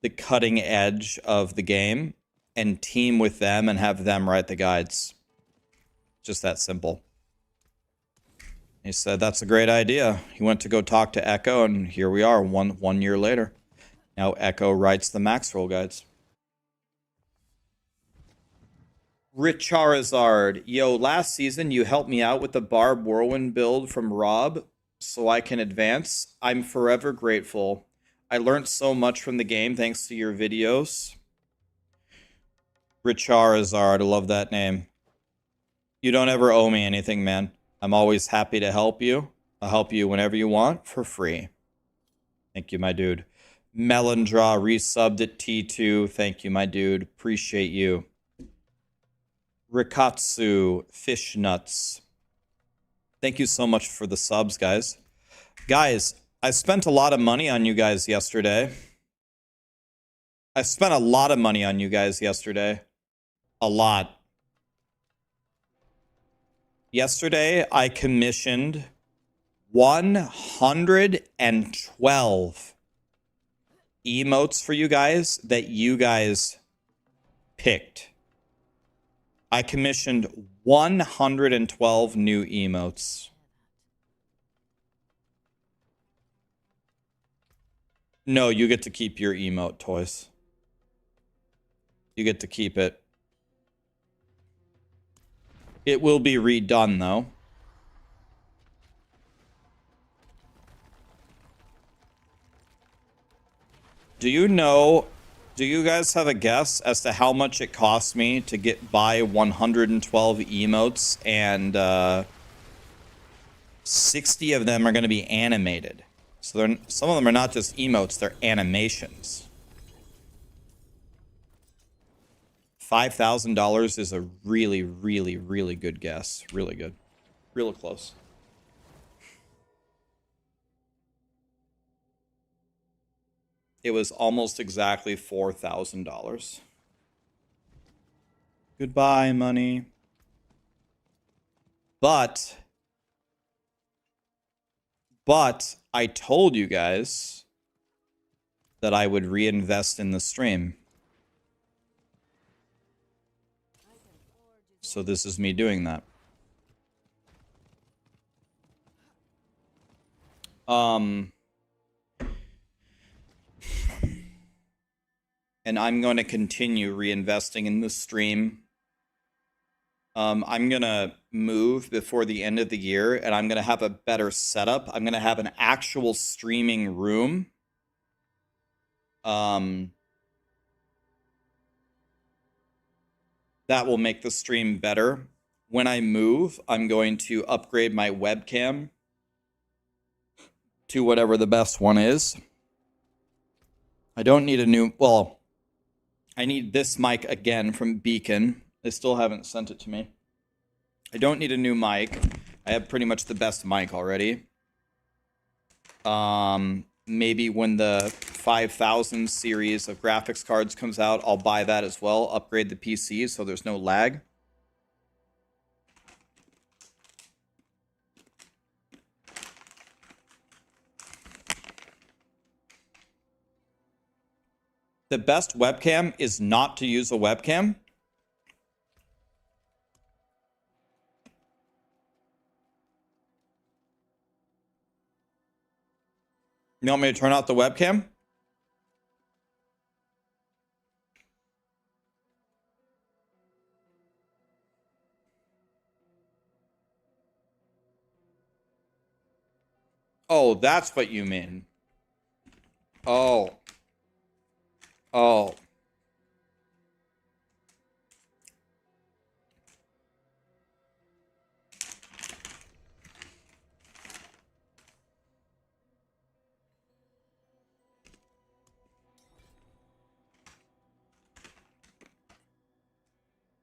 the cutting edge of the game and team with them and have them write the guides. Just that simple. He said, that's a great idea. He went to go talk to Echo, and here we are one year later. Now Echo writes the Maxroll guides. Richarizard. Yo, last season you helped me out with the Barb Whirlwind build from Rob so I can advance. I'm forever grateful. I learned so much from the game thanks to your videos. Richarizard, I love that name. You don't ever owe me anything, man. I'm always happy to help you. I'll help you whenever you want for free. Thank you, my dude. Melandraw resubbed at T2. Thank you, my dude. Appreciate you. Rikatsu, Fish Nuts. Thank you so much for the subs, guys. Guys, I spent a lot of money on you guys yesterday. I spent a lot of money on you guys yesterday. A lot. Yesterday, I commissioned 112 emotes for you guys that you guys picked. I commissioned 112 new emotes. No, you get to keep your emote toys. You get to keep it. It will be redone, though. Do you know... Do you guys have a guess as to how much it costs me to buy 112 emotes and 60 of them are going to be animated? So some of them are not just emotes, they're animations. $5,000 is a really, really, really good guess. Really good. Real close. It was almost exactly $4,000. Goodbye, money. But I told you guys that I would reinvest in the stream. So this is me doing that. And I'm going to continue reinvesting in the stream. I'm going to move before the end of the year, and I'm going to have a better setup. I'm going to have an actual streaming room. That will make the stream better. When I move, I'm going to upgrade my webcam to whatever the best one is. I don't need a new... Well, I need this mic again from Beacon. They still haven't sent it to me. I don't need a new mic. I have pretty much the best mic already. Maybe when the 5000 series of graphics cards comes out, I'll buy that as well. Upgrade the PC so there's no lag. The best webcam is not to use a webcam. You want me to turn out the webcam? Oh, that's what you mean. Oh. Oh.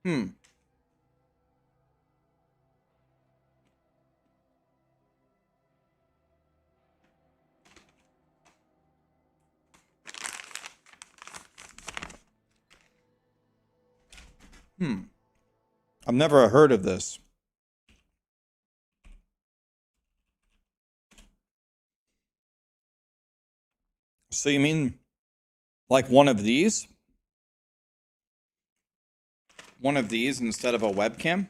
Hmm. I've never heard of this. So you mean like one of these? One of these instead of a webcam?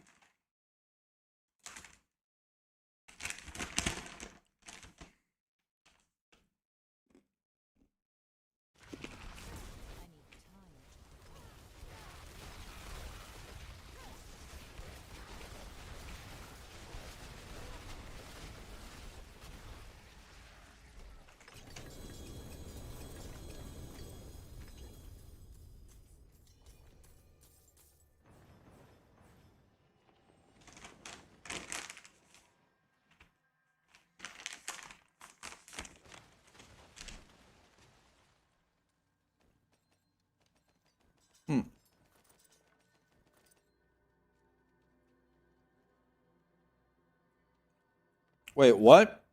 Wait, what?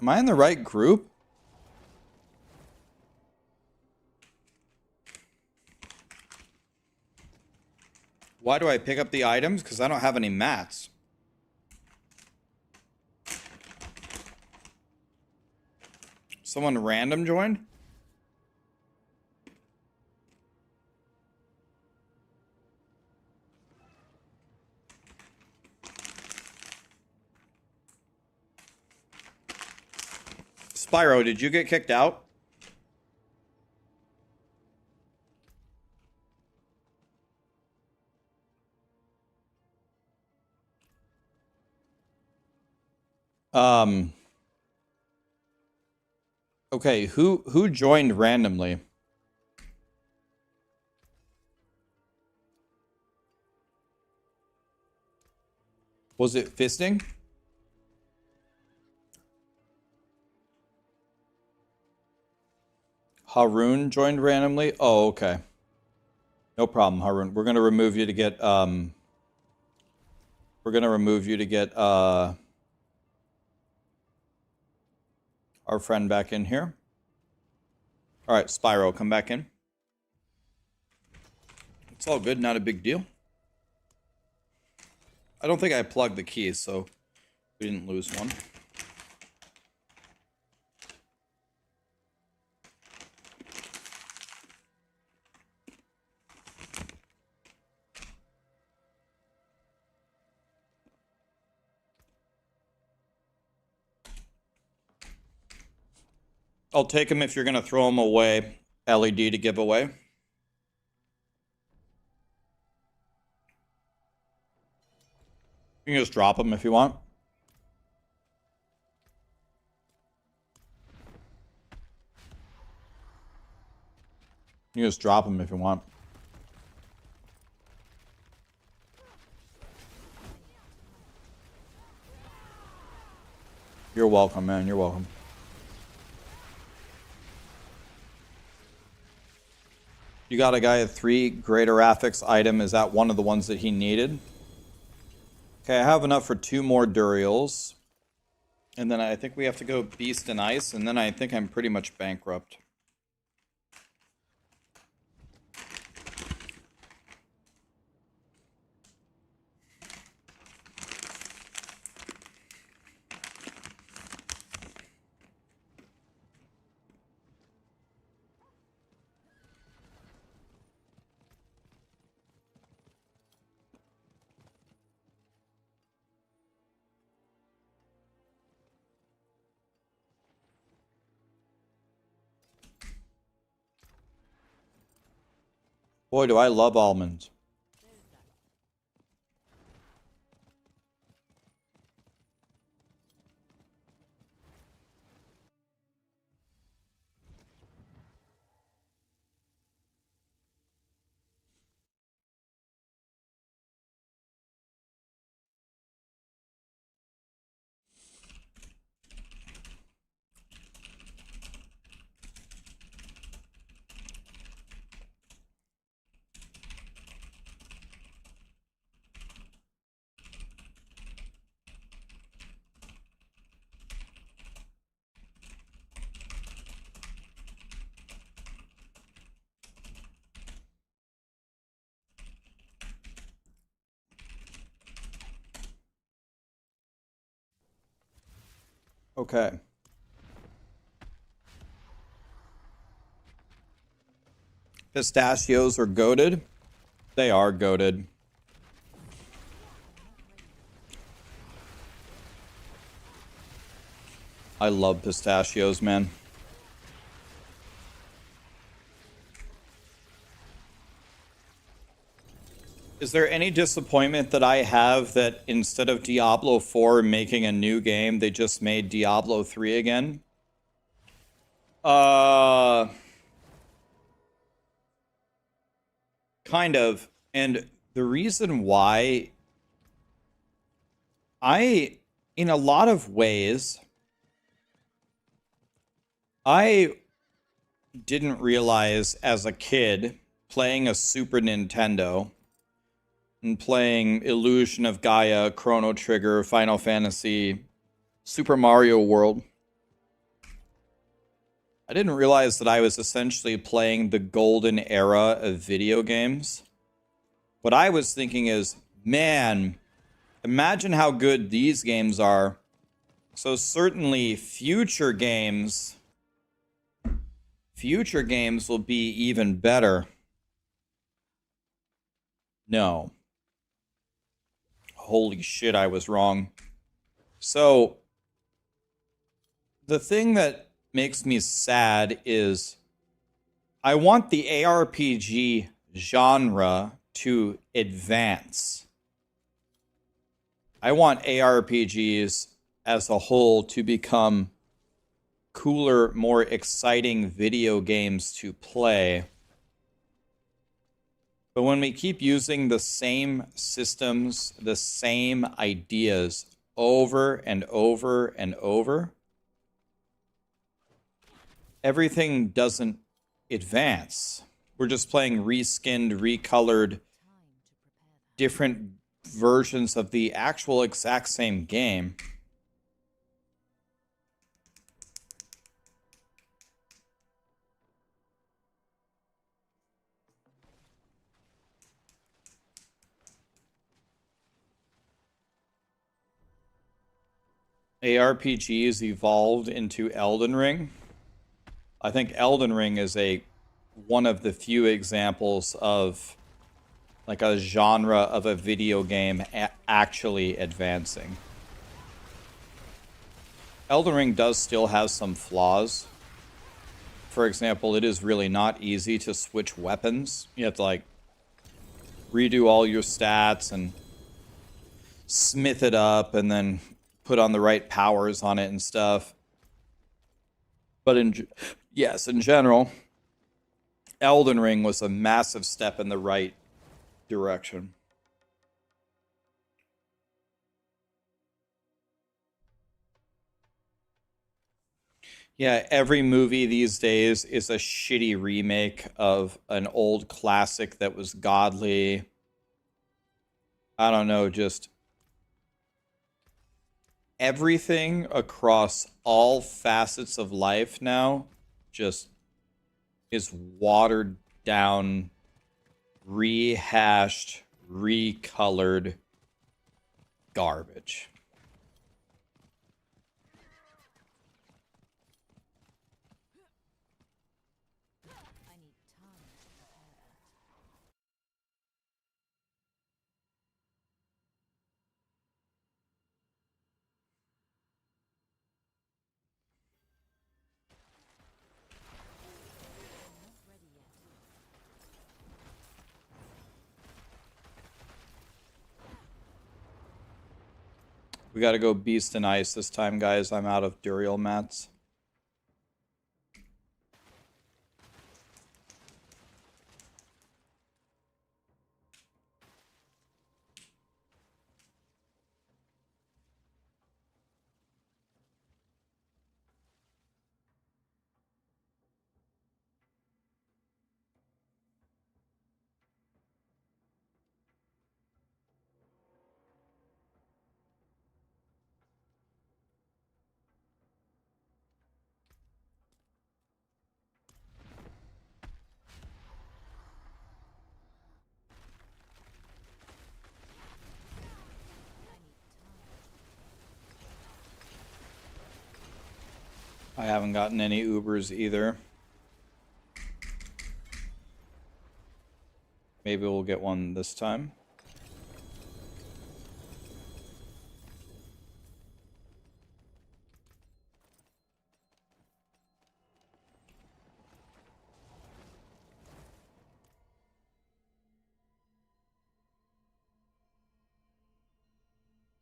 Am I in the right group? Why do I pick up the items? Because I don't have any mats. Someone random joined? Spyro, did you get kicked out? Okay, who joined randomly? Was it fisting? Haroon joined randomly? Oh, okay. No problem, Haroon. We're gonna remove you to get our friend back in here. Alright, Spyro, come back in. It's all good, not a big deal. I don't think I plugged the keys, so we didn't lose one. I'll take them if you're going to throw them away. LED to give away. You can just drop them if you want. You can just drop them if you want. You're welcome, man. You're welcome. You got a guy at 3 greater affix item. Is that one of the ones that he needed? Okay, I have enough for 2 more Durials. And then I think we have to go Beast and Ice, and then I think I'm pretty much bankrupt. Boy, do I love almonds. Okay. Pistachios are goated. They are goated. I love pistachios, man. Is there any disappointment that I have that instead of Diablo 4 making a new game, they just made Diablo 3 again? Kind of. And the reason why in a lot of ways, I didn't realize as a kid playing a Super Nintendo and playing Illusion of Gaia, Chrono Trigger, Final Fantasy, Super Mario World. I didn't realize that I was essentially playing the golden era of video games. What I was thinking is, man, imagine how good these games are. So certainly future games will be even better. No. Holy shit, I was wrong. So, the thing that makes me sad is I want the ARPG genre to advance. I want ARPGs as a whole to become cooler, more exciting video games to play. But when we keep using the same systems, the same ideas over and over and over, everything doesn't advance. We're just playing reskinned, recolored, different versions of the actual exact same game. ARPGs evolved into Elden Ring. I think Elden Ring is one of the few examples of like a genre of a video game actually advancing. Elden Ring does still have some flaws. For example, it is really not easy to switch weapons. You have to like redo all your stats and smith it up and then put on the right powers on it and stuff. But in general, Elden Ring was a massive step in the right direction. Yeah, every movie these days is a shitty remake of an old classic that was godly. I don't know, just everything across all facets of life now just is watered down, rehashed, recolored garbage. We gotta go Beast and Ice this time, guys. I'm out of Duriel mats. I haven't gotten any Ubers either. Maybe we'll get one this time.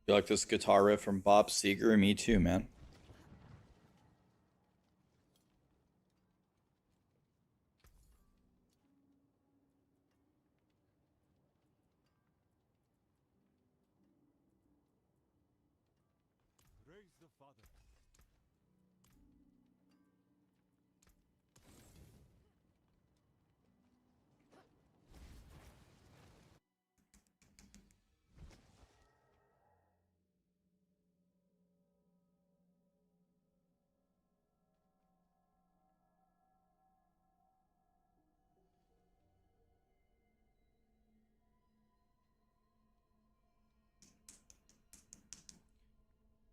You like this guitar riff from Bob Seger? Me too, man.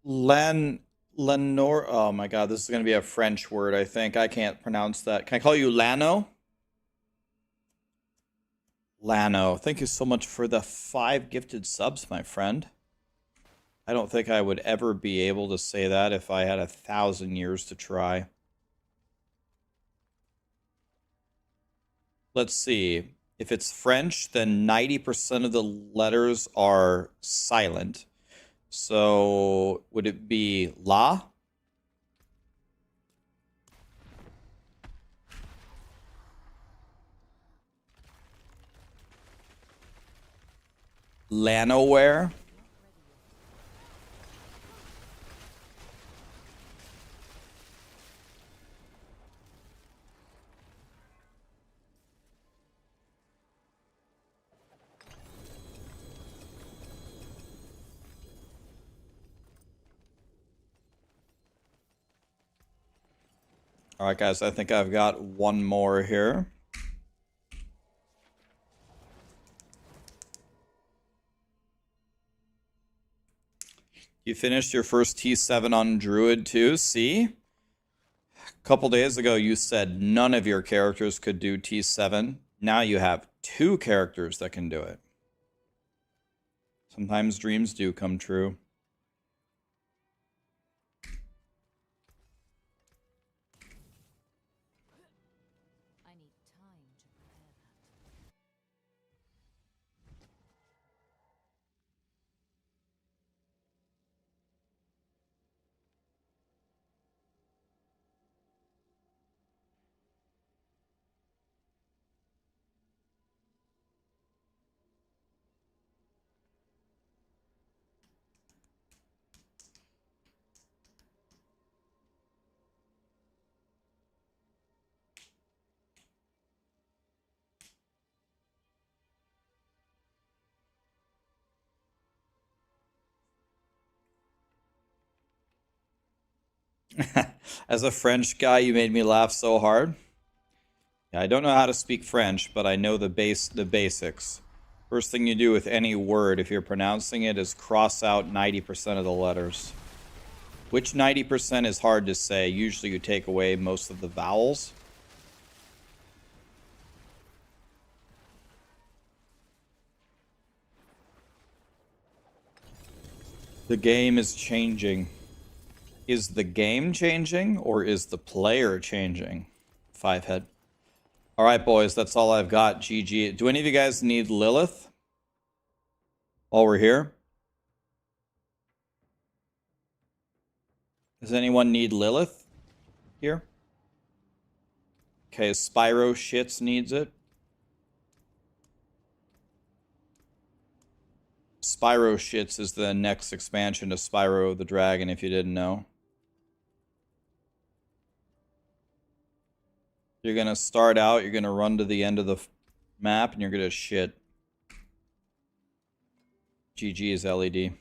Lenore. Oh my god, this is gonna be a French word, I think. I can't pronounce that. Can I call you Lano? Lano. Thank you so much for the 5 gifted subs, my friend. I don't think I would ever be able to say that if I had 1,000 years to try. Let's see. If it's French, then 90% of the letters are silent. So would it be La? Lanoware? All right, guys, I think I've got one more here. You finished your first T7 on Druid too, see? A couple days ago, you said none of your characters could do T7. Now you have 2 characters that can do it. Sometimes dreams do come true. As a French guy, you made me laugh so hard. Yeah, I don't know how to speak French, but I know the basics. First thing you do with any word, if you're pronouncing it, is cross out 90% of the letters. Which 90% is hard to say. Usually you take away most of the vowels. The game is changing. Is the game changing or is the player changing? 5-head. All right, boys, that's all I've got. GG. Do any of you guys need Lilith while we're here? Does anyone need Lilith here? Okay, Spyro Shits needs it. Spyro Shits is the next expansion to Spyro the Dragon, if you didn't know. You're going to start out, you're going to run to the end of the map, and you're going to shit. GG is LED.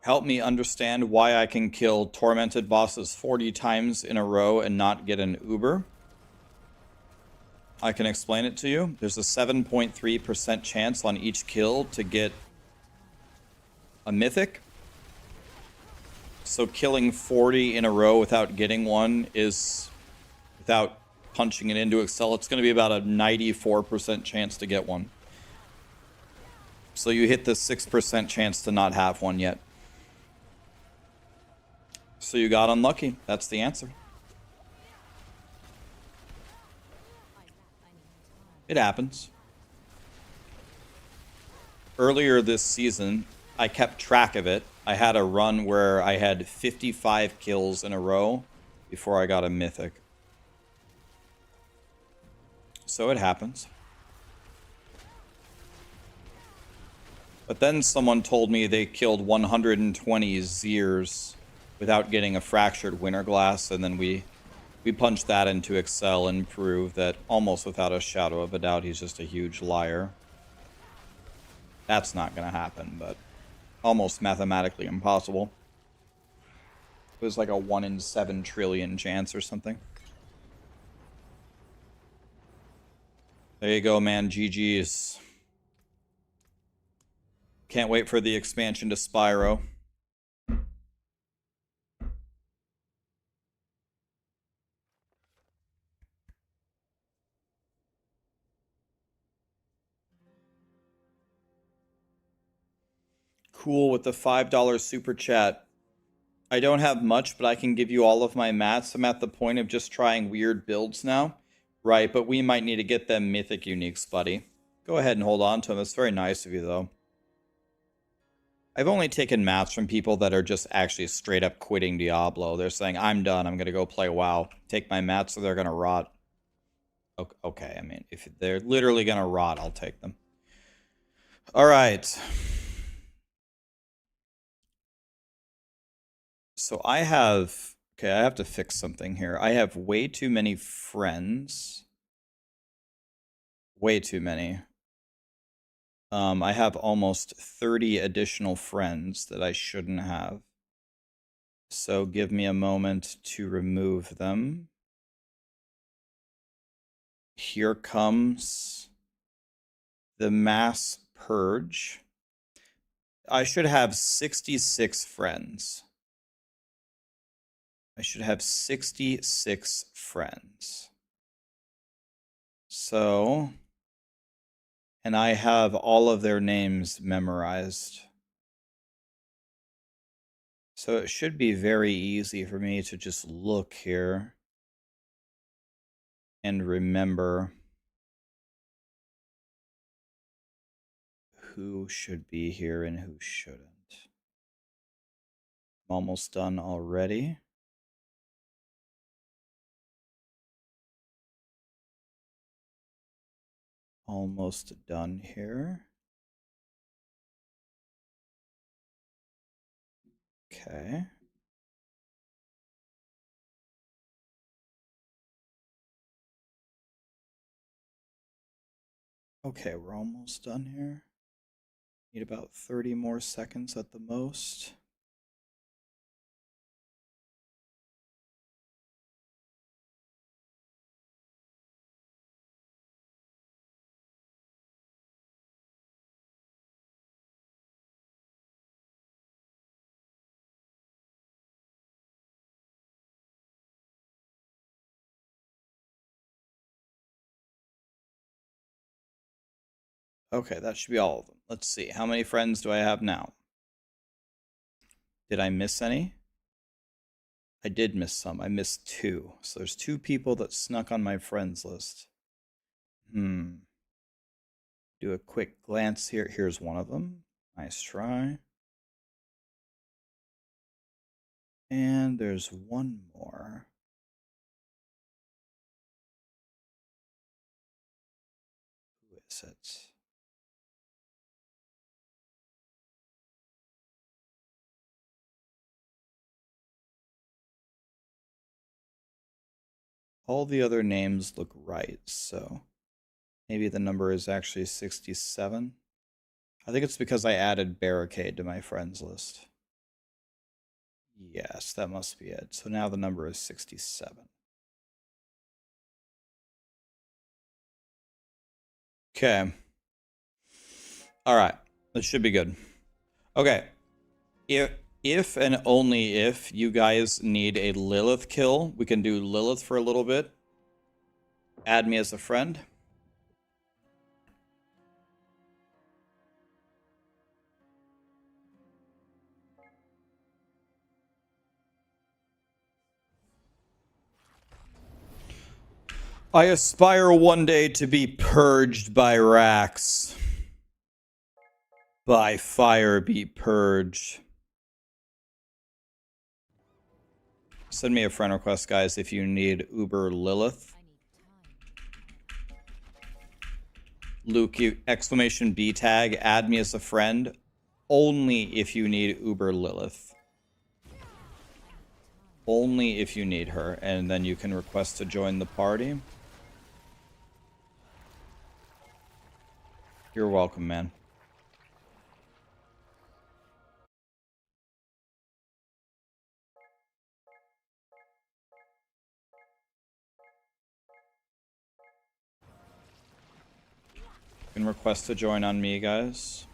Help me understand why I can kill tormented bosses 40 times in a row and not get an Uber. I can explain it to you. There's a 7.3% chance on each kill to get a mythic. So killing 40 in a row without getting one is, without punching it into Excel, it's going to be about a 94% chance to get one. So you hit the 6% chance to not have one yet. So you got unlucky. That's the answer. It happens. Earlier this season, I kept track of it. I had a run where I had 55 kills in a row before I got a mythic. So it happens. But then someone told me they killed 120 Zeers without getting a fractured winter glass, and then we punched that into Excel and proved that almost without a shadow of a doubt he's just a huge liar. That's not going to happen, but almost mathematically impossible. It was like a 1 in 7 trillion chance or something. There you go, man. GG's. Can't wait for the expansion to Spyro. Cool with the $5 super chat. I don't have much, but I can give you all of my mats. I'm at the point of just trying weird builds now. Right, but we might need to get them mythic uniques, buddy. Go ahead and hold on to them. That's very nice of you, though. I've only taken mats from people that are just actually straight up quitting Diablo. They're saying, I'm done. I'm going to go play WoW. Take my mats or they're going to rot. Okay, I mean, if they're literally going to rot, I'll take them. All right. So I have... Okay, I have to fix something here. I have way too many friends. Way too many. I have almost 30 additional friends that I shouldn't have. So give me a moment to remove them. Here comes the mass purge. I should have 66 friends. I should have 66 friends. So, and I have all of their names memorized. So it should be very easy for me to just look here and remember who should be here and who shouldn't. I'm almost done already. Almost done here. Okay. Okay, we're almost done here. Need about 30 more seconds at the most. Okay, that should be all of them. Let's see. How many friends do I have now? Did I miss any? I did miss some. I missed 2. So there's 2 people that snuck on my friends list. Do a quick glance here. Here's one of them. Nice try. And there's one more. Who is it? All the other names look right, so maybe the number is actually 67. I think it's because I added Barricade to my friends list. Yes, that must be it. So now the number is 67. Okay. All right. That should be good. Okay. If and only if you guys need a Lilith kill, we can do Lilith for a little bit. Add me as a friend. I aspire one day to be purged by Rax. By fire be purged. Send me a friend request, guys, if you need Uber Lilith. Luke, you exclamation B tag, add me as a friend. Only if you need Uber Lilith. Only if you need her, and then you can request to join the party. You're welcome, man. You can request to join on me, guys.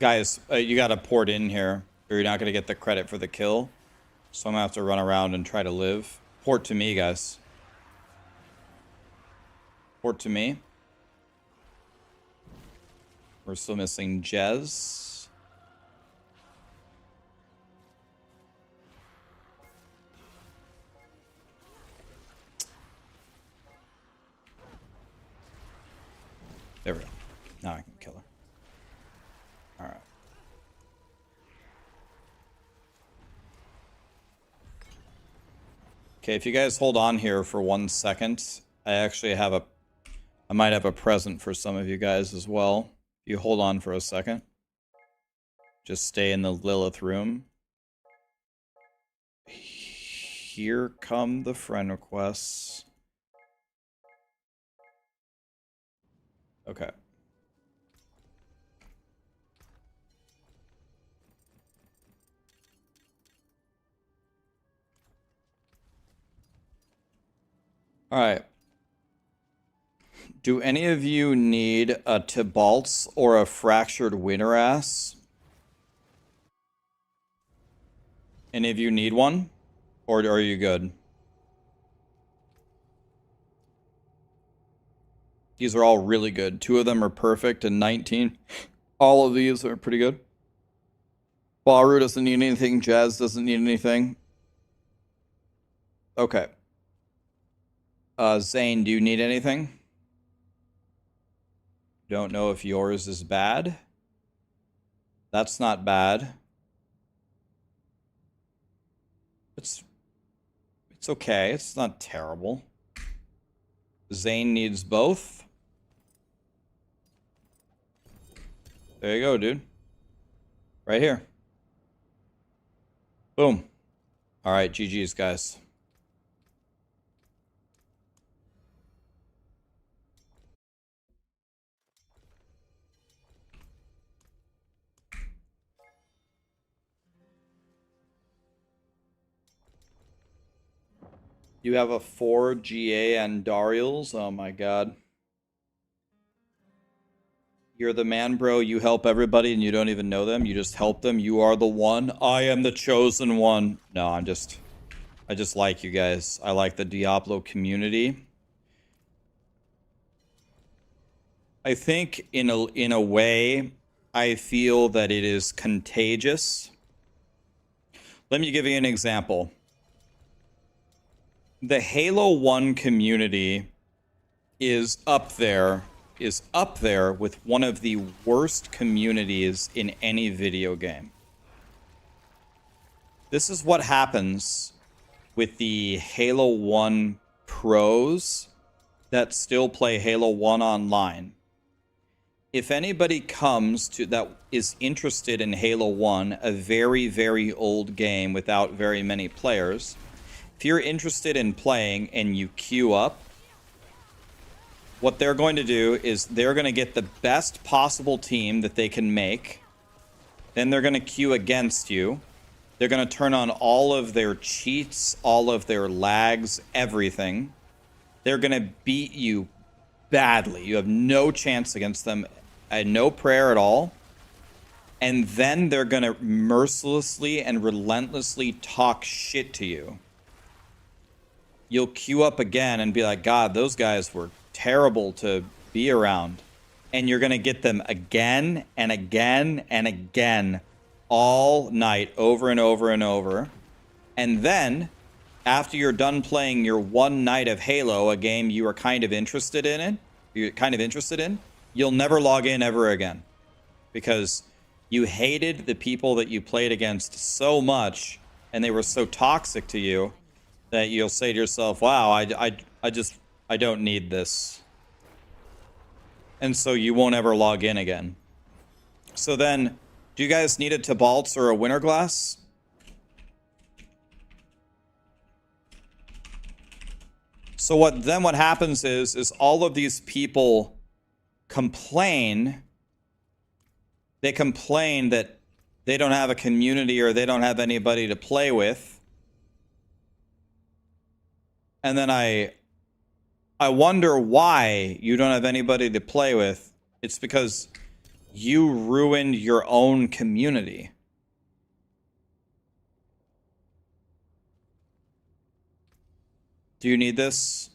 Guys, you gotta port in here, or you're not gonna get the credit for the kill. So I'm gonna have to run around and try to live. Port to me, guys. Port to me. We're still missing Jez. There we go. Now I can kill her. Alright. Okay, if you guys hold on here for 1 second, I might have a present for some of you guys as well. If you hold on for a second. Just stay in the Lilith room. Here come the friend requests. Okay. All right. Do any of you need a Tibalt's or a Fractured Winter Ass? Any of you need one? Or are you good? These are all really good. 2 of them are perfect and 19. All of these are pretty good. Baru doesn't need anything. Jazz doesn't need anything. Okay. Zane, do you need anything? Don't know if yours is bad. That's not bad. It's okay. It's not terrible. Zane needs both. There you go, dude. Right here. Boom. All right, GG's, guys. You have a 4 GA and Dariels? Oh my god. You're the man, bro. You help everybody and you don't even know them. You just help them. You are the one. I am the chosen one. No, I just like you guys. I like the Diablo community. I think in a way, I feel that it is contagious. Let me give you an example. the Halo 1 community is up there with one of the worst communities in any video game. This is what happens with the Halo 1 pros that still play Halo 1 online. If anybody comes to that is interested in Halo 1, a very, very old game without very many players, if you're interested in playing and you queue up, what they're going to do is they're going to get the best possible team that they can make. Then they're going to queue against you. They're going to turn on all of their cheats, all of their lags, everything. They're going to beat you badly. You have no chance against them, no prayer at all. And then they're going to mercilessly and relentlessly talk shit to you. You'll queue up again and be like, God, those guys were terrible to be around. And you're going to get them again and again and again all night, over and over and over. And then, after you're done playing your one night of Halo, a game you are kind of interested in, you'll never log in ever again. Because you hated the people that you played against so much, and they were so toxic to you, that you'll say to yourself, wow, I don't need this. And so you won't ever log in again. So then, do you guys need a Tabalts or a Winter Glass? So what happens is all of these people complain. They complain that they don't have a community or they don't have anybody to play with. And then I wonder why you don't have anybody to play with. It's because you ruined your own community. Do you need this,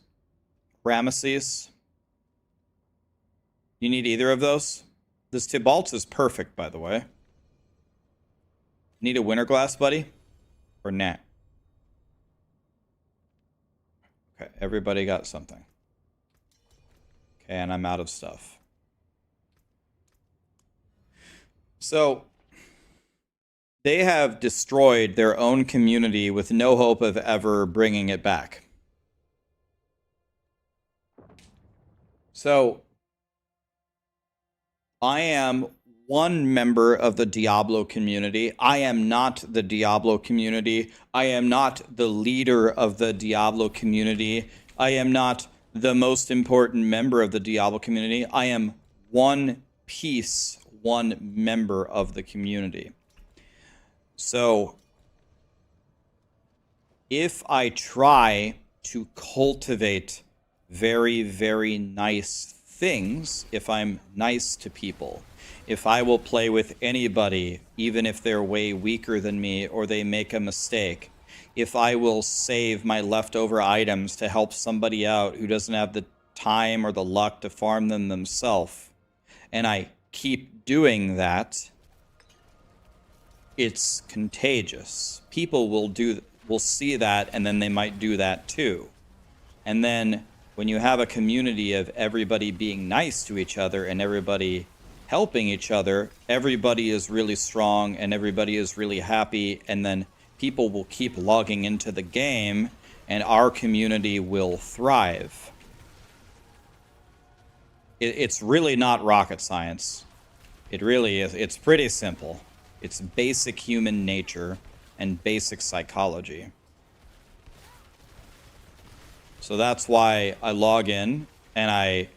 Ramesses? You need either of those? This Tibalt's is perfect, by the way. Need a Winter Glass, buddy? Or nah? Okay, everybody got something. Okay, and I'm out of stuff. So, they have destroyed their own community with no hope of ever bringing it back. So, I am one member of the Diablo community. I am not the Diablo community. I am not the leader of the Diablo community. I am not the most important member of the Diablo community. I am one piece, one member of the community. So, if I try to cultivate very, very nice things, if I'm nice to people, if I will play with anybody, even if they're way weaker than me or they make a mistake, if I will save my leftover items to help somebody out who doesn't have the time or the luck to farm them themselves, and I keep doing that, it's contagious. People will see that, and then they might do that too. And then when you have a community of everybody being nice to each other and everybody helping each other, everybody is really strong and everybody is really happy, and then people will keep logging into the game and our community will thrive. It's really not rocket science. It really is. It's pretty simple. It's basic human nature and basic psychology. So that's why I log in, and I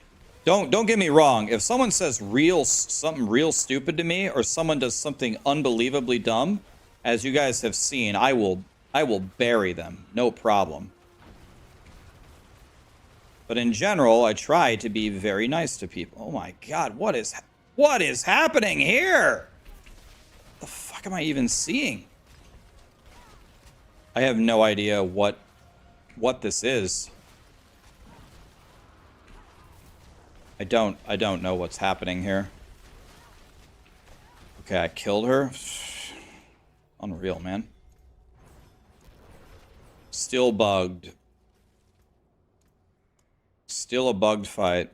don't get me wrong. If someone says something real stupid to me, or someone does something unbelievably dumb, as you guys have seen, I will bury them, no problem. But in general, I try to be very nice to people. Oh my God, what is happening here? What the fuck am I even seeing? I have no idea what this is. I don't know what's happening here. Okay, I killed her. Unreal, man. Still bugged. Still a bugged fight.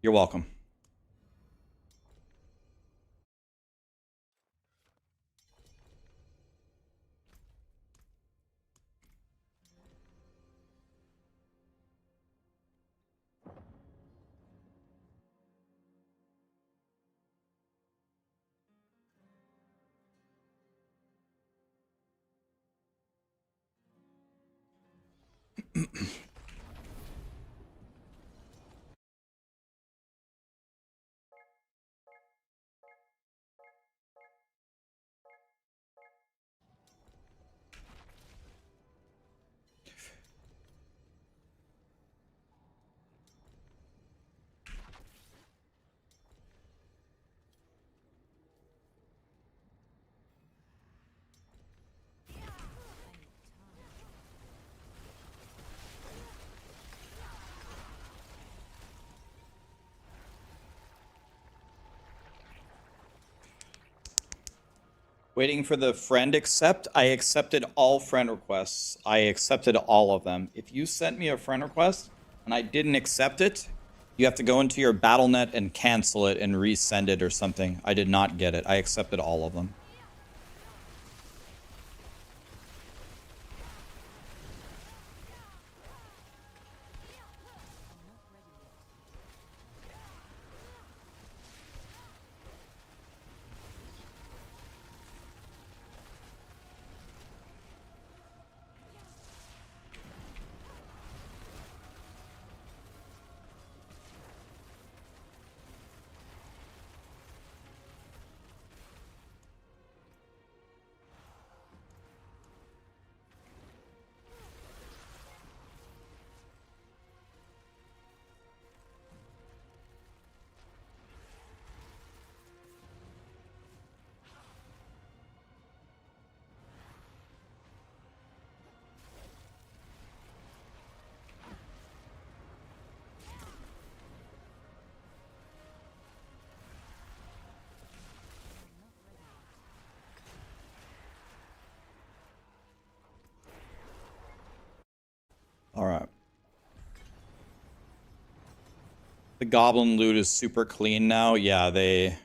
You're welcome. Waiting for the friend accept. I accepted all friend requests. I accepted all of them. If you sent me a friend request and I didn't accept it, you have to go into your BattleNet and cancel it and resend it or something. I did not get it. I accepted all of them. All right. The goblin loot is super clean now. Yeah, they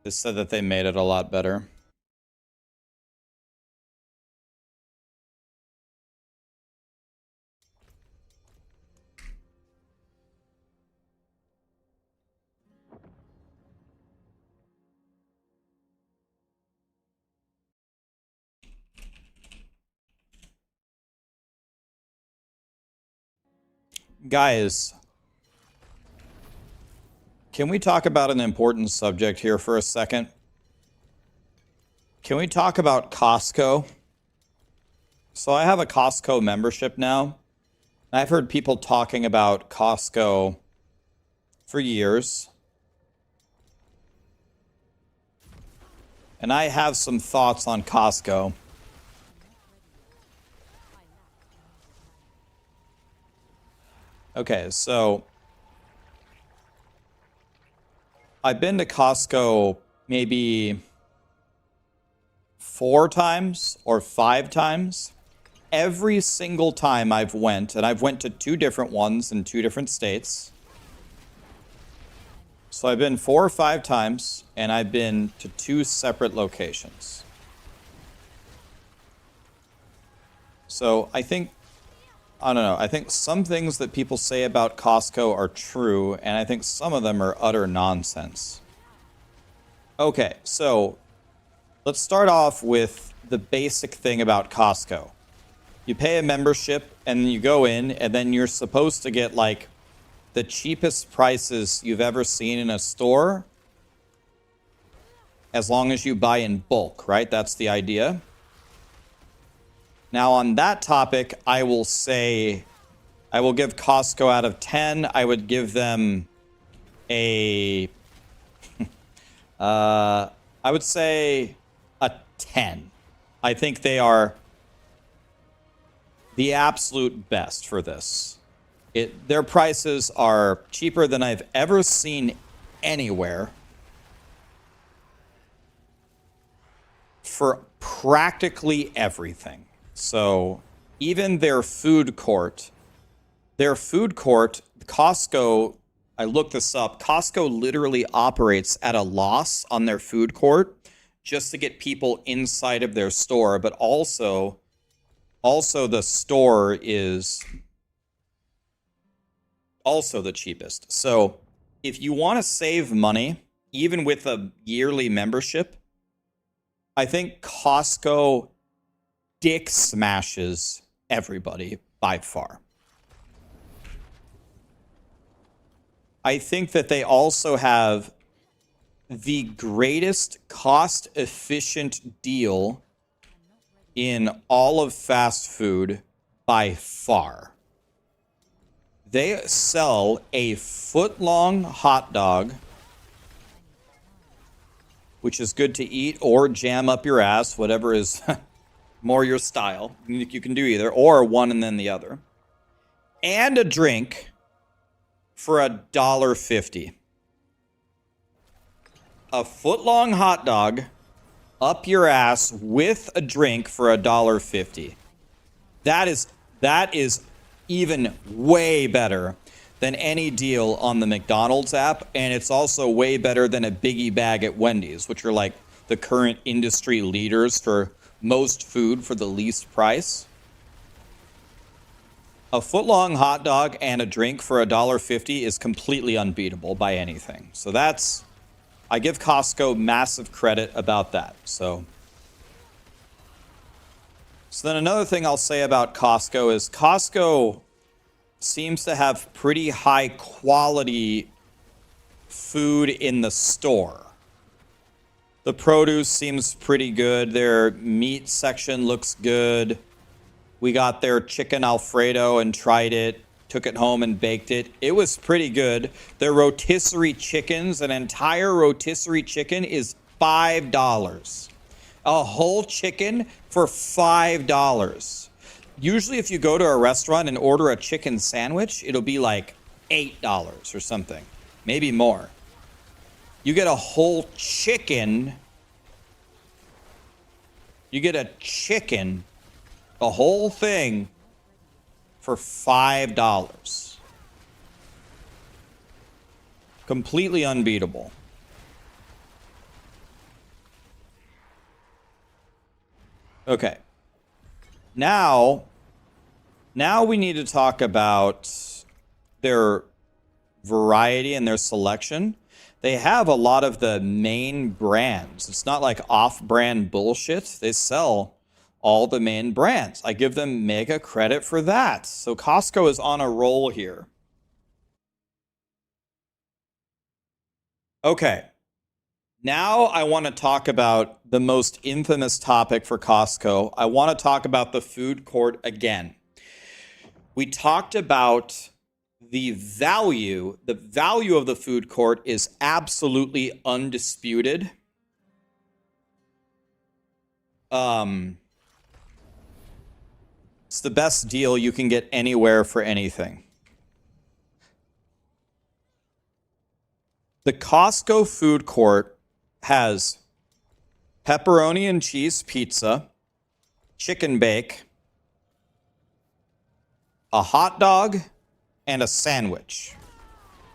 said that they made it a lot better. Guys, can we talk about an important subject here for a second? Can we talk about Costco? So I have a Costco membership now. I've heard people talking about Costco for years. And I have some thoughts on Costco. Okay, so I've been to Costco maybe 4 times or 5 times. Every single time I've went, and I've went to 2 different ones in 2 different states. So I've been 4 or 5 times, and I've been to 2 separate locations. So I think, I don't know, I think some things that people say about Costco are true, and I think some of them are utter nonsense. Okay, so let's start off with the basic thing about Costco. You pay a membership, and you go in, and then you're supposed to get, like, the cheapest prices you've ever seen in a store, as long as you buy in bulk, right? That's the idea. Now, on that topic, I will say, I will give Costco out of 10. I would give them a, I would say a 10. I think they are the absolute best for this. Their prices are cheaper than I've ever seen anywhere. for practically everything. So even their food court, Costco, I looked this up, Costco literally operates at a loss on their food court just to get people inside of their store, but also the store is also the cheapest. So if you want to save money, even with a yearly membership, I think Costco dick smashes everybody by far. I think that they also have the greatest cost-efficient deal in all of fast food by far. They sell a foot-long hot dog, which is good to eat or jam up your ass, whatever is more your style. You can do either, or one and then the other. And a drink for $1.50. A foot-long hot dog up your ass with a drink for $1.50. That is even way better than any deal on the McDonald's app, and it's also way better than a biggie bag at Wendy's, which are like the current industry leaders for most food for the least price. A foot-long hot dog and a drink for $1.50 is completely unbeatable by anything. So that's, I give Costco massive credit about that. So then another thing I'll say about Costco is Costco seems to have pretty high quality food in the store. The produce seems pretty good. Their meat section looks good. We got their chicken Alfredo and tried it, took it home and baked it. It was pretty good. Their rotisserie chickens, an entire rotisserie chicken is $5. A whole chicken for $5. Usually if you go to a restaurant and order a chicken sandwich, it'll be like $8 or something, maybe more. You get a whole chicken. You get a chicken, the whole thing, for $5. Completely unbeatable. Okay. Now we need to talk about their variety and their selection. They have a lot of the main brands. It's not like off-brand bullshit. They sell all the main brands. I give them mega credit for that. So Costco is on a roll here. Okay. Now I want to talk about the most infamous topic for Costco. I want to talk about the food court again. We talked about the value of the food court is absolutely undisputed. It's the best deal you can get anywhere for anything. The Costco food court has pepperoni and cheese pizza, chicken bake, a hot dog, and a sandwich.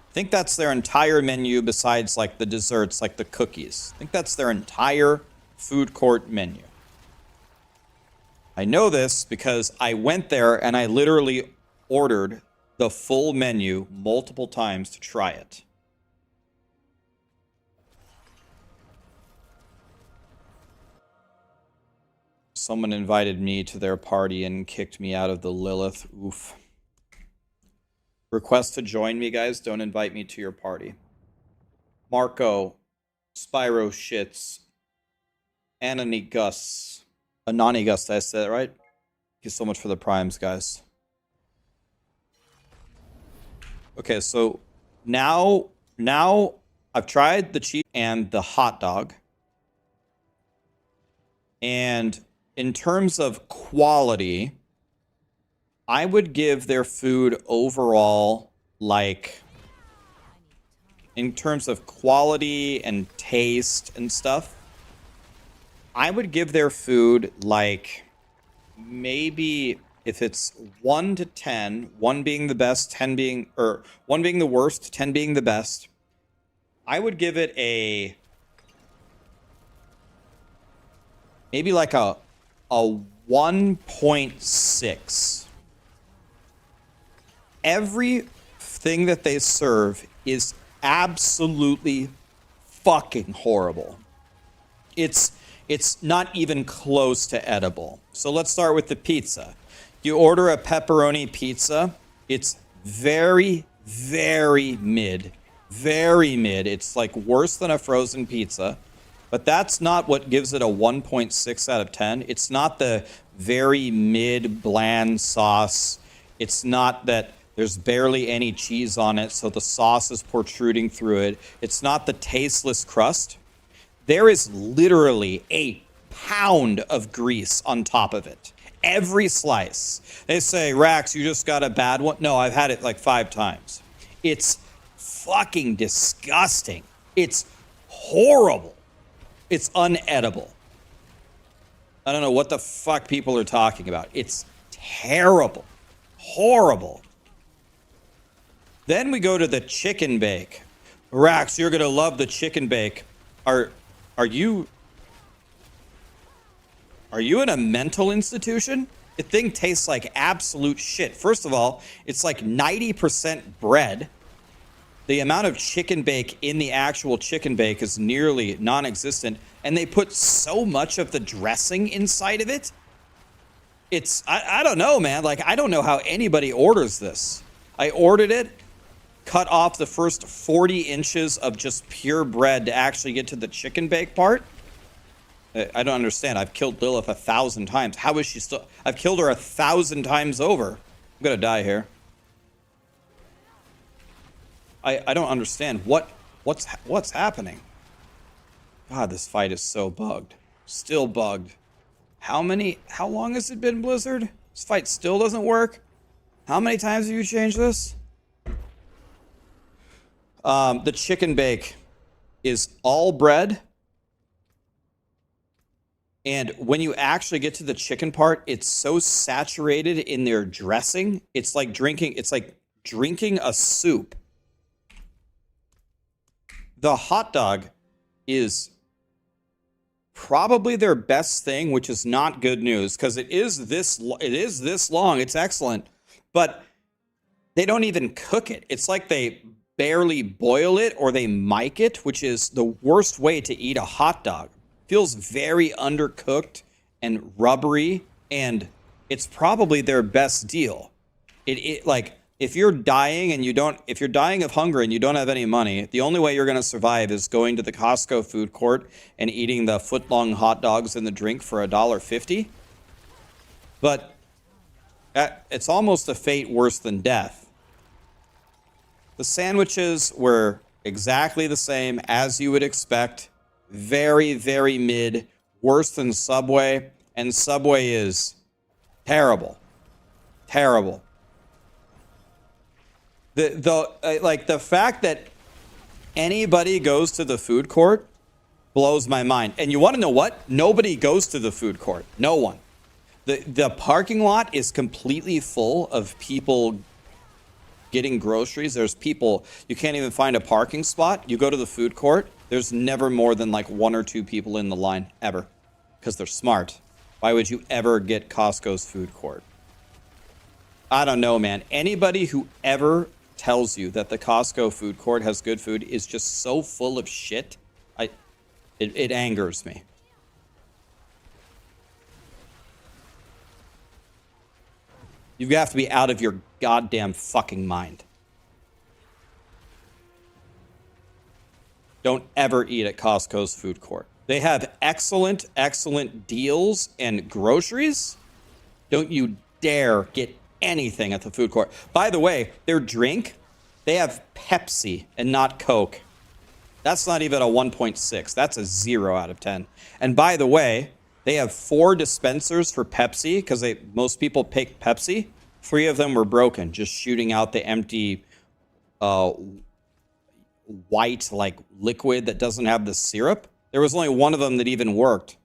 I think that's their entire menu besides like the desserts, like the cookies. I think that's their entire food court menu. I know this because I went there and I literally ordered the full menu multiple times to try it. Someone invited me to their party and kicked me out of the Lilith. Oof. Request to join me, guys. Don't invite me to your party. Marco, Spyro Shits, Ananigus. Ananigus, did I say that right? Thank you so much for the primes, guys. Okay, so now I've tried the cheese and the hot dog. And in terms of quality, I would give their food overall, like, in terms of quality and taste and stuff, I would give their food like maybe if it's 1 to 10, 1 being the best, 10 being, or 1 being the worst, 10 being the best. I would give it a maybe like a 1.6. Everything that they serve is absolutely fucking horrible. It's not even close to edible. So let's start with the pizza. You order a pepperoni pizza. It's very, very mid. Very mid. It's like worse than a frozen pizza. But that's not what gives it a 1.6 out of 10. It's not the very mid bland sauce. It's not that there's barely any cheese on it, so the sauce is protruding through it. It's not the tasteless crust. There is literally a pound of grease on top of it. Every slice. They say, Rax, you just got a bad one. No, I've had it like 5 times. It's fucking disgusting. It's horrible. It's unedible. I don't know what the fuck people are talking about. It's terrible. Horrible. Then we go to the chicken bake. Rax, you're going to love the chicken bake. Are you in a mental institution? The thing tastes like absolute shit. First of all, it's like 90% bread. The amount of chicken bake in the actual chicken bake is nearly non-existent. And they put so much of the dressing inside of it. It's, I don't know, man. Like, I don't know how anybody orders this. I ordered it, cut off the first 40 inches of just pure bread to actually get to the chicken bake part. I don't understand. I've killed Lilith 1,000 times. How is she still? I've killed her 1,000 times over. I'm gonna die here. I don't understand what's happening. God, this fight is so bugged. Still bugged. How long has it been, Blizzard? This fight still doesn't work? How many times have you changed this? The chicken bake is all bread. And when you actually get to the chicken part, it's so saturated in their dressing. It's like drinking a soup. The hot dog is probably their best thing, which is not good news because it is this long. It's excellent, but they don't even cook it. It's like they barely boil it or they mic it, which is the worst way to eat a hot dog. Feels very undercooked and rubbery, and it's probably their best deal. It like if you're dying of hunger and you don't have any money, the only way you're going to survive is going to the Costco food court and eating the foot-long hot dogs and the drink for $1.50. But it's almost a fate worse than death. The sandwiches were exactly the same as you would expect. Very, very mid. Worse than Subway. And Subway is terrible. Terrible. The fact that anybody goes to the food court blows my mind. And you want to know what? Nobody goes to the food court. No one. The parking lot is completely full of people getting groceries. There's people, you can't even find a parking spot. You go to the food court, there's never more than like 1 or 2 people in the line, ever. Because they're smart. Why would you ever get Costco's food court? I don't know, man. Anybody who ever tells you that the Costco food court has good food is just so full of shit. It angers me. You have to be out of your goddamn fucking mind. Don't ever eat at Costco's food court. They have excellent, excellent deals and groceries. Don't you dare get anything at the food court. By the way, their drink, they have Pepsi and not Coke. That's not even a 1.6. That's a 0 out of 10. And by the way, they have 4 dispensers for Pepsi because most people pick Pepsi. 3 of them were broken, just shooting out the empty white like liquid that doesn't have the syrup. There was only 1 of them that even worked.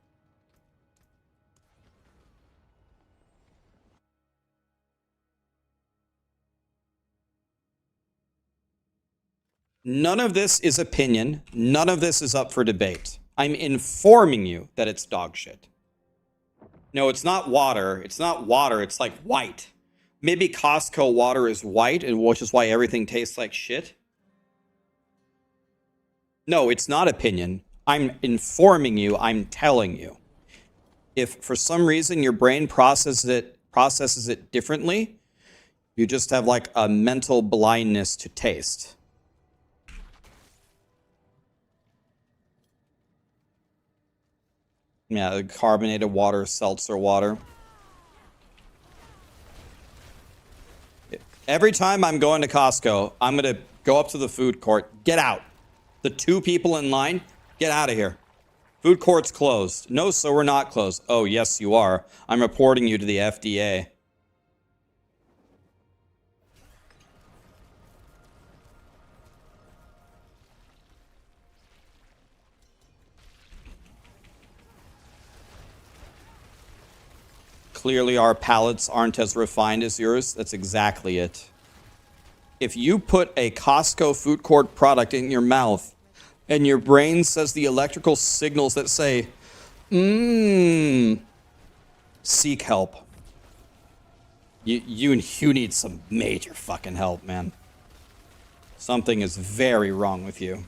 None of this is opinion. None of this is up for debate. I'm informing you that it's dog shit. No, it's not water. It's not water. It's like white. Maybe Costco water is white, and which is why everything tastes like shit. No, it's not opinion. I'm informing you. I'm telling you. If for some reason your brain processes it differently, you just have like a mental blindness to taste. Yeah, carbonated water, seltzer water. Every time I'm going to Costco, I'm going to go up to the food court. Get out. The 2 people in line, get out of here. Food court's closed. No, so we're not closed. Oh, yes, you are. I'm reporting you to the FDA. Clearly, our palates aren't as refined as yours. That's exactly it. If you put a Costco food court product in your mouth and your brain says the electrical signals that say, seek help. You need some major fucking help, man. Something is very wrong with you.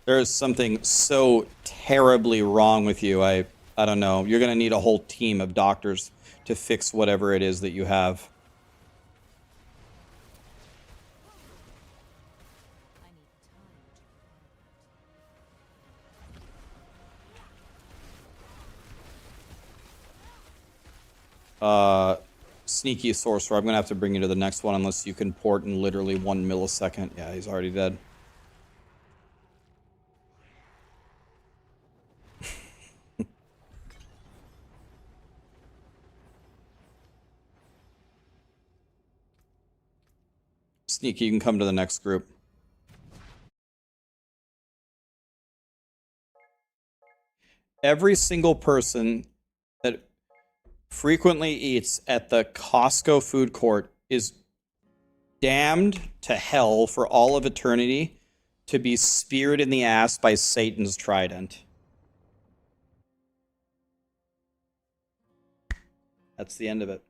There is something so terribly wrong with you. I don't know. You're going to need a whole team of doctors to fix whatever it is that you have. Sneaky sorcerer. I'm going to have to bring you to the next one unless you can port in literally 1 millisecond. Yeah, he's already dead. Sneaky, you can come to the next group. Every single person that frequently eats at the Costco food court is damned to hell for all of eternity to be speared in the ass by Satan's trident. That's the end of it.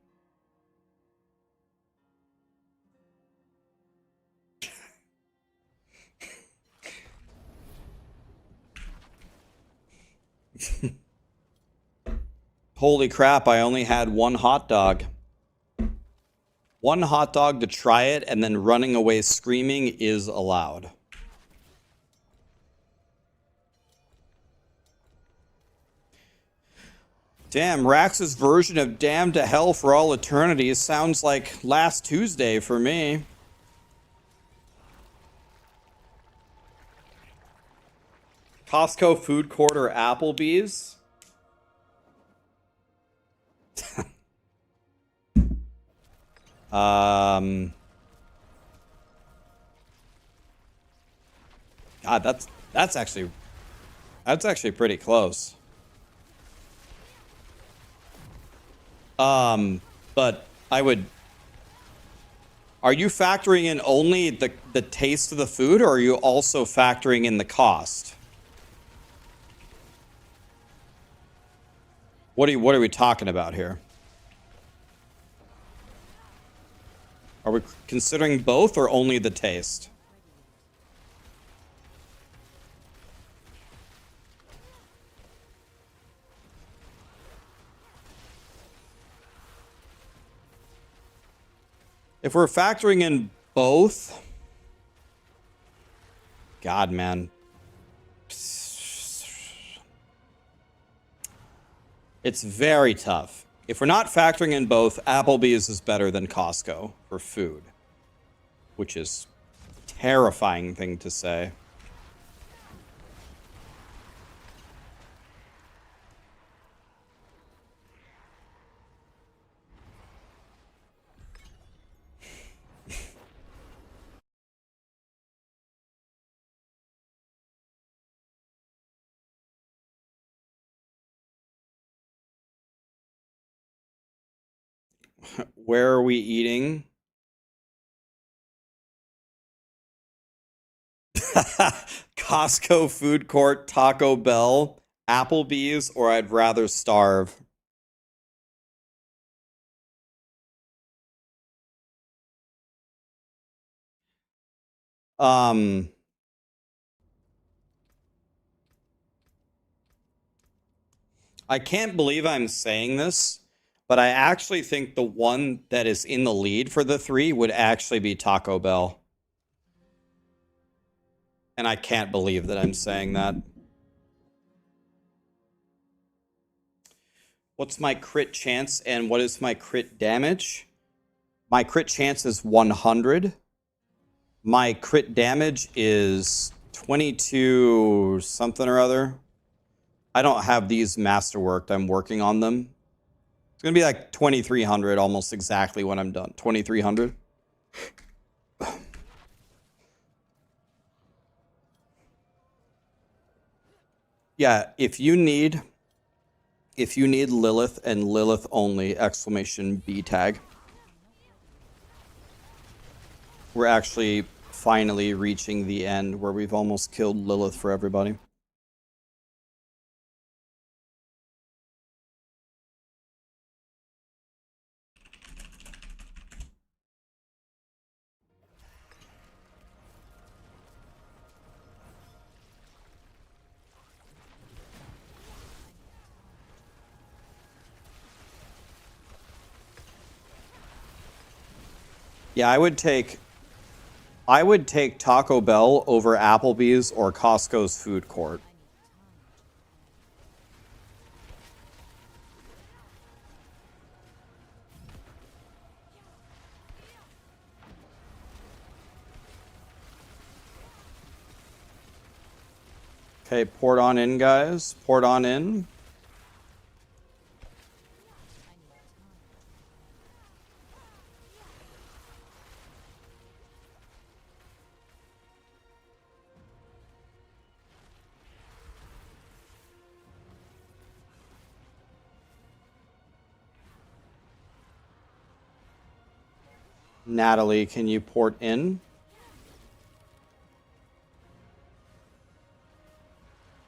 Holy crap, I only had 1 hot dog. 1 hot dog to try it, and then running away screaming is allowed. Damn, Rax's version of Damned to Hell for All Eternity sounds like last Tuesday for me. Costco food court or Applebee's? God, that's actually pretty close. But I would. Are you factoring in only the taste of the food, or are you also factoring in the cost? What are we talking about here? Are we considering both or only the taste? If we're factoring in both, God, man. It's very tough. If we're not factoring in both, Applebee's is better than Costco for food, which is a terrifying thing to say. Where are we eating? Costco food court, Taco Bell, Applebee's, or I'd rather starve. I can't believe I'm saying this, but I actually think the one that is in the lead for the three would actually be Taco Bell. And I can't believe that I'm saying that. What's my crit chance and what is my crit damage? My crit chance is 100. My crit damage is 22 something or other. I don't have these masterworked. I'm working on them. It's going to be like 2,300, almost exactly when I'm done. 2,300. Yeah, if you need Lilith and Lilith only, exclamation B tag. We're actually finally reaching the end where we've almost killed Lilith for everybody. Yeah, I would take Taco Bell over Applebee's or Costco's food court. Okay, port on in, guys. Port on in. Natalie, can you port in?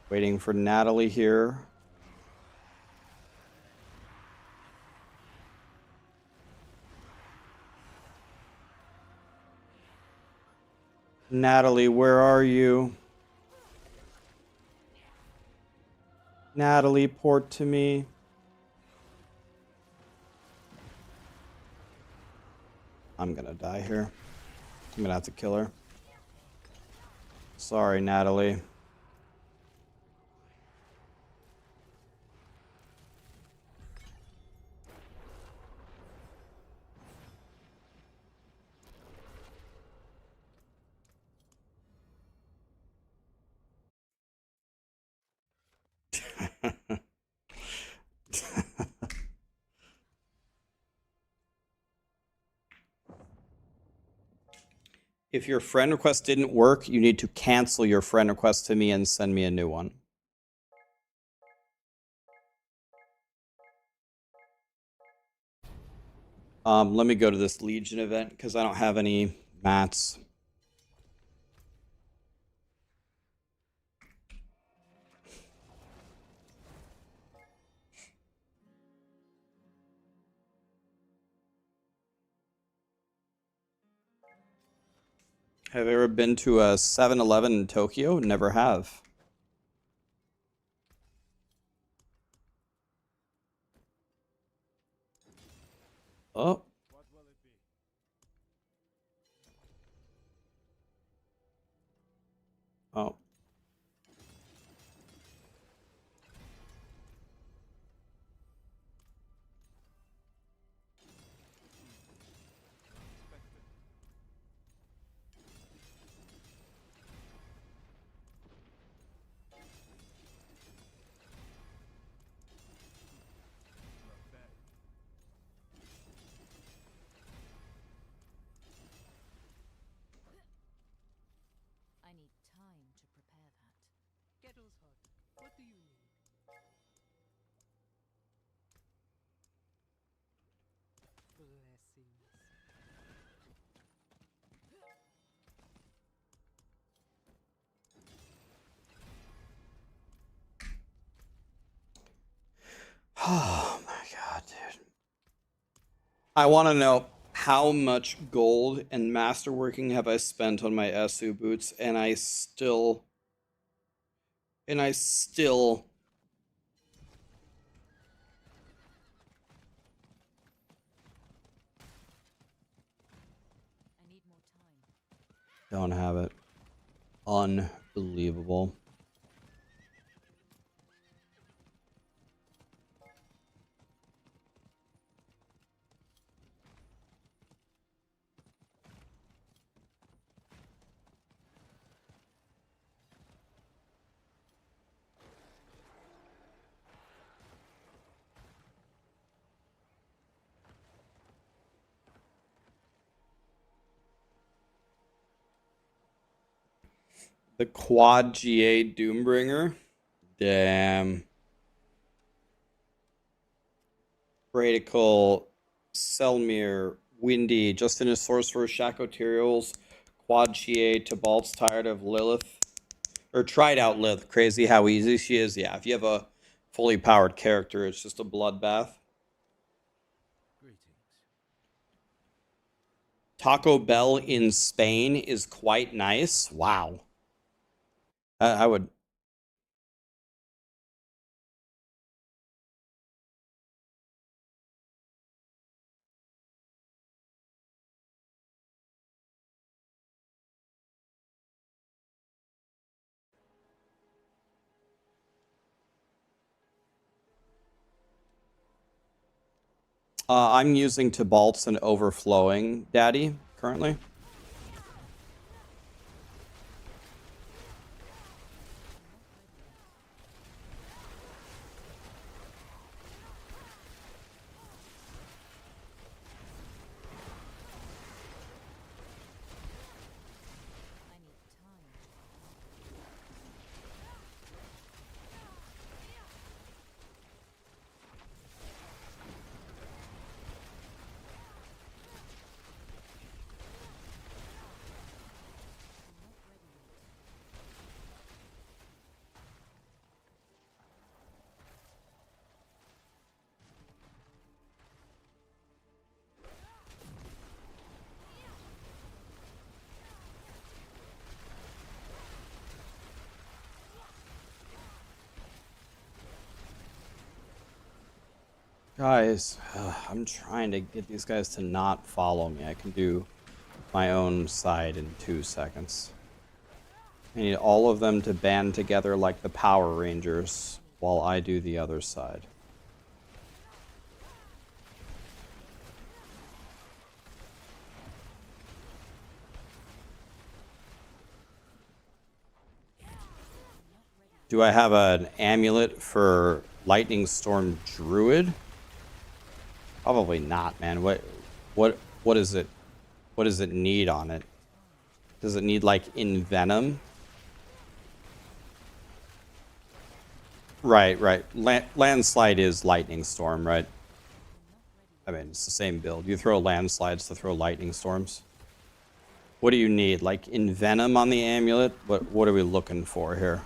Waiting for Natalie here. Natalie, where are you? Natalie, port to me. I'm gonna die here. I'm gonna have to kill her. Sorry, Natalie. If your friend request didn't work, you need to cancel your friend request to me and send me a new one. Let me go to this Legion event because I don't have any mats. Have you ever been to a 7-Eleven in Tokyo? Never have. Oh. Oh. I want to know how much gold and masterworking have I spent on my SU boots, and I still don't have it. Unbelievable. The quad GA Doombringer. Damn. Radical, Selmir, Windy, Justin is Sorcerer, Shaco Tyrials, Quad GA, Tibalt's tired of Lilith. Or tried out Lilith. Crazy how easy she is. Yeah, if you have a fully powered character, it's just a bloodbath. Taco Bell in Spain is quite nice. Wow. I would. I'm using Tibalt's and Overflowing Daddy currently. Guys, I'm trying to get these guys to not follow me. I can do my own side in 2 seconds. I need all of them to band together like the Power Rangers while I do the other side. Do I have an amulet for Lightning Storm Druid? Probably not, man. What is it? What does it need on it? Does it need like Envenom? Right. Landslide is Lightning Storm, right? I mean, it's the same build. You throw landslides to throw lightning storms. What do you need? Like Envenom on the amulet? What are we looking for here?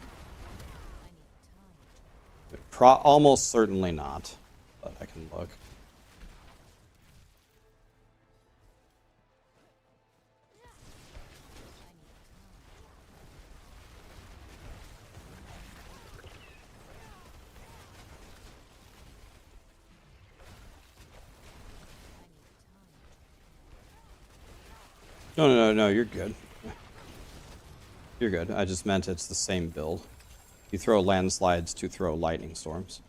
Almost certainly not, but I can look. No, you're good. You're good. I just meant it's the same build. You throw landslides to throw lightning storms.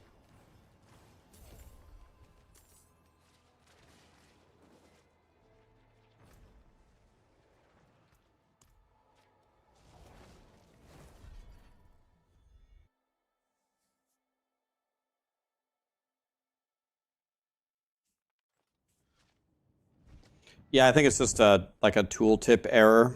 Yeah, I think it's just like a tooltip error.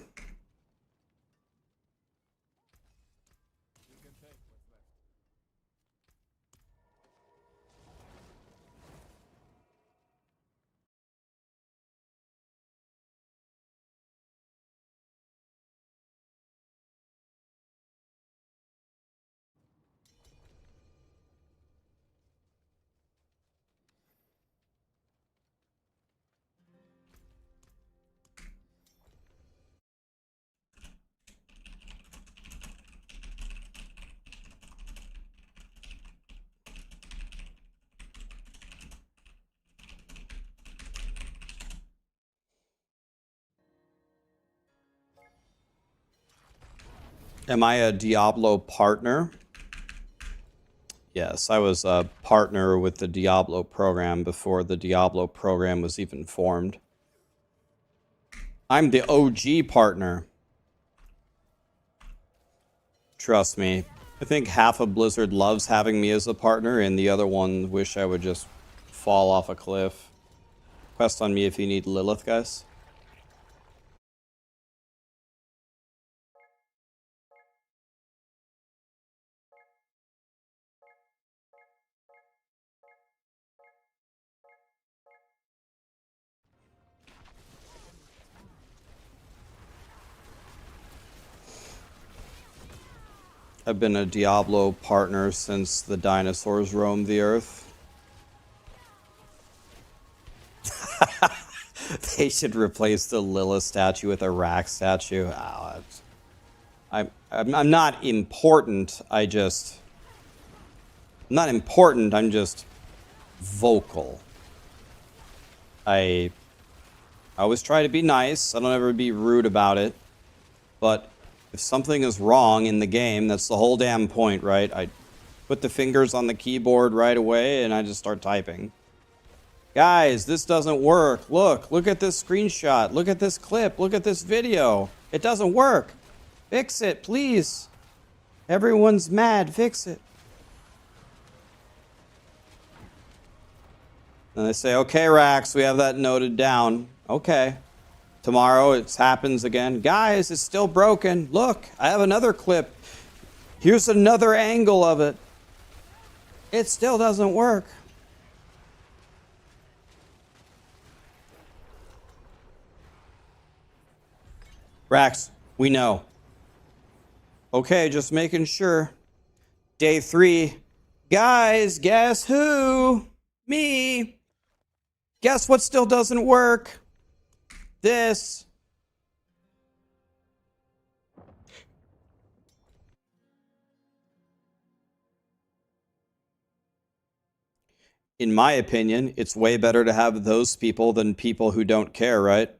Am I a Diablo partner? Yes, I was a partner with the Diablo program before the Diablo program was even formed. I'm the OG partner. Trust me. I think half of Blizzard loves having me as a partner, and the other one wish I would just fall off a cliff. Quest on me if you need Lilith, guys. I've been a Diablo partner since the dinosaurs roamed the earth. They should replace the Lilith statue with a Rax statue. Oh, I'm not important. I'm not important. I'm just vocal. I always try to be nice. I don't ever be rude about it. But if something is wrong in the game, that's the whole damn point, right? I put the fingers on the keyboard right away and I just start typing. Guys, this doesn't work. Look at this screenshot. Look at this clip. Look at this video. It doesn't work. Fix it, please. Everyone's mad. Fix it. And they say, okay, Rax, we have that noted down. Okay. Tomorrow it happens again. Guys, it's still broken. Look, I have another clip. Here's another angle of it. It still doesn't work. Rax, we know. Okay, just making sure. Day 3. Guys, guess who? Me. Guess what still doesn't work? This. In my opinion, it's way better to have those people than people who don't care, right?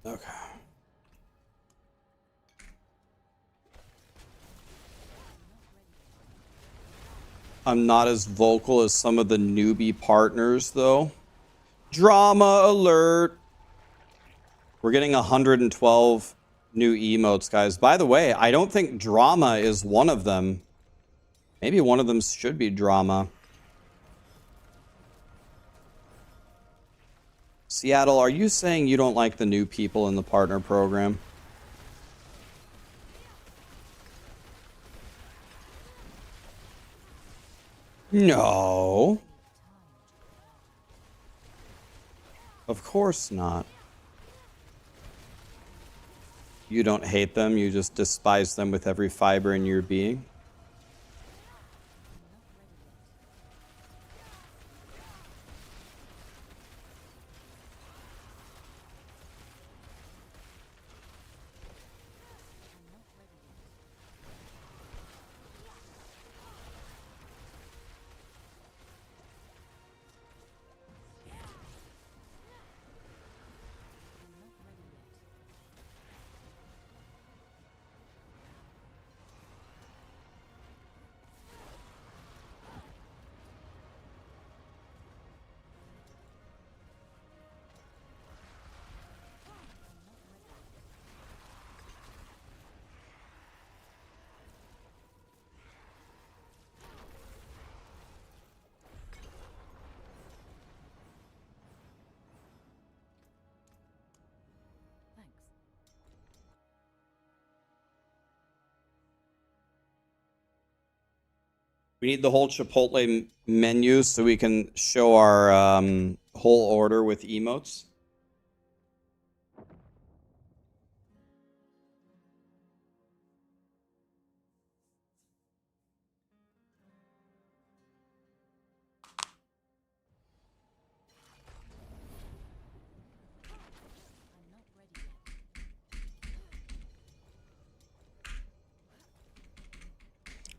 Okay. I'm not as vocal as some of the newbie partners, though. Drama alert. We're getting 112 new emotes, guys. By the way, I don't think drama is one of them. Maybe one of them should be drama. Seattle, are you saying you don't like the new people in the partner program? No. Of course not. You don't hate them, you just despise them with every fiber in your being? We need the whole Chipotle menu so we can show our whole order with emotes.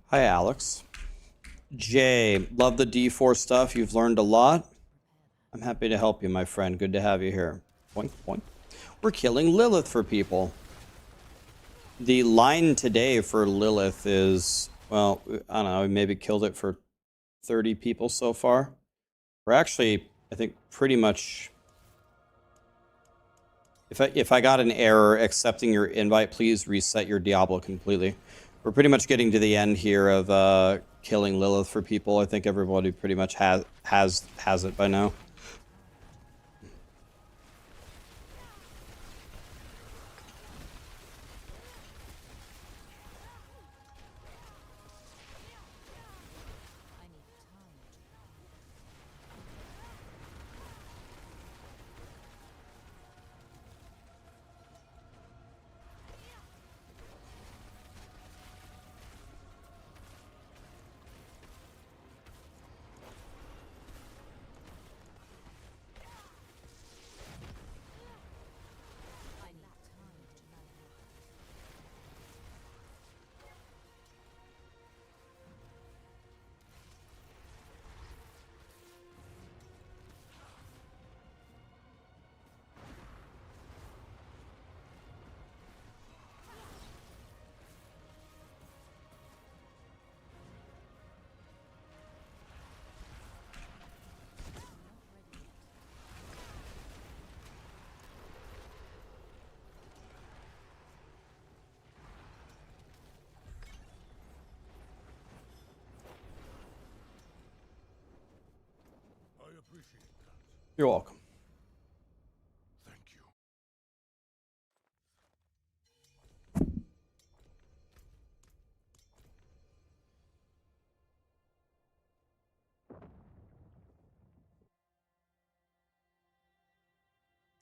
Hi, Alex. Jay, love the D4 stuff. You've learned a lot. I'm happy to help you, my friend. Good to have you here. Boink, boink. We're killing Lilith for people. The line today for Lilith is, well, I don't know, we maybe killed it for 30 people so far. We're actually, I think, pretty much... If I got an error accepting your invite, please reset your Diablo completely. We're pretty much getting to the end here of killing Lilith for people. I think everybody pretty much has it by now. You're welcome. Thank you.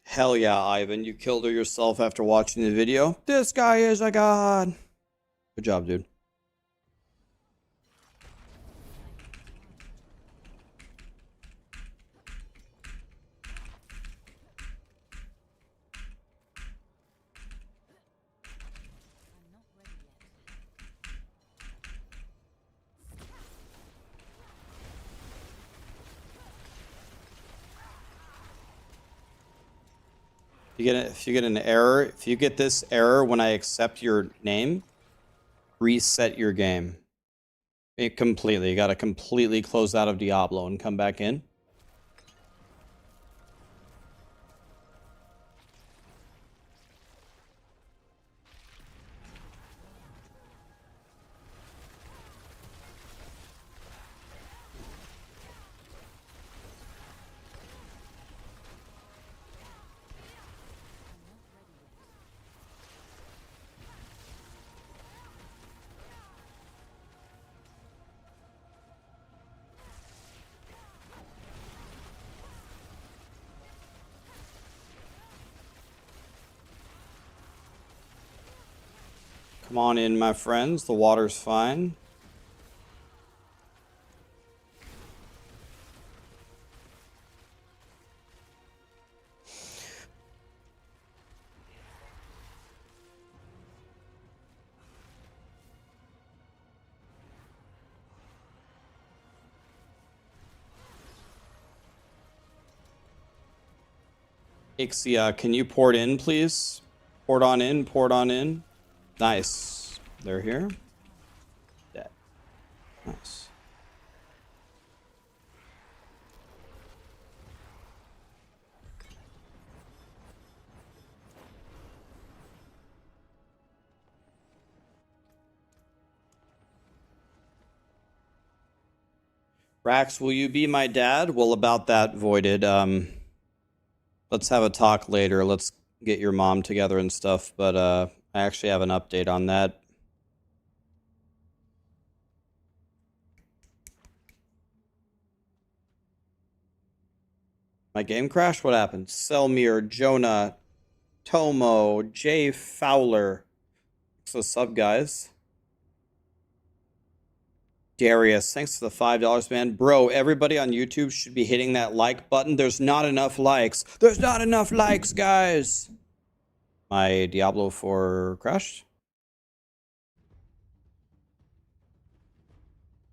Hell yeah, Ivan. You killed her yourself after watching the video. This guy is a god. Good job, dude. If you get an error, if you get this error when I accept your name, reset your game. It completely. You got to completely close out of Diablo and come back in. Come on in, my friends. The water's fine. Ixia, can you port in, please? Port on in, port on in. Nice. They're here. Dead. Nice. Rax, will you be my dad? Well, about that, Voided. Let's have a talk later. Let's get your mom together and stuff. But I actually have an update on that. My game crashed? What happened? Selmir, Jonah, Tomo, Jay Fowler. So sub, guys. Darius, thanks for the $5, man. Bro, everybody on YouTube should be hitting that like button. There's not enough likes. There's not enough likes, guys. My Diablo 4 crashed.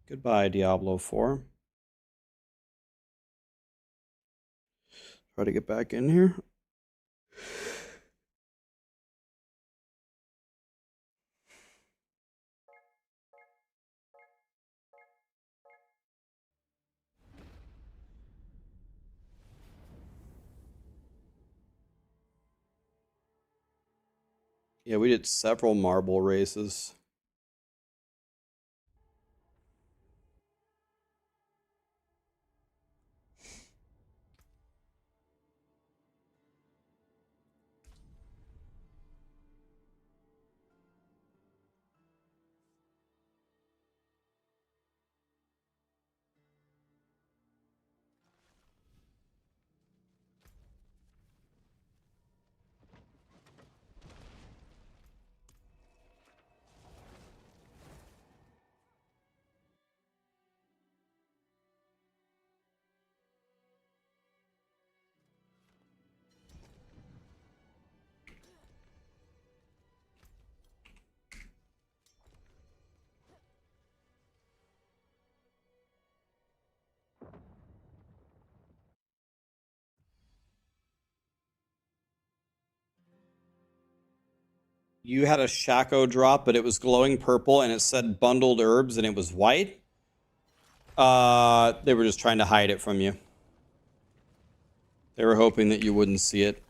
Goodbye, Diablo 4. Try to get back in here. Yeah, we did several marble races. You had a Shaco drop, but it was glowing purple and it said bundled herbs and it was white. They were just trying to hide it from you. They were hoping that you wouldn't see it.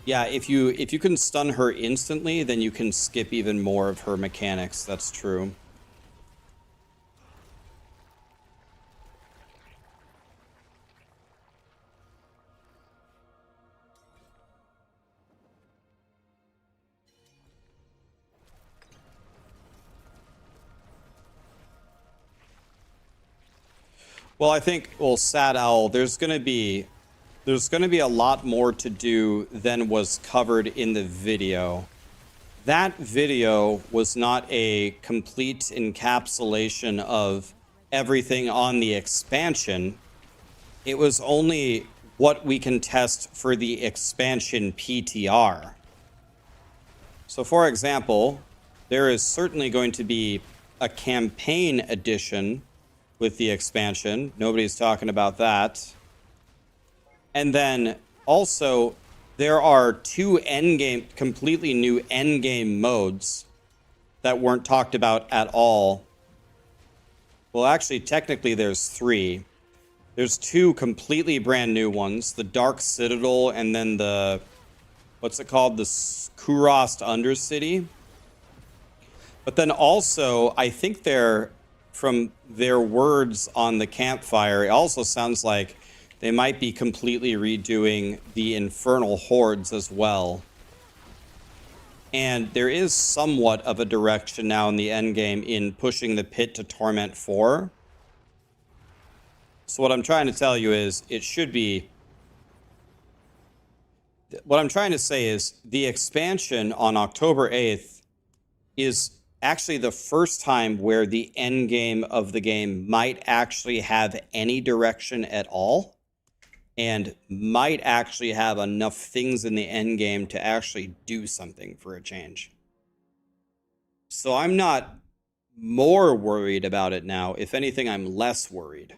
Yeah, if you can stun her instantly, then you can skip even more of her mechanics. That's true. Well, I think, well, Sad Owl, there's gonna be a lot more to do than was covered in the video. That video was not a complete encapsulation of everything on the expansion. It was only what we can test for the expansion PTR. So, for example, there is certainly going to be a campaign edition with the expansion. Nobody's talking about that. And then also, there are two endgame, completely new endgame modes that weren't talked about at all. Well, actually, technically, there's three. There's two completely brand new ones, the Dark Citadel and then the, what's it called? The Kurost Undercity. But then also, I think they're, from their words on the campfire, it also sounds like they might be completely redoing the Infernal Hordes as well. And there is somewhat of a direction now in the endgame in pushing the Pit to Torment 4. So what I'm trying to tell you is, it should be... What I'm trying to say is, the expansion on October 8th is actually the first time where the endgame of the game might actually have any direction at all, and might actually have enough things in the endgame to actually do something for a change. So I'm not more worried about it now. If anything, I'm less worried.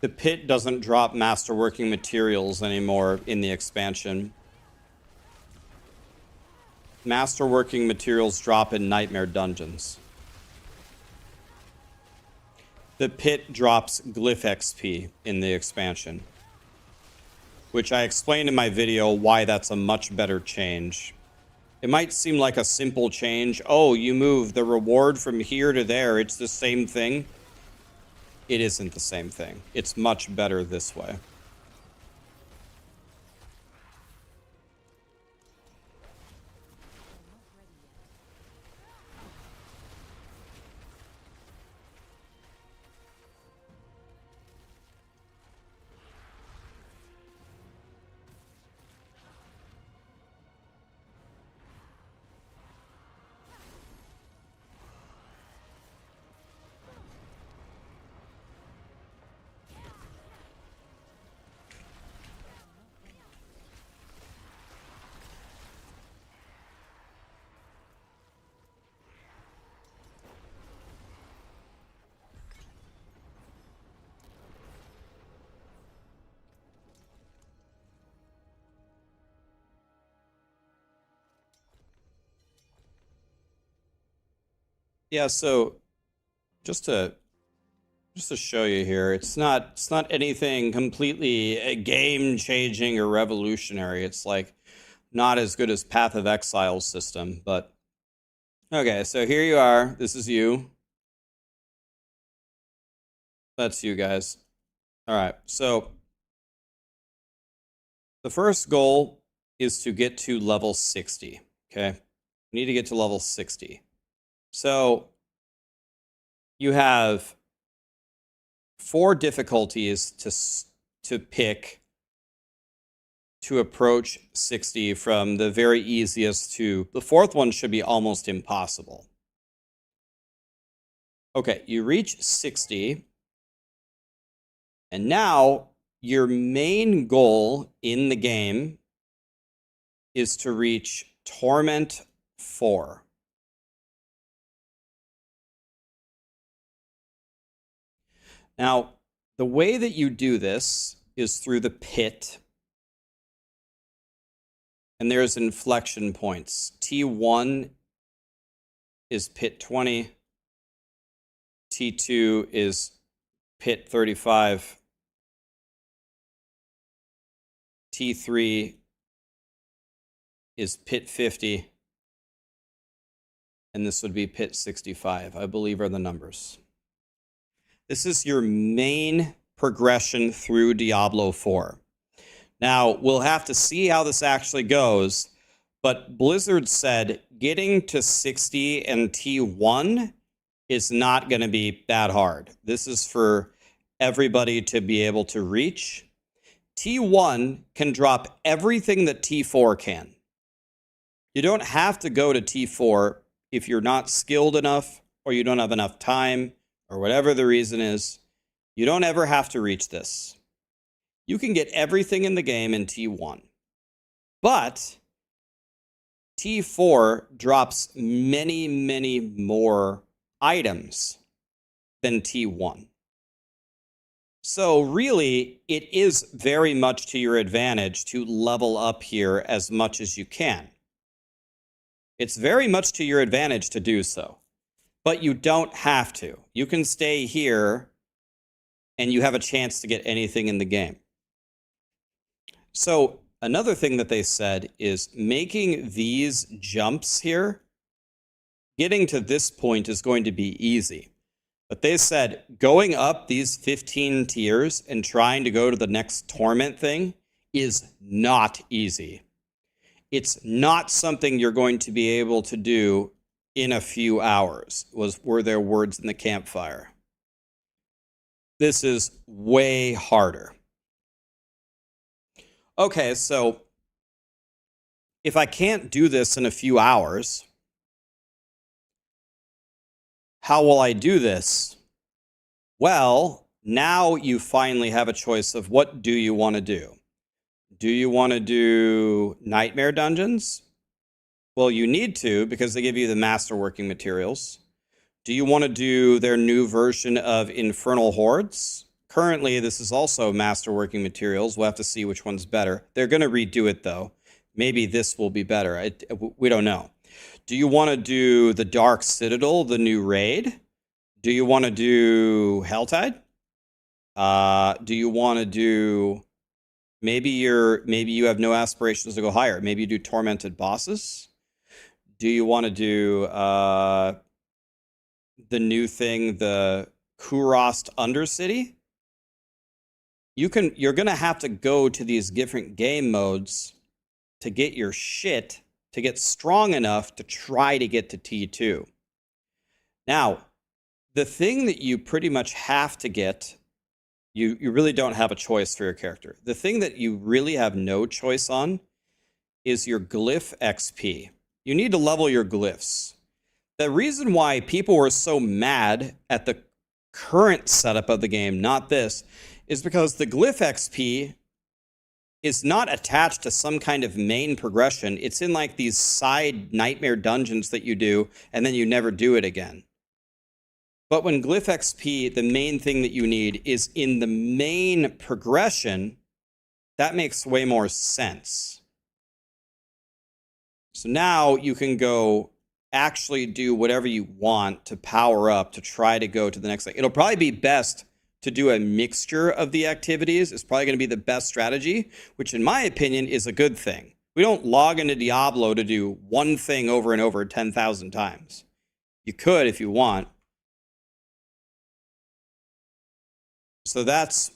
The pit doesn't drop masterworking materials anymore in the expansion. Masterworking materials drop in nightmare dungeons. The pit drops glyph XP in the expansion, which I explained in my video why that's a much better change. It might seem like a simple change. Oh, you move the reward from here to there. It's the same thing. It isn't the same thing. It's much better this way. Yeah, so just to show you here, it's not anything completely game-changing or revolutionary. It's like not as good as Path of Exile's system, but okay, so here you are. This is you. That's you guys. All right, so the first goal is to get to level 60, okay? You need to get to level 60. So you have 4 difficulties to pick to approach 60, from the very easiest to the 4th one should be almost impossible. Okay, you reach 60, and now your main goal in the game is to reach Torment 4. Now, the way that you do this is through the pit, and there's inflection points. T1 is pit 20, T2 is pit 35, T3 is pit 50, and this would be pit 65, I believe are the numbers. This is your main progression through Diablo 4. Now, we'll have to see how this actually goes, but Blizzard said getting to 60 and T1 is not going to be that hard. This is for everybody to be able to reach. T1 can drop everything that T4 can. You don't have to go to T4 if you're not skilled enough or you don't have enough time or whatever the reason is. You don't ever have to reach this. You can get everything in the game in T1. But T4 drops many, many more items than T1. So really, it is very much to your advantage to level up here as much as you can. It's very much to your advantage to do so. But you don't have to. You can stay here and you have a chance to get anything in the game. So another thing that they said is making these jumps here, getting to this point is going to be easy. But they said going up these 15 tiers and trying to go to the next torment thing is not easy. It's not something you're going to be able to do in a few hours, were their words in the campfire. This is way harder. Okay, so if I can't do this in a few hours, how will I do this? Well, now you finally have a choice of what do you want to do. Do you want to do nightmare dungeons? Well, you need to because they give you the masterworking materials. Do you want to do their new version of Infernal Hordes? currently, this is also Masterworking Materials. We'll have to see which one's better. They're going to redo it, though. Maybe this will be better. We don't know. Do you want to do the Dark Citadel, the new raid? Do you want to do Helltide? Do you want to do... maybe you have no aspirations to go higher. Maybe you do Tormented Bosses. Do you want to do the new thing, the Kurost Undercity? You're gonna have to go to these different game modes to get your shit to get strong enough to try to get to T2. Now, the thing that you pretty much have to get, you really don't have a choice for your character. The thing that you really have no choice on is your glyph XP. You need to level your glyphs. The reason why people were so mad at the current setup of the game, not this, is because the glyph XP is not attached to some kind of main progression. It's in like these side nightmare dungeons that you do, and then you never do it again. But when glyph XP, the main thing that you need, is in the main progression, that makes way more sense. So now you can go actually do whatever you want to power up to try to go to the next thing. It'll probably be best to do a mixture of the activities. It's probably going to be the best strategy, which in my opinion is a good thing. We don't log into Diablo to do one thing over and over 10,000 times. You could if you want. So that's,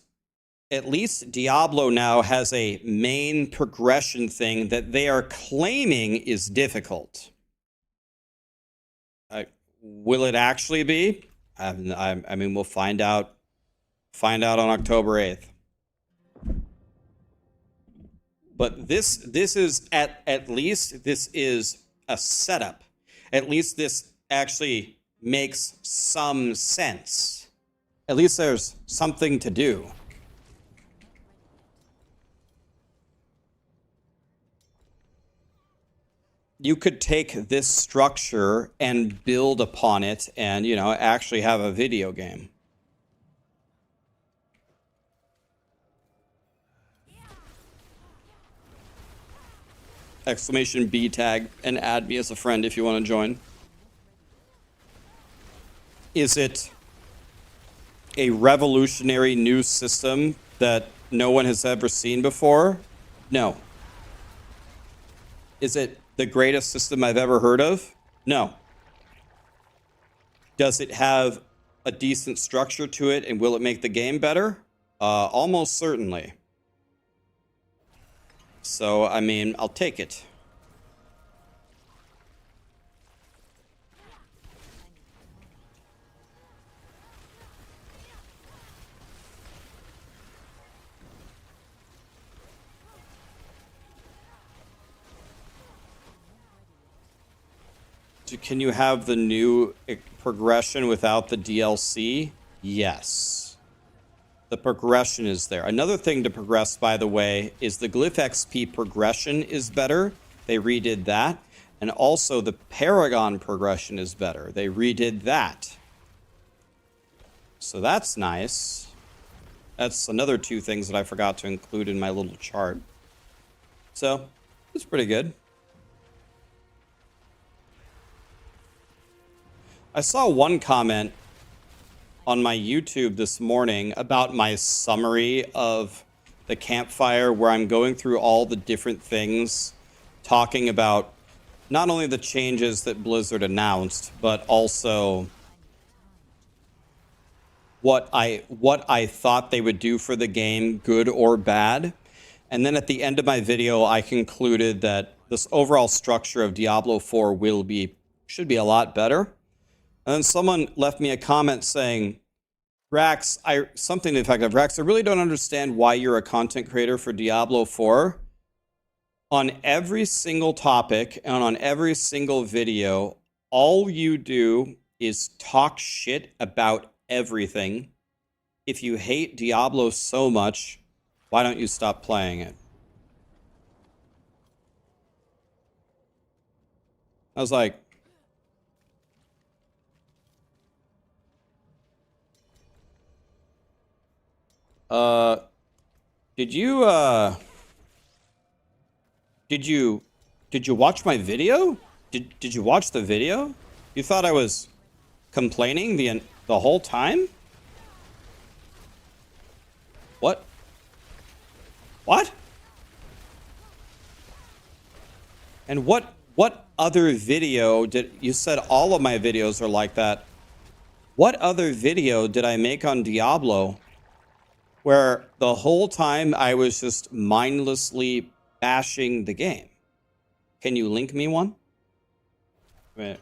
at least Diablo now has a main progression thing that they are claiming is difficult. Will it actually be? I mean, we'll find out on October 8th. But this is at least this is a setup. At least this actually makes some sense. At least there's something to do. You could take this structure and build upon it and, you know, actually have a video game. Exclamation B tag and add me as a friend if you want to join. Is it a revolutionary new system that no one has ever seen before? No. Is it the greatest system I've ever heard of? No. Does it have a decent structure to it, and will it make the game better? Almost certainly. So, I mean, I'll take it. Can you have the new progression without the DLC? Yes. The progression is there. Another thing to progress, by the way, is the Glyph XP progression is better. They redid that. And also the Paragon progression is better. They redid that. So that's nice. That's another two things that I forgot to include in my little chart. So, it's pretty good. I saw one comment on my YouTube this morning about my summary of the campfire, where I'm going through all the different things, talking about not only the changes that Blizzard announced, but also what I thought they would do for the game, good or bad. And then at the end of my video, I concluded that this overall structure of Diablo 4 should be a lot better. And then someone left me a comment saying, Rax, something to the effect of, Rax, I really don't understand why you're a content creator for Diablo 4. On every single topic and on every single video, all you do is talk shit about everything. If you hate Diablo so much, why don't you stop playing it? I was like, Did you watch my video? Did you watch the video? You thought I was complaining the whole time? What? What? And what other video did you said all of my videos are like that? What other video did I make on Diablo where the whole time I was just mindlessly bashing the game? Can you link me one? Wait.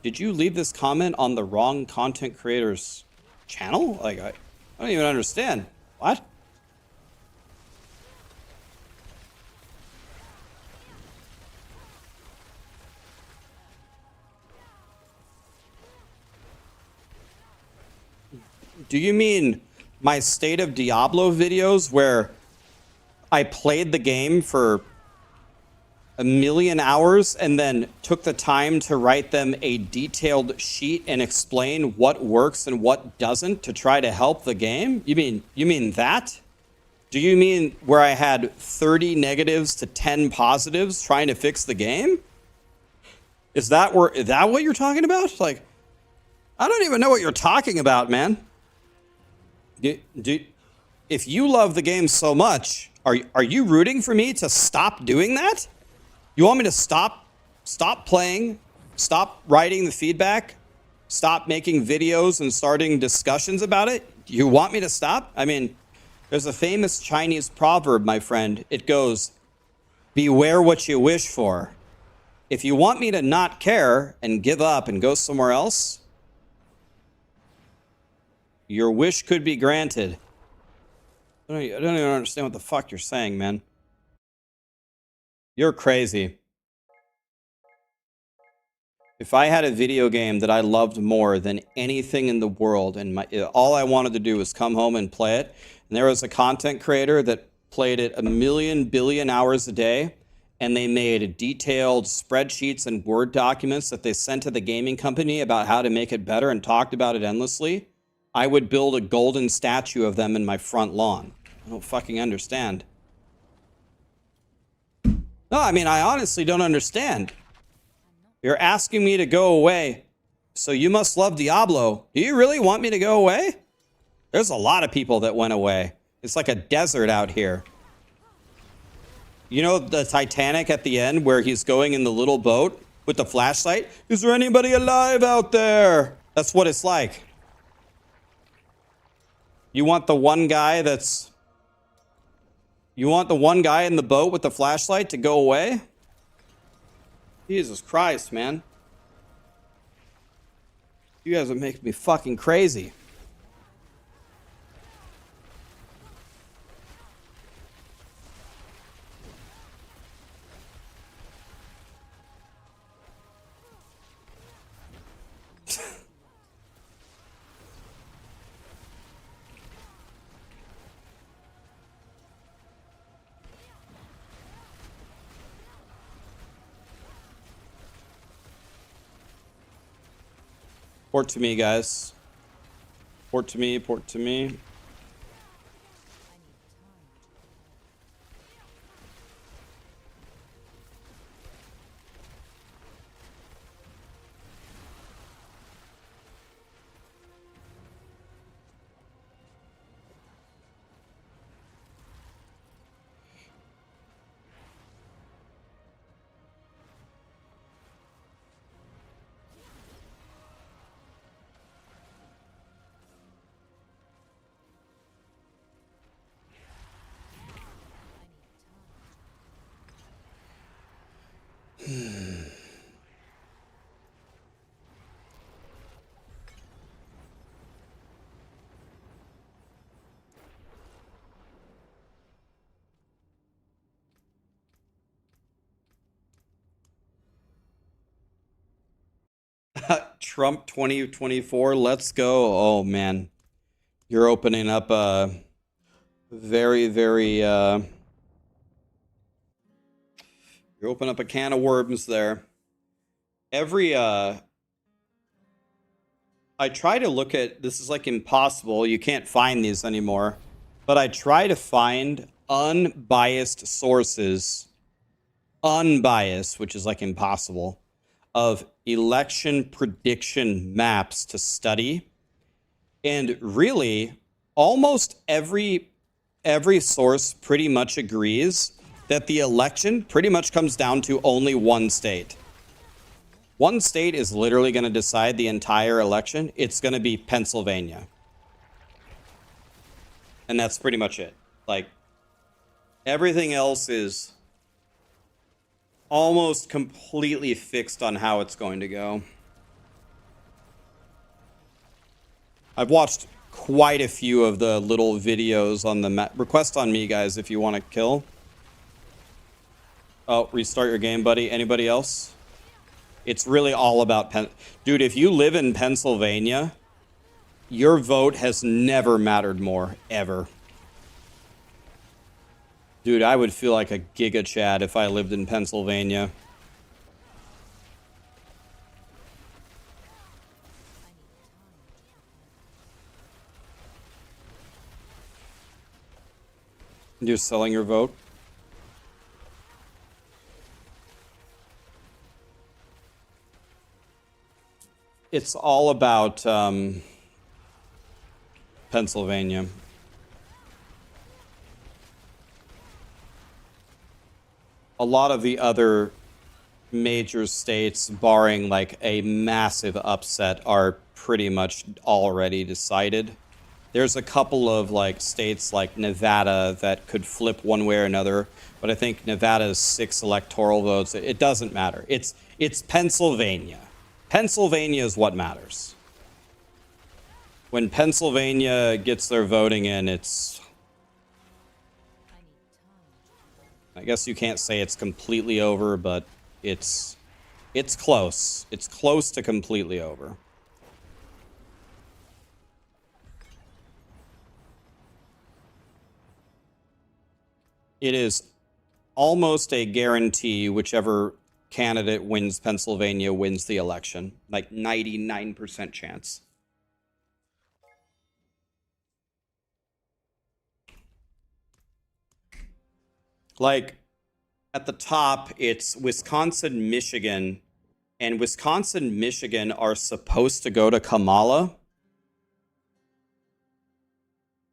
Did you leave this comment on the wrong content creator's channel? Like, I don't even understand. What? Do you mean my State of Diablo videos where I played the game for a million hours and then took the time to write them a detailed sheet and explain what works and what doesn't to try to help the game? You mean that? Do you mean where I had 30 negatives to 10 positives trying to fix the game? Is that what you're talking about? Like, I don't even know what you're talking about, man. If you love the game so much, are you rooting for me to stop doing that? You want me to stop playing, stop writing the feedback, stop making videos and starting discussions about it? You want me to stop? I mean, there's a famous Chinese proverb, my friend. It goes, beware what you wish for. If you want me to not care and give up and go somewhere else, your wish could be granted. I don't even understand what the fuck you're saying, man. You're crazy. If I had a video game that I loved more than anything in the world, and all I wanted to do was come home and play it, and there was a content creator that played it 1 billion hours a day, and they made detailed spreadsheets and Word documents that they sent to the gaming company about how to make it better and talked about it endlessly, I would build a golden statue of them in my front lawn. I don't fucking understand. No, I mean, I honestly don't understand. You're asking me to go away, so you must love Diablo. Do you really want me to go away? There's a lot of people that went away. It's like a desert out here. You know the Titanic at the end where he's going in the little boat with the flashlight? Is there anybody alive out there? That's what it's like. You want the one guy that's... You want the one guy in the boat with the flashlight to go away? Jesus Christ, man. You guys are making me fucking crazy. Port to me, guys. Port to me, port to me. Trump 2024, let's go. Oh man, you're opening up a very, very you're opening up a can of worms there. Every I try to look at, this is like impossible, you can't find these anymore, but I try to find unbiased sources, unbiased, which is like impossible, of election prediction maps to study. And really, almost every source pretty much agrees that the election pretty much comes down to only one state. One state is literally going to decide the entire election. It's going to be Pennsylvania. And that's pretty much it. Like, everything else is almost completely fixed on how it's going to go. I've watched quite a few of the little videos on the map. Request on me, guys, if you want to kill. Oh, restart your game, buddy. Anybody else? It's really all about Dude, if you live in Pennsylvania, your vote has never mattered more, ever. Dude, I would feel like a Giga Chad if I lived in Pennsylvania. You're selling your vote? It's all about Pennsylvania. A lot of the other major states, barring like a massive upset, are pretty much already decided. There's a couple of like states like Nevada that could flip one way or another, but I think Nevada's 6 electoral votes. It doesn't matter. It's Pennsylvania. Pennsylvania is what matters. When Pennsylvania gets their voting in, it's... I guess you can't say it's completely over, but it's close. It's close to completely over. It is almost a guarantee whichever candidate wins Pennsylvania wins the election. Like 99% chance. Like, at the top, it's Wisconsin, Michigan, and Wisconsin, Michigan are supposed to go to Kamala.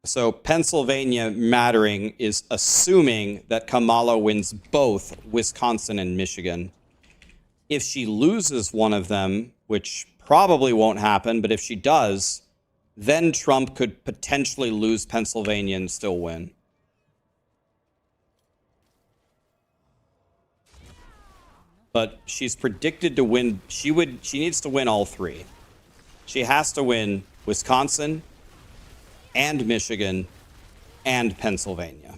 So Pennsylvania mattering is assuming that Kamala wins both Wisconsin and Michigan. If she loses one of them, which probably won't happen, but if she does, then Trump could potentially lose Pennsylvania and still win. But she's predicted to win. She needs to win all 3. She has to win Wisconsin and Michigan and Pennsylvania.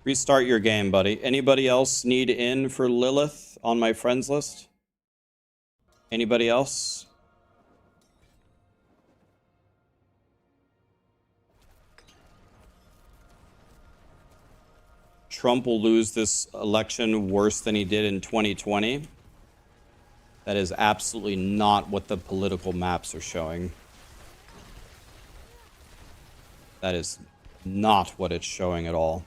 Restart your game, buddy. Anybody else need in for Lilith on my friends list? Anybody else? Trump will lose this election worse than he did in 2020. That is absolutely not what the political maps are showing. That is not what it's showing at all.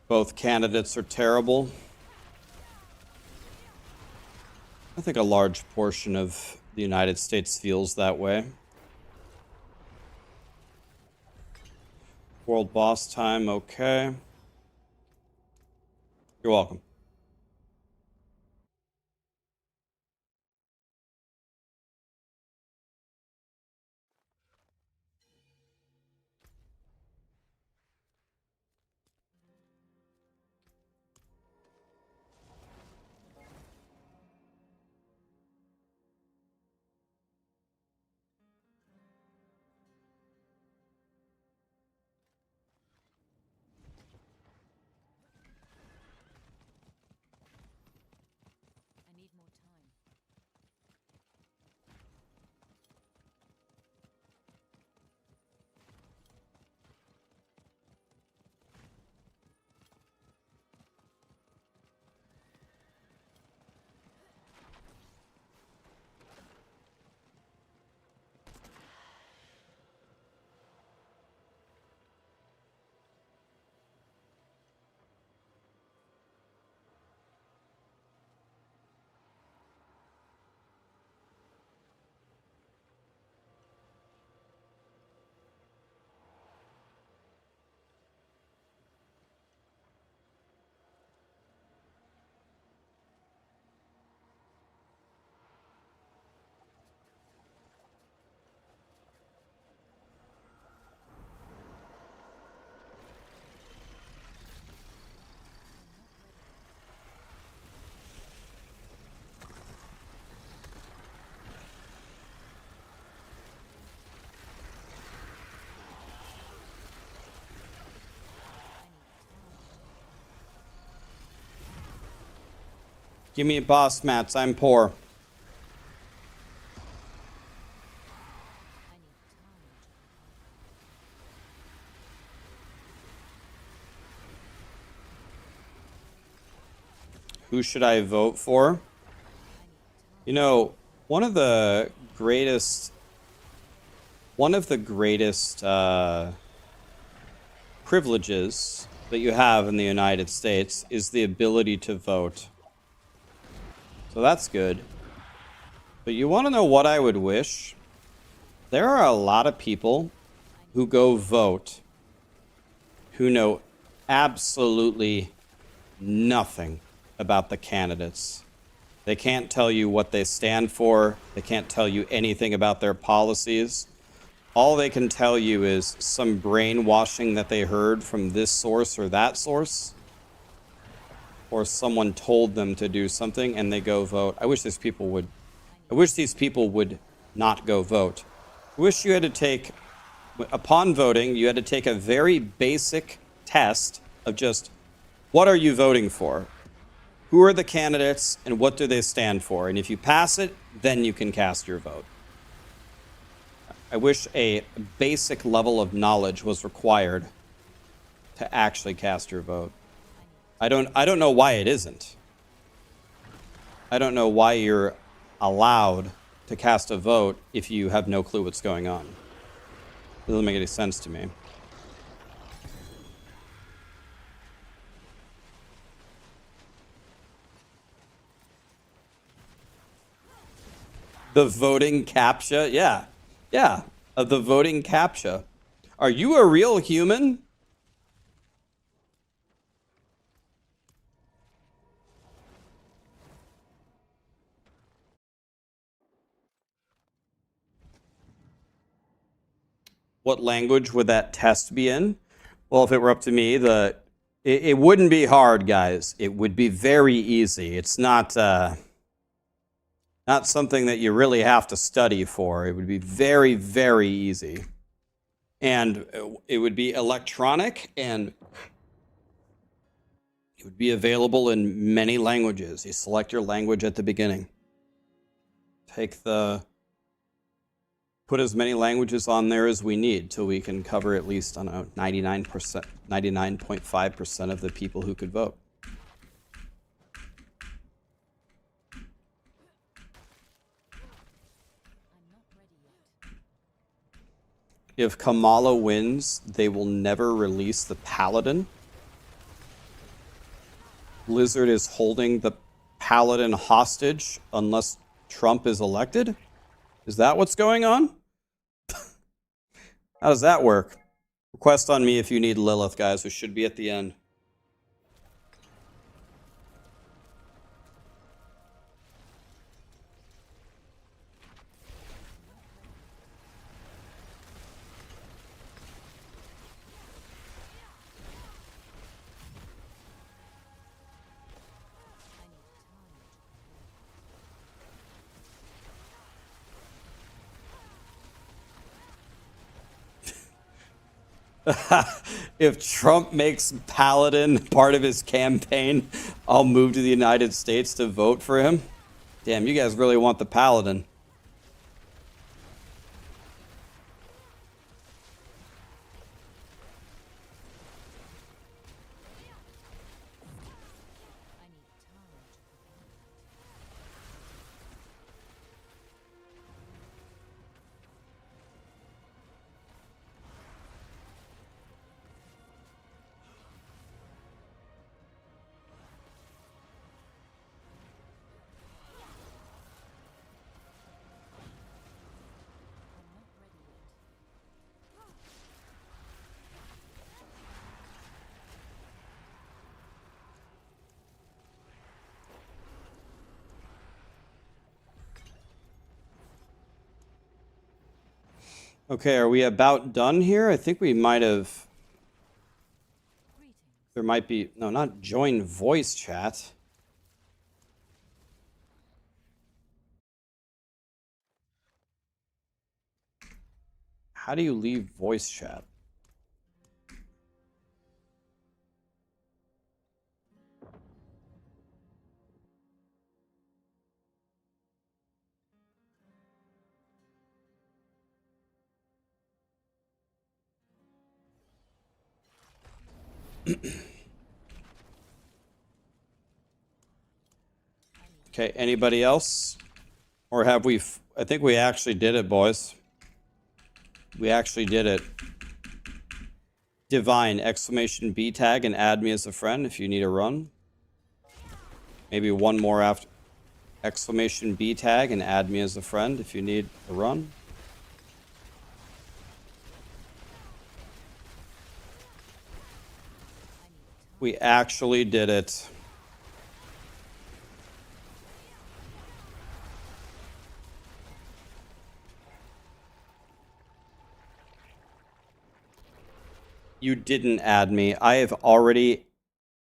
Both candidates are terrible. I think a large portion of the United States feels that way. World boss time, okay. You're welcome. Give me boss mats. I'm poor. Who should I vote for? You know, one of the greatest privileges that you have in the United States is the ability to vote. So that's good. But you want to know what I would wish? There are a lot of people who go vote who know absolutely nothing about the candidates. They can't tell you what they stand for. They can't tell you anything about their policies. All they can tell you is some brainwashing that they heard from this source or that source, or someone told them to do something and they go vote. I wish these people would not go vote. I wish you had to take, upon voting, you had to take a very basic test of just, what are you voting for? Who are the candidates and what do they stand for? And if you pass it, then you can cast your vote. I wish a basic level of knowledge was required to actually cast your vote. I don't know why it isn't. I don't know why you're allowed to cast a vote if you have no clue what's going on. It doesn't make any sense to me. The voting CAPTCHA? Yeah. Yeah. The voting CAPTCHA. Are you a real human? What language would that test be in? Well, if it were up to me, it wouldn't be hard, guys. It would be very easy. It's not something that you really have to study for. It would be very, very easy. And it would be electronic, and it would be available in many languages. You select your language at the beginning. Put as many languages on there as we need till we can cover at least, I don't know, 99%, 99.5% of the people who could vote. If Kamala wins, they will never release the Paladin. Blizzard is holding the Paladin hostage unless Trump is elected? Is that what's going on? How does that work? Request on me if you need Lilith, guys, who should be at the end. If Trump makes Paladin part of his campaign, I'll move to the United States to vote for him. Damn, you guys really want the Paladin. Okay, are we about done here? I think we might have... There might be... No, not join voice chat. How do you leave voice chat? Okay, anybody else? Or have we... I think we actually did it, boys. We actually did it. Divine, exclamation B tag, and add me as a friend if you need a run. Maybe one more after... Exclamation B tag, and add me as a friend if you need a run. We actually did it. You didn't add me. I have already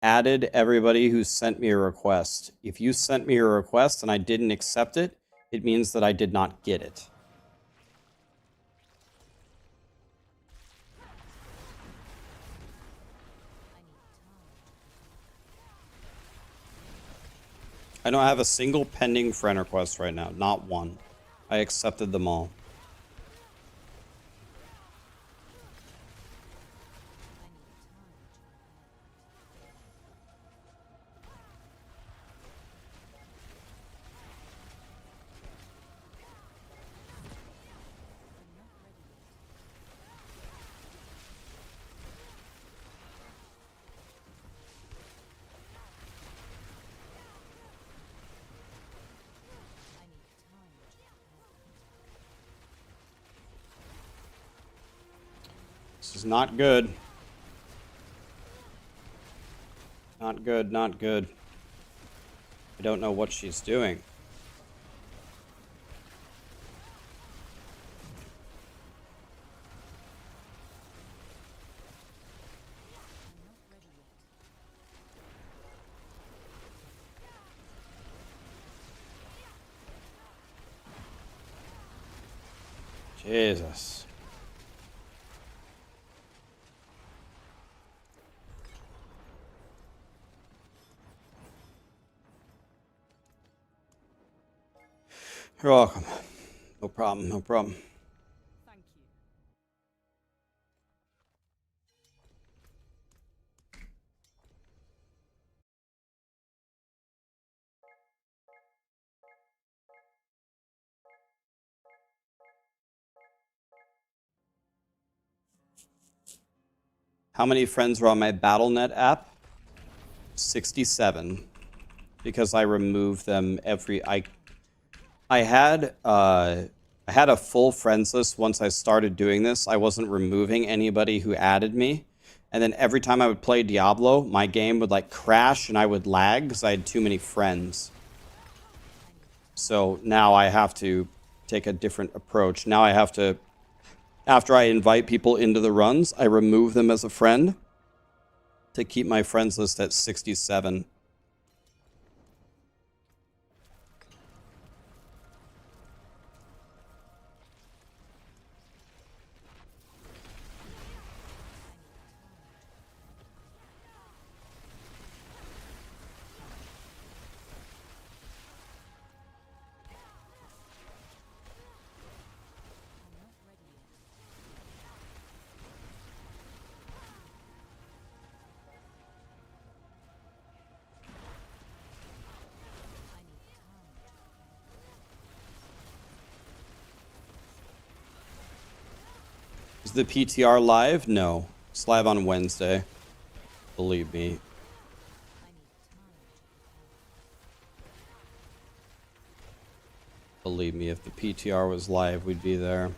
added everybody who sent me a request. If you sent me a request and I didn't accept it, it means that I did not get it. I don't have a single pending friend request right now. Not one. I accepted them all. This is not good. Not good, not good. I don't know what she's doing. Jesus. You're welcome. No problem, no problem. Thank you. How many friends are on my BattleNet app? 67. Because I remove them I had a full friends list once I started doing this. I wasn't removing anybody who added me. And then every time I would play Diablo, my game would like crash and I would lag because I had too many friends. So now I have to take a different approach. Now I have to, after I invite people into the runs, I remove them as a friend to keep my friends list at 67. Is the PTR live? No. It's live on Wednesday. Believe me. Believe me, if the PTR was live, we'd be there.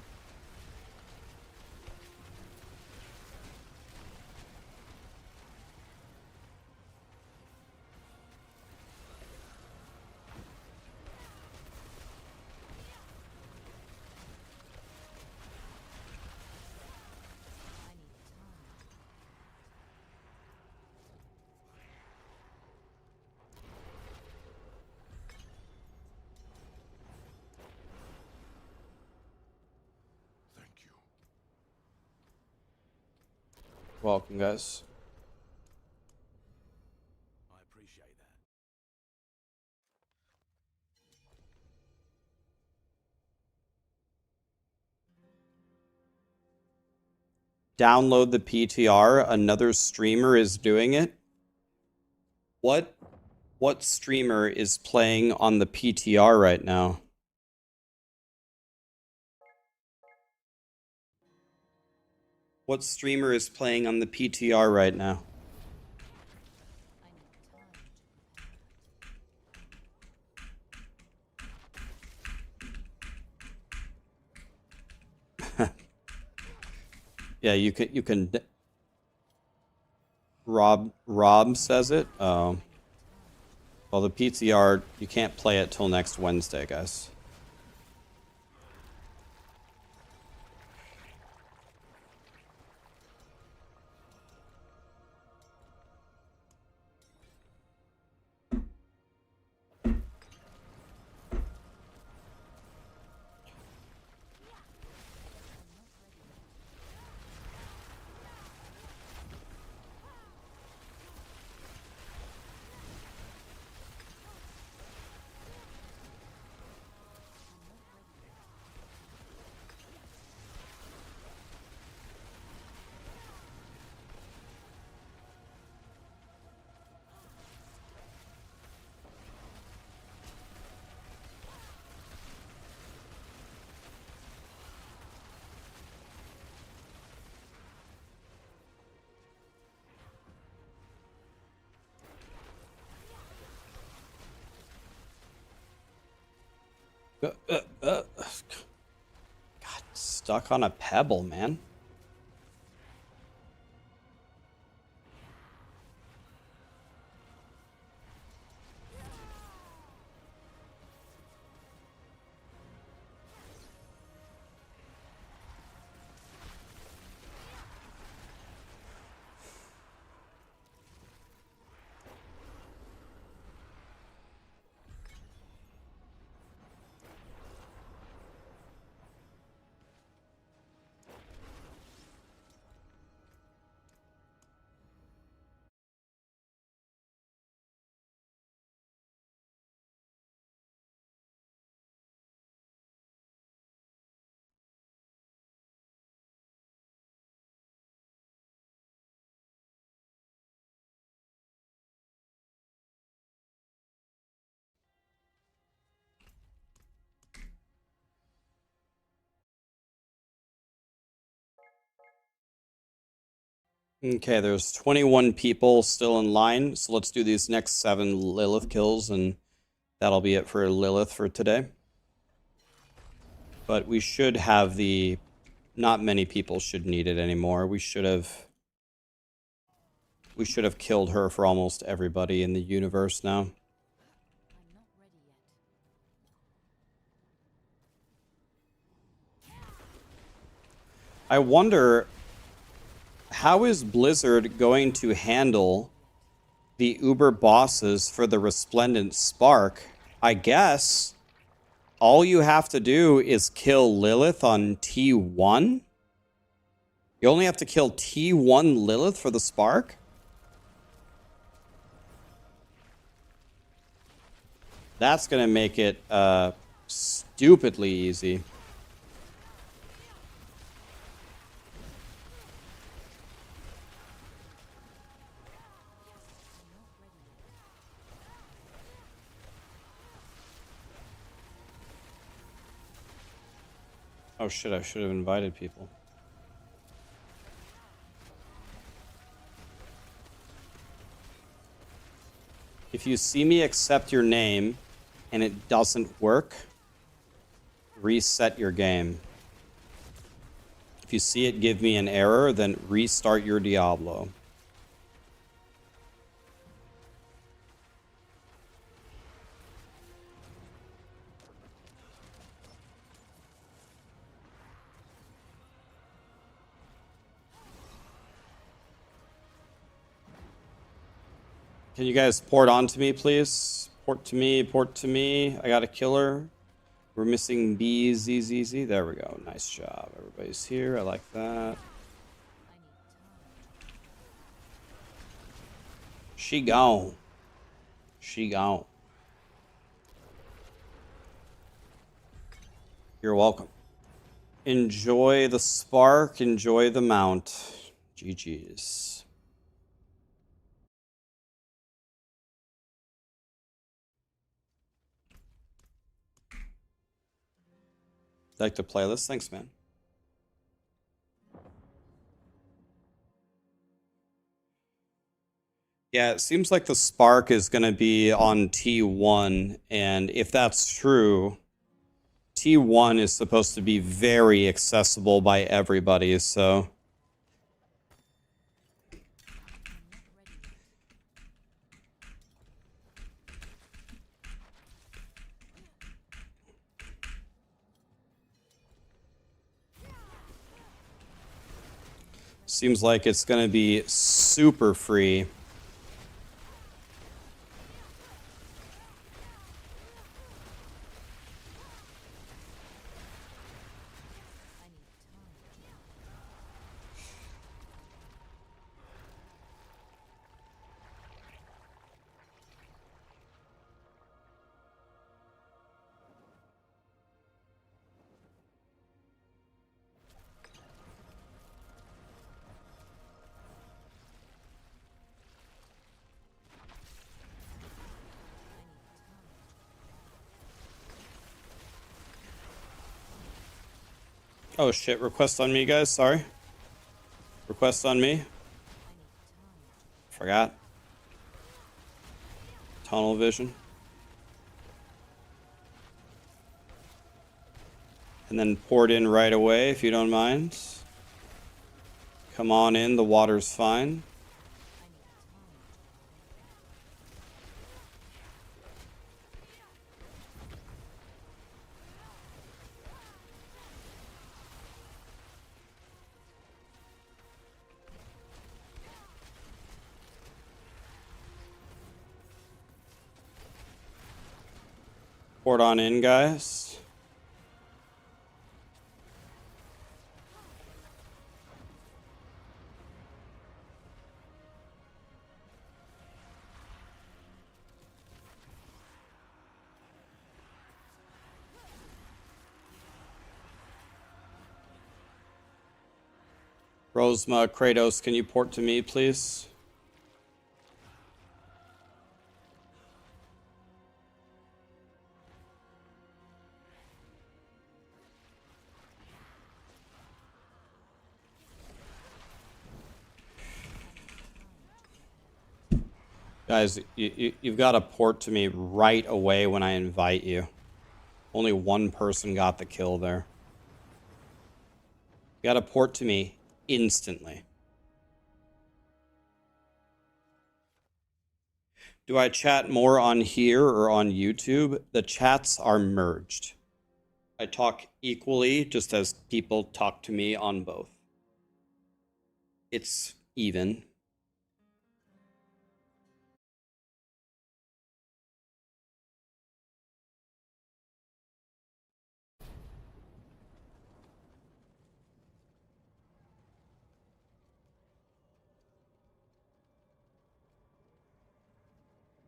Thank you. Welcome, guys. I appreciate that. download the PTR, another streamer is doing it. What streamer is playing on the PTR right now? What streamer is playing on the PTR right now? Yeah, you can. Rob says it. Oh, well, the PTR, you can't play it till next Wednesday, guys. God, stuck on a pebble, man. Okay, there's 21 people still in line, so let's do these next 7 Lilith kills, and that'll be it for Lilith for today. But we should have the... Not many people should need it anymore. We should have killed her for almost everybody in the universe now. I wonder... How is Blizzard going to handle the Uber bosses for the Resplendent Spark? I guess all you have to do is kill Lilith on T1? You only have to kill T1 Lilith for the Spark? That's going to make it stupidly easy. Oh shit, I should have invited people. If you see me accept your name and it doesn't work, reset your game. If you see it give me an error, then restart your Diablo. Can you guys port onto me, please? Port to me, port to me. I got a killer. We're missing BZZZ. There we go. Nice job. Everybody's here. I like that. She gone. She gone. You're welcome. Enjoy the spark, enjoy the mount. GG's. Like the playlist? Thanks, man. Yeah, it seems like the spark is going to be on T1, and if that's true, T1 is supposed to be very accessible by everybody, so... Seems like it's going to be super free. Oh shit, request on me, guys, sorry. Request on me. Forgot. Tunnel vision. And then port in right away, if you don't mind. Come on in, the water's fine. Port on in, guys. Rosema, Kratos, can you port to me, please? Guys, you've got to port to me right away when I invite you. Only one person got the kill there. You got to port to me instantly. Do I chat more on here or on YouTube? The chats are merged. I talk equally just as people talk to me on both. It's even.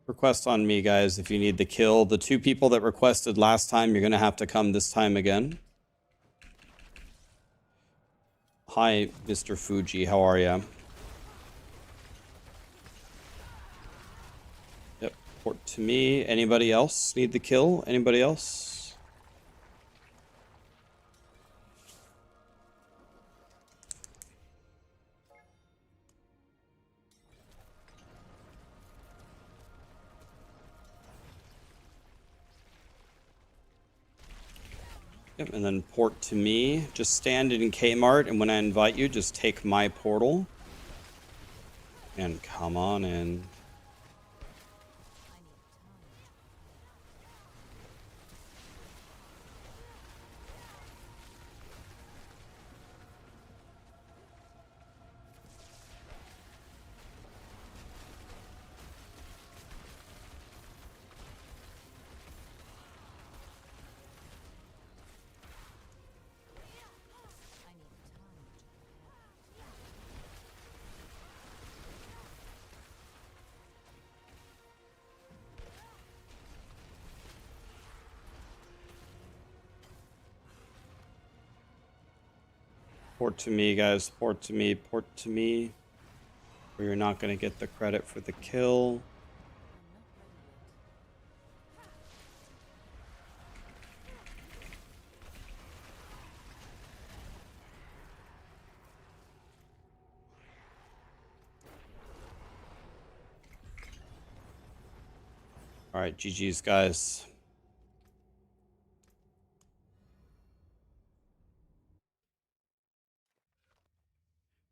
Request on me, guys, if you need the kill. The two people that requested last time, you're going to have to come this time again. Hi, Mr. Fuji. How are you? Yep, port to me. Anybody else need the kill? Anybody else? Yep, and then port to me. Just stand in Kmart, and when I invite you, just take my portal. And come on in. Port to me, guys. Port to me. Port to me. Or you're not going to get the credit for the kill. All right, GG's, guys.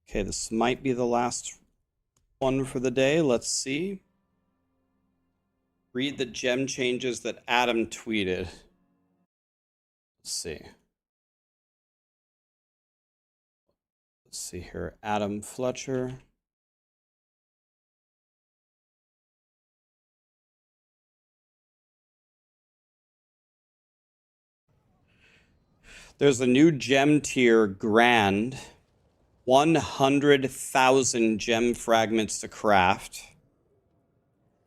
Okay, this might be the last one for the day. Let's see. Read the gem changes that Adam tweeted. Let's see. Let's see here. Adam Fletcher. There's a new gem tier, Grand. 100,000 gem fragments to craft.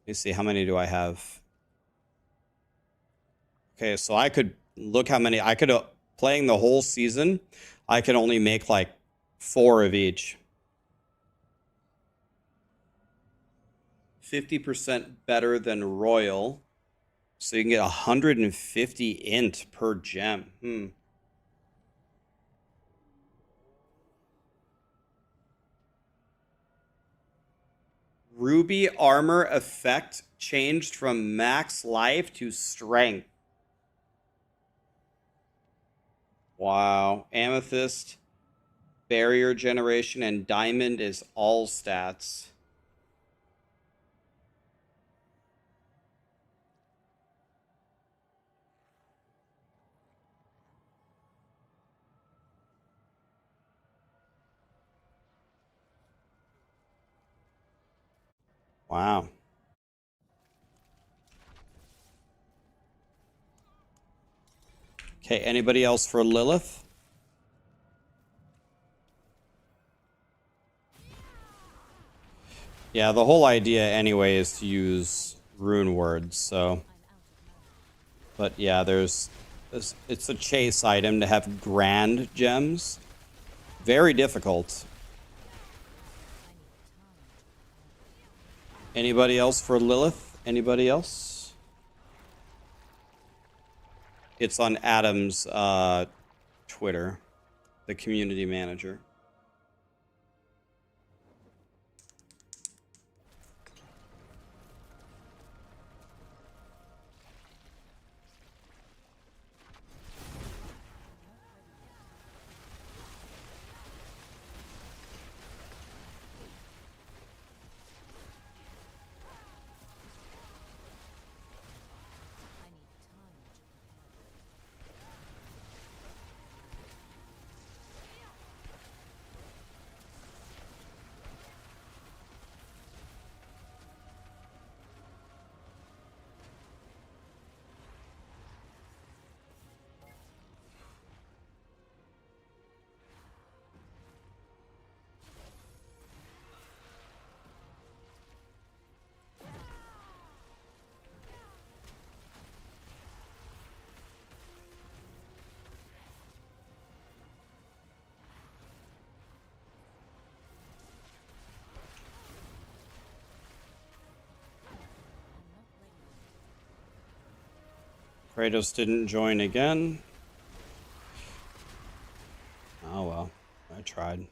Let me see, how many do I have? Okay, so I could look how many I could playing the whole season. I could only make like 4 of each. 50% better than Royal. So you can get 150 int per gem. Ruby armor effect changed from max life to strength. Wow. Amethyst, barrier generation, and diamond is all stats. Wow. Okay, anybody else for Lilith? Yeah, the whole idea anyway is to use rune words, so. But yeah, it's a chase item to have grand gems. Very difficult. Anybody else for Lilith? Anybody else? It's on Adam's Twitter, the community manager. Kratos didn't join again. Oh well, I tried.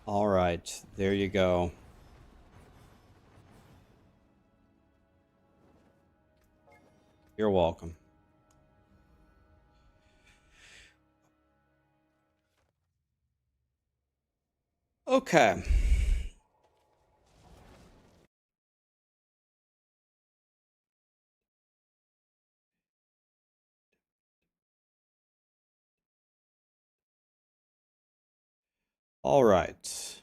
All right, there you go. You're welcome. Okay. All right.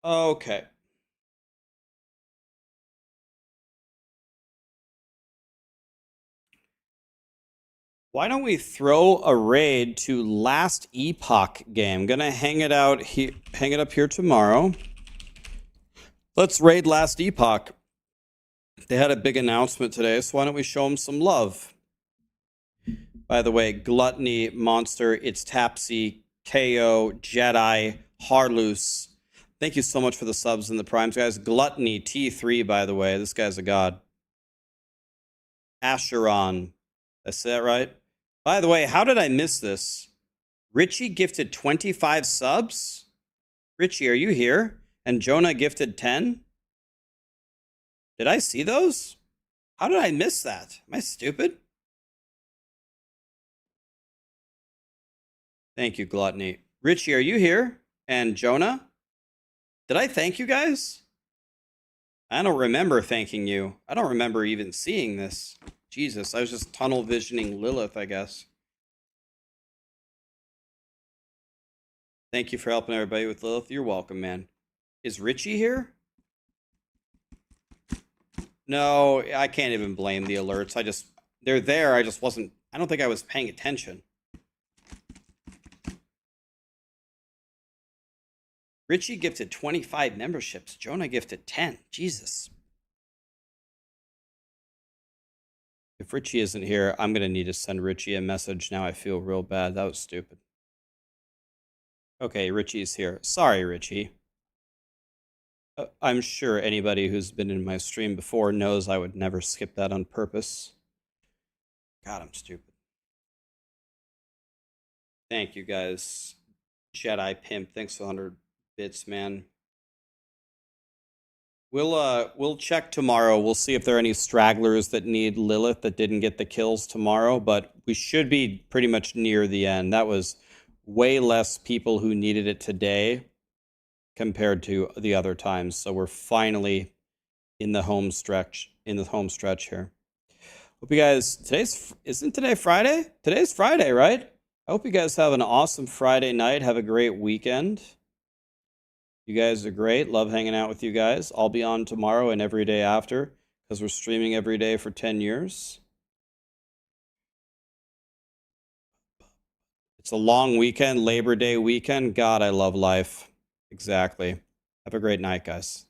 Okay. Why don't we throw a raid to last Epoch game? Gonna hang it up here tomorrow. Let's raid last Epoch. They had a big announcement today, so why don't we show them some love? By the way, Gluttony, Monster, It's Tapsy, KO, Jedi, Harloose. Thank you so much for the subs and the primes, guys. Gluttony, T3, by the way. This guy's a god. Asheron. Did I say that right? By the way, how did I miss this? Richie gifted 25 subs? Richie, are you here? And Jonah gifted 10? Did I see those? How did I miss that? Am I stupid? Thank you, Gluttony. Richie, are you here? And Jonah? Did I thank you guys? I don't remember thanking you. I don't remember even seeing this. Jesus, I was just tunnel visioning Lilith, I guess. Thank you for helping everybody with Lilith. You're welcome, man. Is Richie here? No, I can't even blame the alerts. They're there. I don't think I was paying attention. Richie gifted 25 memberships. Jonah gifted 10. Jesus. If Richie isn't here, I'm going to need to send Richie a message. Now I feel real bad. That was stupid. Okay, Richie's here. Sorry, Richie. I'm sure anybody who's been in my stream before knows I would never skip that on purpose. God, I'm stupid. Thank you, guys. Jedi Pimp, thanks for 100 bits, man. We'll check tomorrow. We'll see if there are any stragglers that need Lilith that didn't get the kills tomorrow, but we should be pretty much near the end. That was way less people who needed it today compared to the other times. So we're finally in the home stretch here. Hope you guys, isn't today Friday? Today's Friday, right? I hope you guys have an awesome Friday night. Have a great weekend. You guys are great. Love hanging out with you guys. I'll be on tomorrow and every day after because we're streaming every day for 10 years. It's a long weekend, Labor Day weekend. God, I love life. Exactly. Have a great night, guys.